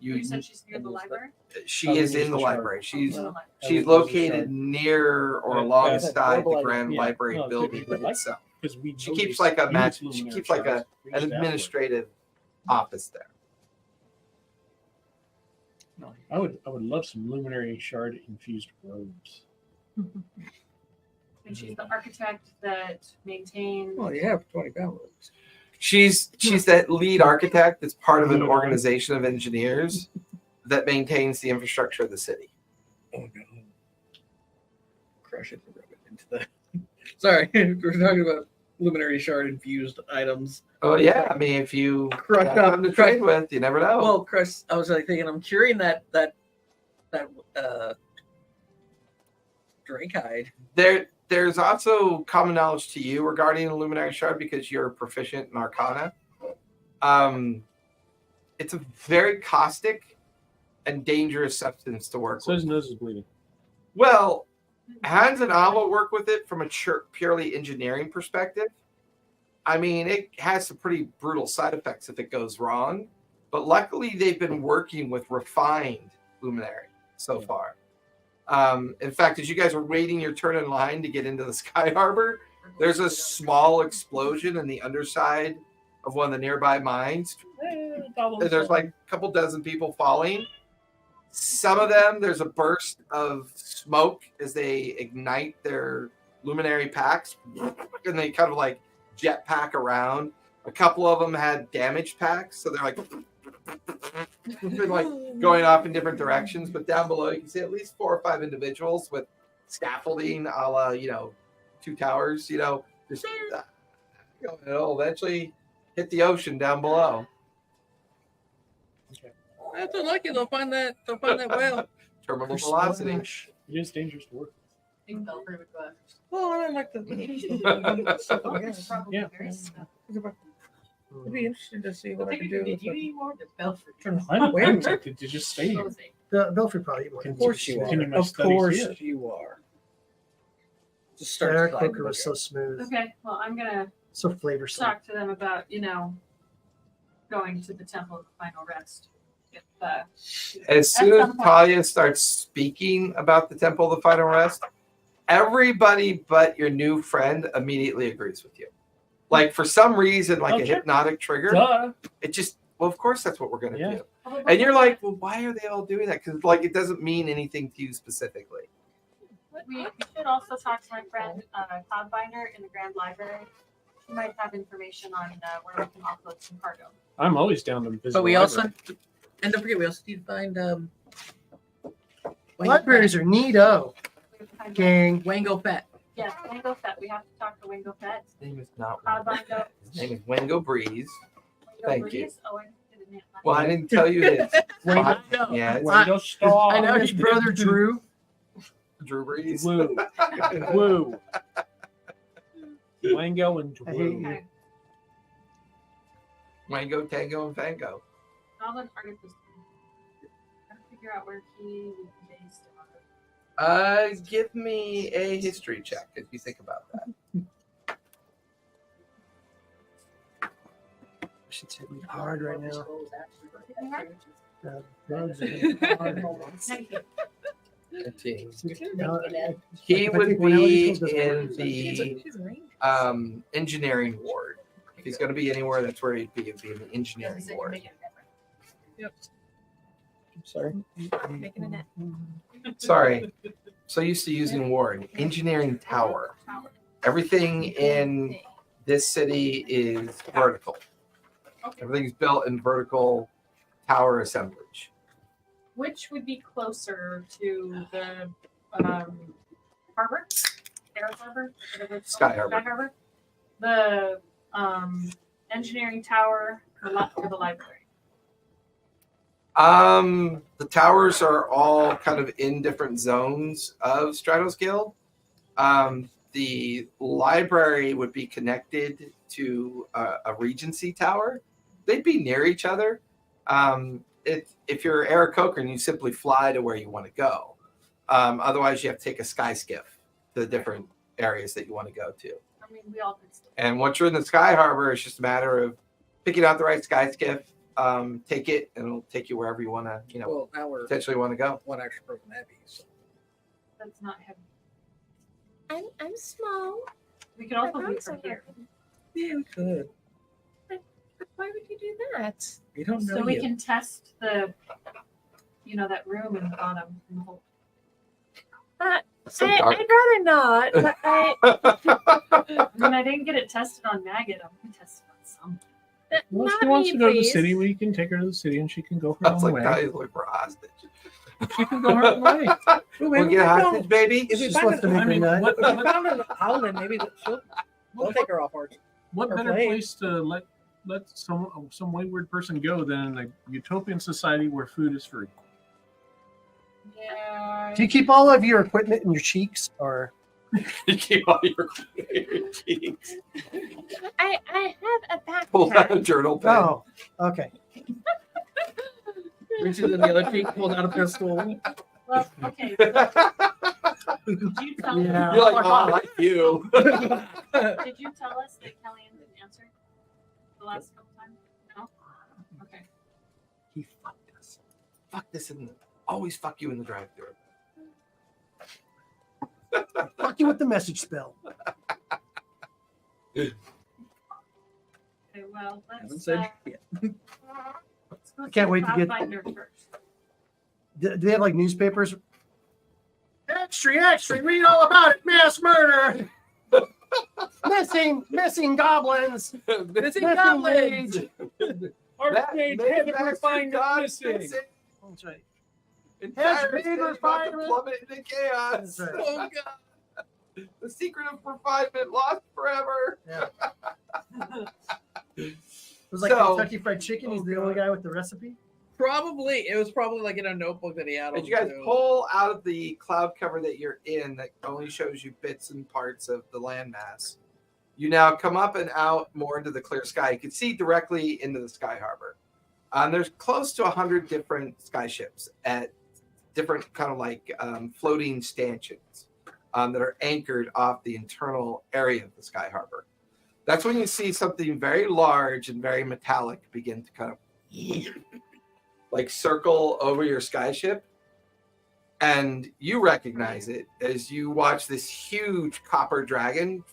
You said she's near the library. She is in the library. She's In the library. she's located near or alongside the Grand Yeah. Library No, building but like- itself. Because we She know keeps these like a huge match. She luminary keeps like shards an reached administrative office there. outward. No, I would love some luminary shard infused robes. And she's the architect that maintains. Well, you have 20 ballots. She's that lead architect that's part of an organization of engineers that maintains the infrastructure of the city. Oh no! Crush it and rub it into the. Sorry, we're talking about luminary shard infused items. Oh yeah, I mean if you Crush have up them to trade with, you never know. Well, Chris, I was like thinking, I'm curing that drake hide. There's also common knowledge to you regarding the luminary shard because you're proficient in Arcana. It's a very caustic and dangerous substance to work So with. his nose is bleeding. Well, Hans and Alva work with it from a purely engineering perspective. I mean, it has some pretty brutal side effects if it goes wrong, but luckily they've been working with refined luminary so far. In fact, as you guys are waiting your turn in line to get into the Sky Harbor, there's a small explosion in the underside of one of the nearby mines. And there's like a couple dozen people falling. Some of them, there's a burst of smoke as they ignite their luminary packs, and they kind of like jetpack around. A couple of them had damaged packs, so they're like going off in different directions. But down below, you can see at least 4 or 5 individuals with scaffolding, a la, Two Towers. Just it'll eventually hit the ocean down below. That's unlucky. They'll find that whale. Terminal velocity. It is dangerous to work. think Belfry would go after. Well, I like the. Yeah. It'd be interesting to see what I can do. Did you eat more? The Belfry. I'm tempted to just stay here. The Belfry probably eat more. Of course you Continue are. my Of studies course here. you are. Just Their start sliding cooker was so smooth, Okay, well, I'm gonna so flavorsome. talk to them about, going to the Temple of the Final Rest. If, As soon as some point- Talia starts speaking about the Temple of the Final Rest, everybody but your new friend immediately agrees with you. Like for some reason, like Oh, a sure. hypnotic trigger, Duh. it just, well, of course that's what we're going to Yeah. do. And you're like, well, why are they all doing that? Because like it doesn't mean anything to you specifically. we should also talk to my friend Cloudbinder in the Grand Library. She might have information on where we can offload some cargo. I'm always down to visit. But we the also, library. and don't forget, we also need to find Libraries are neato, We have to find gang. Wango Fett. Yes, Wingo Fett. We have to talk to Wingo Fett. His name is not. Cloudbinder. His name is Wengo Breeze. Thank you. Oh, I didn't name Well, I didn't tell you his. Wango- Yeah, it's Wango Star. I know his brother Drew. Drew Breeze. Woo. Woo. Wango and I hate Woo. you. Okay. Wango, Tango, and Fango. Goblin Artificer. Gotta figure out where he would be based on. Give me a history check if you think about that. I should hit me hard right now. Drugs are Thank you. 15. No, He I would think when be Ellie goes in to the engineering ward. If he's going to be anywhere, that's where he'd be. He'd be in the engineering ward. Sorry. Making a net. Sorry, so used to using ward. Engineering tower. Everything in this city is vertical. Okay. Everything's built in vertical tower assemblage. Which would be closer to the harbor? Air harbor? Whatever it's Sky called. Harbor. Sky harbor? The engineering tower or the library? The towers are all kind of in different zones of Stratos Guild. The library would be connected to a Regency tower. They'd be near each other. If you're Eric Cochran, you simply fly to where you want to go. Otherwise, you have to take a sky skiff to the different areas that you want to go to. I mean, we all could still. And once you're in the Sky Harbor, it's just a matter of picking out the right sky skiff, take it, and it'll take you wherever you want to, Well, now we're potentially want to go. one extra person heavy. So. That's not heavy. I'm small. We could also do it from here. Yeah, we could. But why would you do that? We don't know So we yet. can test that room in the bottom in the hole. So dark. I'd rather not. But I mean, I didn't get it tested on Maggot. I'm gonna test it on some. Well, if not she wants me, to go to the please. city, we can take her to the city and she can go her I was own like, way. Talia's looking for a hostage. She can go her own way. Well, We'll maybe get a we hostage, baby. If we Just find wants to it, make I me mean, nut. if we found an island, maybe we'll take her off our. What Or better play. place to let some wayward person go than a utopian society where food is free? Yeah. Do you keep all of your equipment in your cheeks, or Keep all your cheeks. I have a Pull out a backpack. journal pen. oh, okay. Reaches in the other cheek, pulls out a pistol. Well, okay. So did you tell Yeah. You're like, oh, I like you. Did you tell us that Kellyanne didn't answer the last couple times? No. Okay. He fucked us. Fuck this in the. Always fuck you in the drive-thru. Fuck you with the message spell. Okay. Well, Haven't let's. said yet. Let's go I can't wait to get- Pathfinder first. Do they have like newspapers? Extra, read all about it. Mass murder. missing goblins. Missing goblins. Arcade That heaven bastard refined got missing. That's right. Entire Speed city about to refinement. plummet into chaos. That's right. Oh god. The secret of refinement lost forever. Yeah. It was like So- Kentucky Fried Chicken. He's the only guy with the recipe. Probably. It was probably like in a notebook that he had. As on you guys too. pull out of the cloud cover that you're in, that only shows you bits and parts of the landmass, you now come up and out more into the clear sky. You can see directly into the sky harbor. There's close to 100 different sky ships at different kind of like floating stanchions that are anchored off the internal area of the sky harbor. That's when you see something very large and very metallic begin to kind of like circle over your sky ship, and you recognize it as you watch this huge copper dragon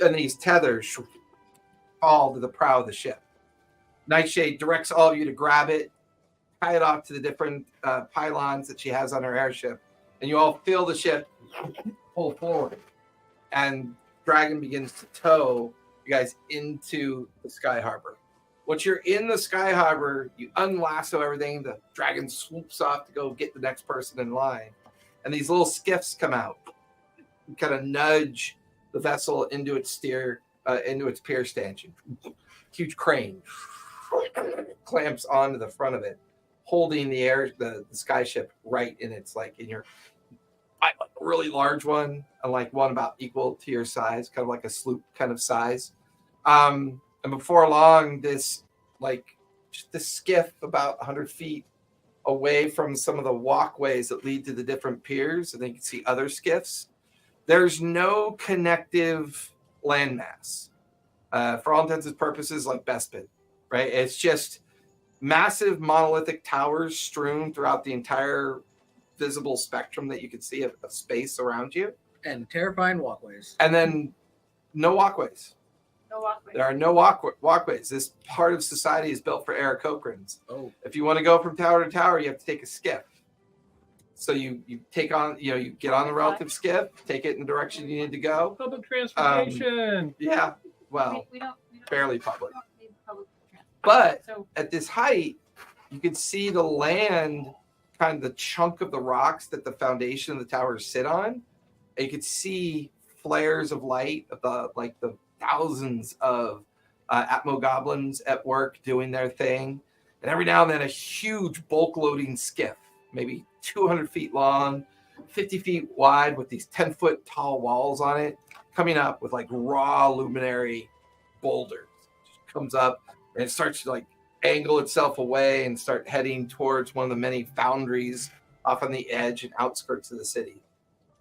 and these tethers fall to the prow of the ship. Nightshade directs all of you to grab it, tie it off to the different pylons that she has on her airship, and you all feel the ship pull forward, and dragon begins to tow you guys into the sky harbor. Once you're in the sky harbor, you unlasso everything. The dragon swoops off to go get the next person in line. And these little skiffs come out and kind of nudge the vessel into its pier stanchion. Huge crane clamps onto the front of it, holding the sky ship right in its, like in your really large one, and like one about equal to your size, kind of like a sloop kind of size. And before long, this skiff about 100 feet away from some of the walkways that lead to the different piers, and then you can see other skiffs. There's no connective landmass. For all intents and purposes, like Bespin, right? It's just massive monolithic towers strewn throughout the entire visible spectrum that you can see of space around you. And terrifying walkways. And then no walkways. No walkway. There are no walkways. This part of society is built for Aarakocrans. Oh. If you want to go from tower to tower, you have to take a skiff. So you take on, you get on the relative skiff, take it in the direction you need to go. Public transportation. Yeah, well, we don't barely public. we don't need public transport. But So at this height, you can see the land, kind of the chunk of the rocks that the foundation of the towers sit on. And you can see flares of light of the thousands of Atmo goblins at work doing their thing. And every now and then a huge bulk loading skiff, maybe 200 feet long, 50 feet wide, with these 10-foot tall walls on it, coming up with like raw luminary boulders. It just comes up and it starts to like angle itself away and start heading towards one of the many foundries off on the edge and outskirts of the city.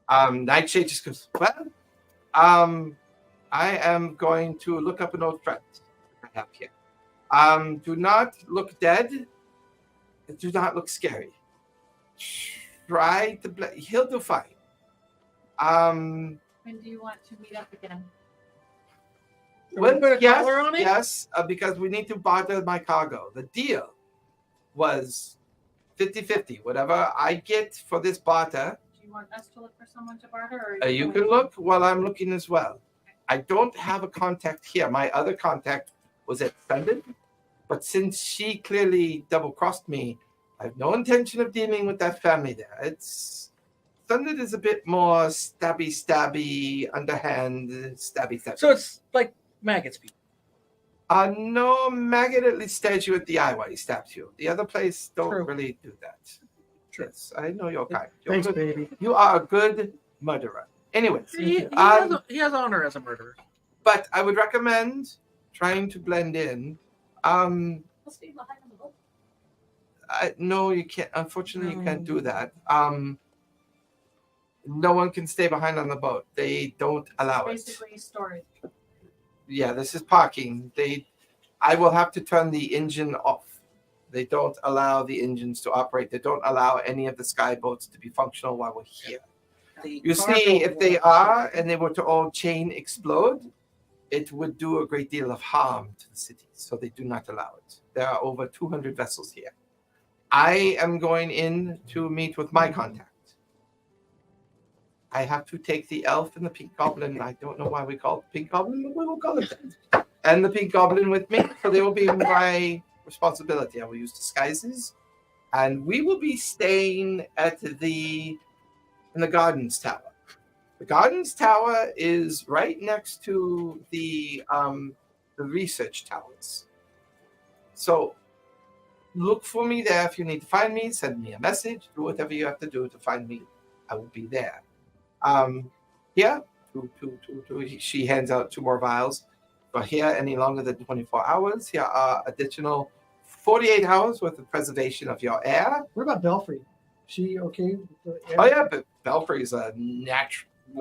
Nightshade just goes, well, I am going to look up an old friend I have here. Do not look dead. Do not look scary. Try to he'll do fine. when do you want to meet up again? Well, put a yes, collar on it? yes, because we need to barter my cargo. The deal was 50-50. Whatever I get for this barter, Do you want us to look for someone to barter, or you can look while I'm looking as well. I don't have a contact here. My other contact was at Sundon, but since she clearly double-crossed me, I have no intention of dealing with that family there. Sundon is a bit more stabby, underhand, stabby. So it's like maggots. No, maggot at least stabs you at the eye while he stabs you. The other place don't True. really do that. Yes, I know your kind. You're Thanks, good. baby. You are a good murderer. Anyways, He has honor as a murderer. but I would recommend trying to blend in. we'll stay behind on the boat. No, you can't. Unfortunately, you can't do that. No one can stay behind on the boat. They don't allow it. Basically, storage. Yeah, this is parking. I will have to turn the engine off. They don't allow the engines to operate. They don't allow any of the sky boats to be functional while we're here. You see, if they are and they were to all chain explode, it would do a great deal of harm to the city. So they do not allow it. There are over 200 vessels here. I am going in to meet with my contact. I have to take the elf and the pink goblin. I don't know why we call it pink goblin, but we will call it that. And the pink goblin with me. So they will be my responsibility. I will use disguises and we will be staying in the Gardens Tower. The Gardens Tower is right next to the research towers. So look for me there. If you need to find me, send me a message. Do whatever you have to do to find me. I will be there. Here, she hands out 2 more vials. For here, any longer than 24 hours, here are additional 48 hours worth of preservation of your air. What about Belfry? She okay with the air? Oh yeah, but Belfry's will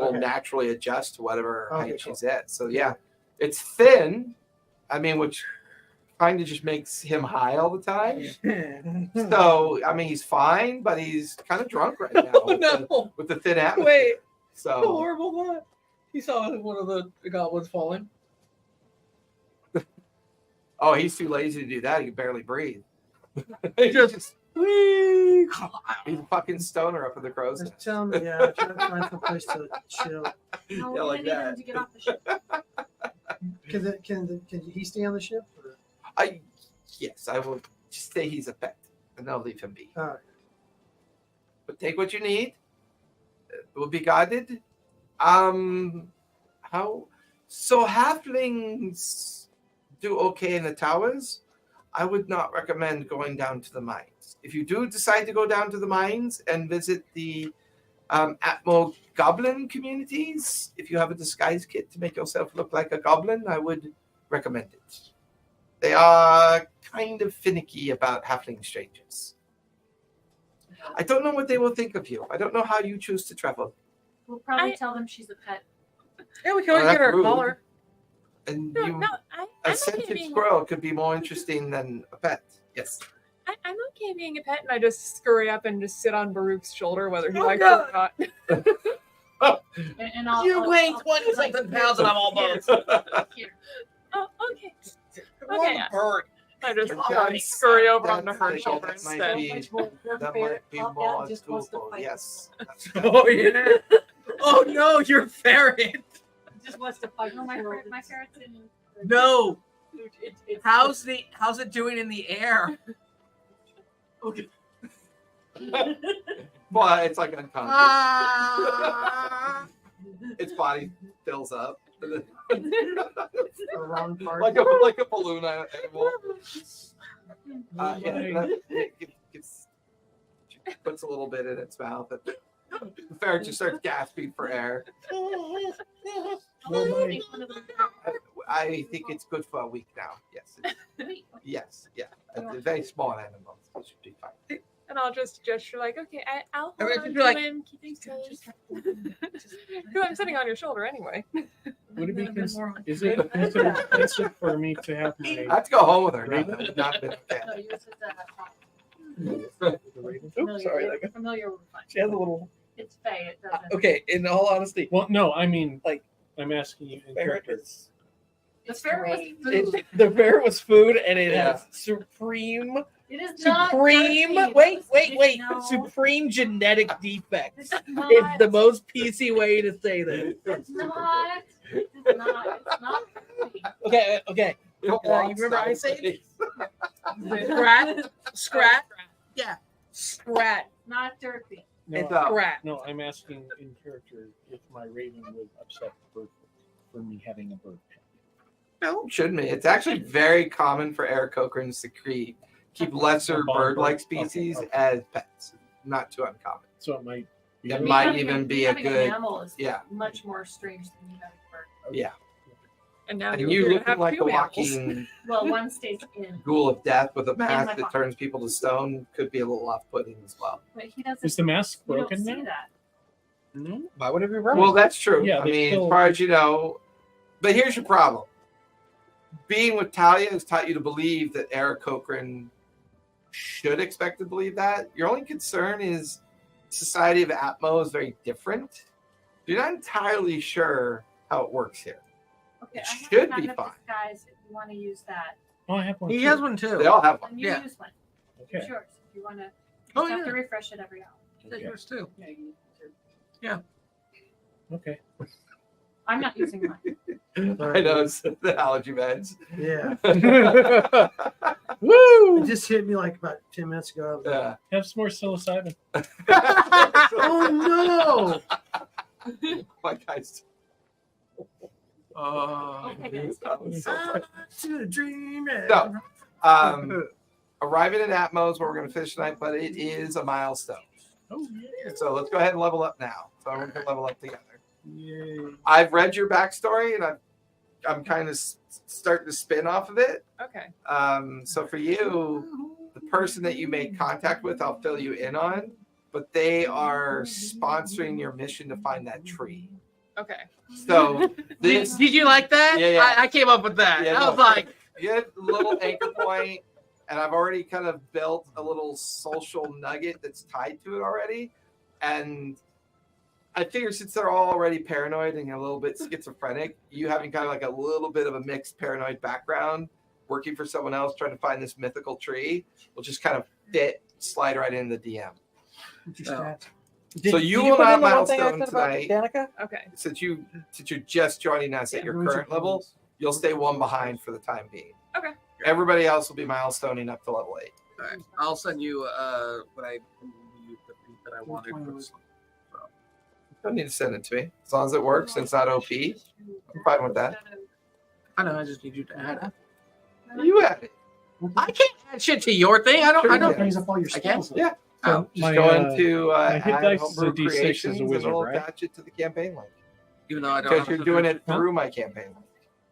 Okay. naturally adjust to whatever Okay, height cool. she's at. So yeah, it's thin. I mean, which kind of just makes him high all the time. So I mean, he's fine, but he's kind of drunk right now Oh, no. with the thin atmosphere. Wait, So horrible thought. He saw one of the goblins falling. oh, he's too lazy to do that. He can barely breathe. He just He's a fucking stoner up in the crow's Just nest. tell me, yeah, try to find some place to chill. No, Yeah, we're like gonna need that. him to get off the ship. Can he stay on the ship? Or? Yes, I will just say he's a pet, and I'll leave him be. All right. But take what you need. It will be guarded. How? So halflings do okay in the towers. I would not recommend going down to the mines. If you do decide to go down to the mines and visit the Atmo goblin communities, if you have a disguise kit to make yourself look like a goblin, I would recommend it. They are kind of finicky about halfling strangers. I don't know what they will think of you. I don't know how you choose to travel. We'll probably tell them she's a pet. yeah, we can always Well, get her that's a rude. collar. And No, you, no, a I'm okay scented being. squirrel could be more interesting than a pet. Yes. I'm okay being a pet, and I just scurry up and just sit on Baruch's shoulder, whether he Oh, likes God. it or not. And I'll, You I'll- weigh I'll- 20 something pounds and I'm all bones. Here. Oh, okay. What a bird. I just That's- scurry over that's- onto her that shoulder might instead. be- that might be more doable. Yes. Oh yeah. Oh no, you're ferret. Just wants to fight. No, my ferret's in. No. It's How's it doing in the air? Okay. Well, it's like unconscious. Ah. Its body fills up. The wrong part. like a balloon animal. It puts a little bit in its mouth. The ferret just starts gasping for air. I think it's good for a week now. Yes. Yes. Yeah. A very small animal. It should be fine. And I'll just gesture like, okay, I'll I hold mean, on if to you're like- him, keep things safe. Because I'm sitting on your shoulder anyway. Would it be is it considered offensive for me to have I my have to go home with her. That would not have been okay. No, yours is the raven? Oops, sorry. Like, Familiar with fine. she has a little. It's Faye. It doesn't. Okay, in all honesty, Well, no, I mean, Like, I'm asking you in ferret character. is. The ferret was food. The ferret was food, and it Yeah. has supreme, It is not. supreme. dirty. Wait! No. Supreme genetic defects. This is not. It's the most PC way to say this. It's not. It's not. It's not. Okay. It'll You block remember stuff. Ice Age? Scrat. Yeah. Scrat. Not dirty. No, It's a- Scrat. no, I'm asking in character if my raven would upset the bird for me having a bird pet. No, shouldn't be. It's actually very common for air cochranes to keep lesser A bomb bird-like bird. species Okay. as pets. Not too uncommon. So it might be. It might Having even be a having good. mammal is Yeah. much more strange than having a bird. Yeah. And now And you're you gonna looking have like two a animals. walking Well, one stays in, ghoul of death with a my mask that pocket. turns people to stone could be a little off-putting as well. but he doesn't. Is the mask you don't broken see now? that. Why would it be wrong? Well, that's true. Yeah, I but mean, still- as far as you know, but here's your problem. Being with Talia has taught you to believe that Eric Cochran should expect to believe that. Your only concern is society of Atmo is very different. You're not entirely sure how it works here. Okay, It I have should a be kind of fine. disguise if you want to use that. Oh, I have one. he too. has one too. They all have one. Then you Yeah. use one. Okay. It's yours. If you want to, Oh, have yeah. to refresh it every hour. That's yours too. Okay. I'm not using mine. I know it's the allergy meds. Yeah. Woo! It just hit me like about 10 minutes ago. I was like, Yeah. Have some more psilocybin. oh My guys. Oh, that was so no! funny. To dream it. So, arriving at Atmo is where we're going to finish tonight, but it is a milestone. Oh, yeah. So let's go ahead and level up now. So everyone can level up together. Yay. I've read your backstory, and I'm kind of starting to spin off of it. Okay. So for you, the person that you made contact with, I'll fill you in on, but they are sponsoring your mission to find that tree. Okay. So this, Did you like that? Yeah, yeah. I came up with that. Yeah, I no. was like, you had a little anchor point, and I've already kind of built a little social nugget that's tied to it already. And I figure since they're all already paranoid and a little bit schizophrenic, you having kind of like a little bit of a mixed paranoid background, working for someone else, trying to find this mythical tree, will just kind of slide right into the DM. What's your stats? So you will put not in the one thing I milestone said about tonight. Danica? Okay. Since you're just joining us at your Where's current level, you'll stay one behind for the time being. Okay. Everybody else will be milestoning up to level 8. All right. I'll send you what I believe the feat that I wanted. Don't need to send it to me. As long as it works and it's not OP, I'm fine with that. I know. I just need you to add it. You have it. I can't add shit to your thing. I don't. Sure I you don't. can. Brings up all your I can? skills. Yeah. Oh, Just my, go into my hit add dice is a homebrew D6 as a creations and wizard, it'll right? attach it to the campaign link. Even though I don't. Because have you're to doing do it through my campaign link.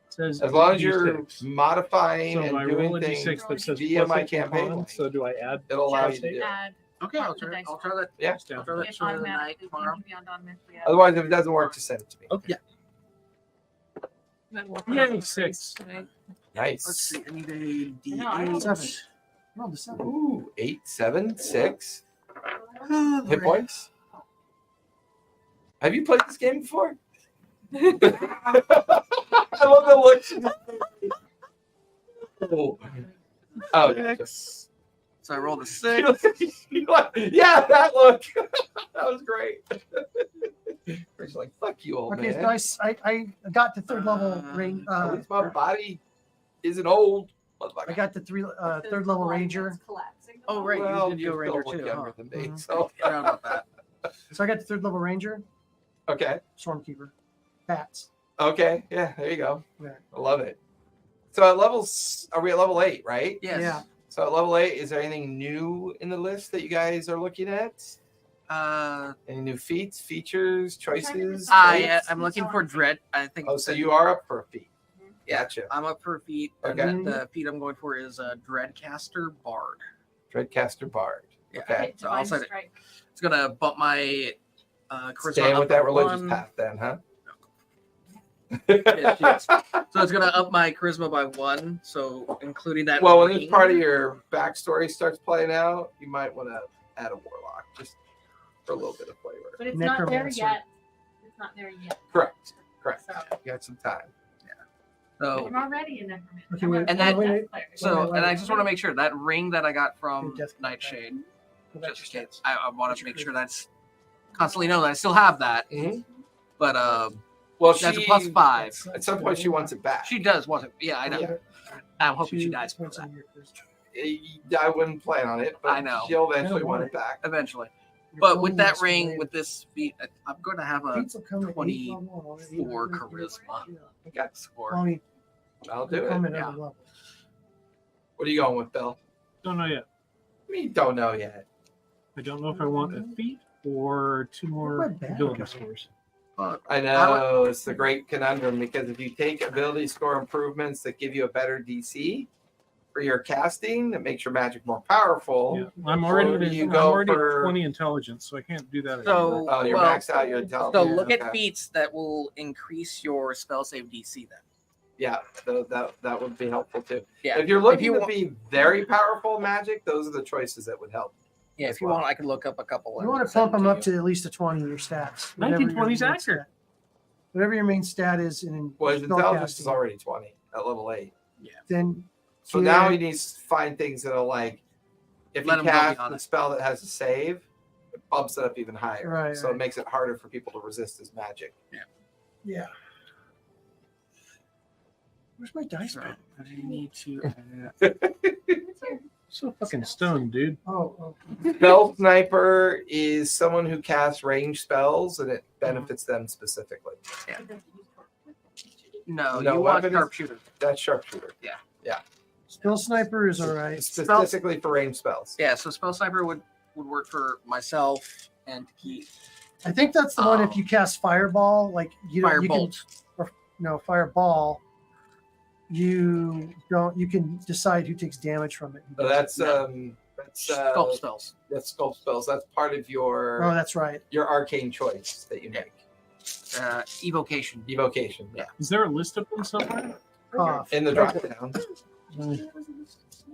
It says As long as you're D6. modifying So I and roll doing a things D6 that says via plus my 8 campaign con, link, so do I add? it'll allow you to do it. Add Okay, I'll the try. dice I'll try that. Yeah. I'll try that it sooner than night automatically tomorrow. changes beyond automatically. Otherwise, if it doesn't work, just send it to me. Okay. Then we'll Yay, 6. tonight. Nice. Let's see. I need a No, I D8. don't- 7. Roll the 7. Ooh, 8, 7, 6 hit points. Have you played this game before? I love the look. Oh, Six. So I rolled a 6. yeah, that look. That was great. It's like, fuck you, old Okay, man. so I got to third level range. At least my body isn't old. I got the third level ranger. Oh, right. Well, You did you go ranger still look too. younger Huh? than me. Mhm. So Forgot about that. So I got the third level ranger, okay, stormkeeper, bats. okay, yeah, there you go. Yeah. I love it. So at are we at level 8, right? Yes. Yeah. So at level 8, is there anything new in the list that you guys are looking at? Any new feats, features, choices? I'm looking for dread. I think. Oh, so you are up for a feat. Gotcha. I'm up for a feat. Okay. And the feat I'm going for is Dreadcaster Bard. Dreadcaster Bard. Yeah. Okay. So I'll set it. It's gonna bump my charisma Staying up with that by religious 1. path then, huh? Yes. So it's gonna up my charisma by 1. So including that. Well, when this ring. part of your backstory starts playing out, you might want to add a warlock just for a little bit of flavor. But it's not there Necromancer. yet. It's not there yet. Correct. Correct. So You got some time. So I'm already a necromancer. Okay, wait, And that- wait, wait. So, wait, and I wait. just want to make sure that ring that I got from Death- Nightshade, Go back to just your stats. I want to make sure that's constantly know that I still have that. Mhm. But Well, that's she a +5. at some point she wants it back. She does want it. Yeah, I know. Yeah. I'm hoping she 2 dies for points that on your first- I wouldn't plan on it, but I know. she'll eventually I don't want want it back. eventually. your But with that bonus ring, related. with this feat, I'm going to have a Feats will come at 24 8 level already. charisma Okay. score. Well, I mean, I'll they do come it. at Yeah. other levels. What are you going with, Bill? Don't know yet. We don't know yet. I don't know if I want a feat or 2 more What bad ability guy? scores. I know it's the great conundrum because if you take ability score improvements that give you a better DC for your casting, that makes your magic more powerful. Yeah, I'm already, Or do you I'm go already for- at 20 intelligence, so I can't do that. So- anymore. Oh, you're Well, maxed out your intelligence. So look at Okay. feats that will increase your spell save DC then. Yeah, that would be helpful too. Yeah. If you're looking you to want- be very powerful magic, those are the choices that would help. Yeah, if you want, I can look up a couple. You and want to send pump them up you. to at least a 20 in your stats. whatever 1920 is your main accurate. stat- Whatever your main stat is in Well, his spell intelligence is casting, already 20 at level 8. then So Yeah. now he needs to find things that are like, if Let he him go casts beyond a it. spell that has a save, it bumps it up even higher. Right, so it right. makes it harder for people to resist his magic. yeah. Where's my dice Sorry, pad? I need to. So fucking stoned, dude. Oh, Spell sniper is someone who casts range spells, and it benefits them specifically. No, No, you want weapon is- sharpshooter. That's sharpshooter. spell sniper is all right. Specifically for range spells. Yeah, so spell sniper would work for myself and to keep I think that's the one if you cast fireball, like you don't, you can, firebolt. or no fireball. You don't. You can decide who takes damage from it. So that's Sculpt spells. That's sculpt spells. That's part of Oh, your that's right. arcane choice that you make. Evocation. Evocation. Yeah. Is there a list of them somewhere? In the drop down.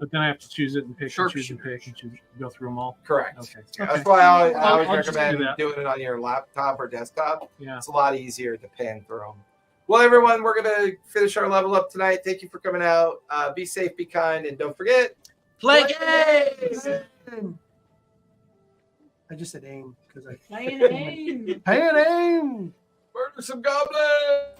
But then I have to choose it and pick and choose and Sharpshooter. pick and choose, go through them all. Correct. Okay. That's why I always I'll just do recommend that. doing it on your laptop or desktop. Yeah. It's a lot easier to pan through them. Well, everyone, we're going to finish our level up tonight. Thank you for coming out. Be safe, be kind, and don't forget, Play games! I just said aim because I Play an aim. pay an aim. murder some goblins!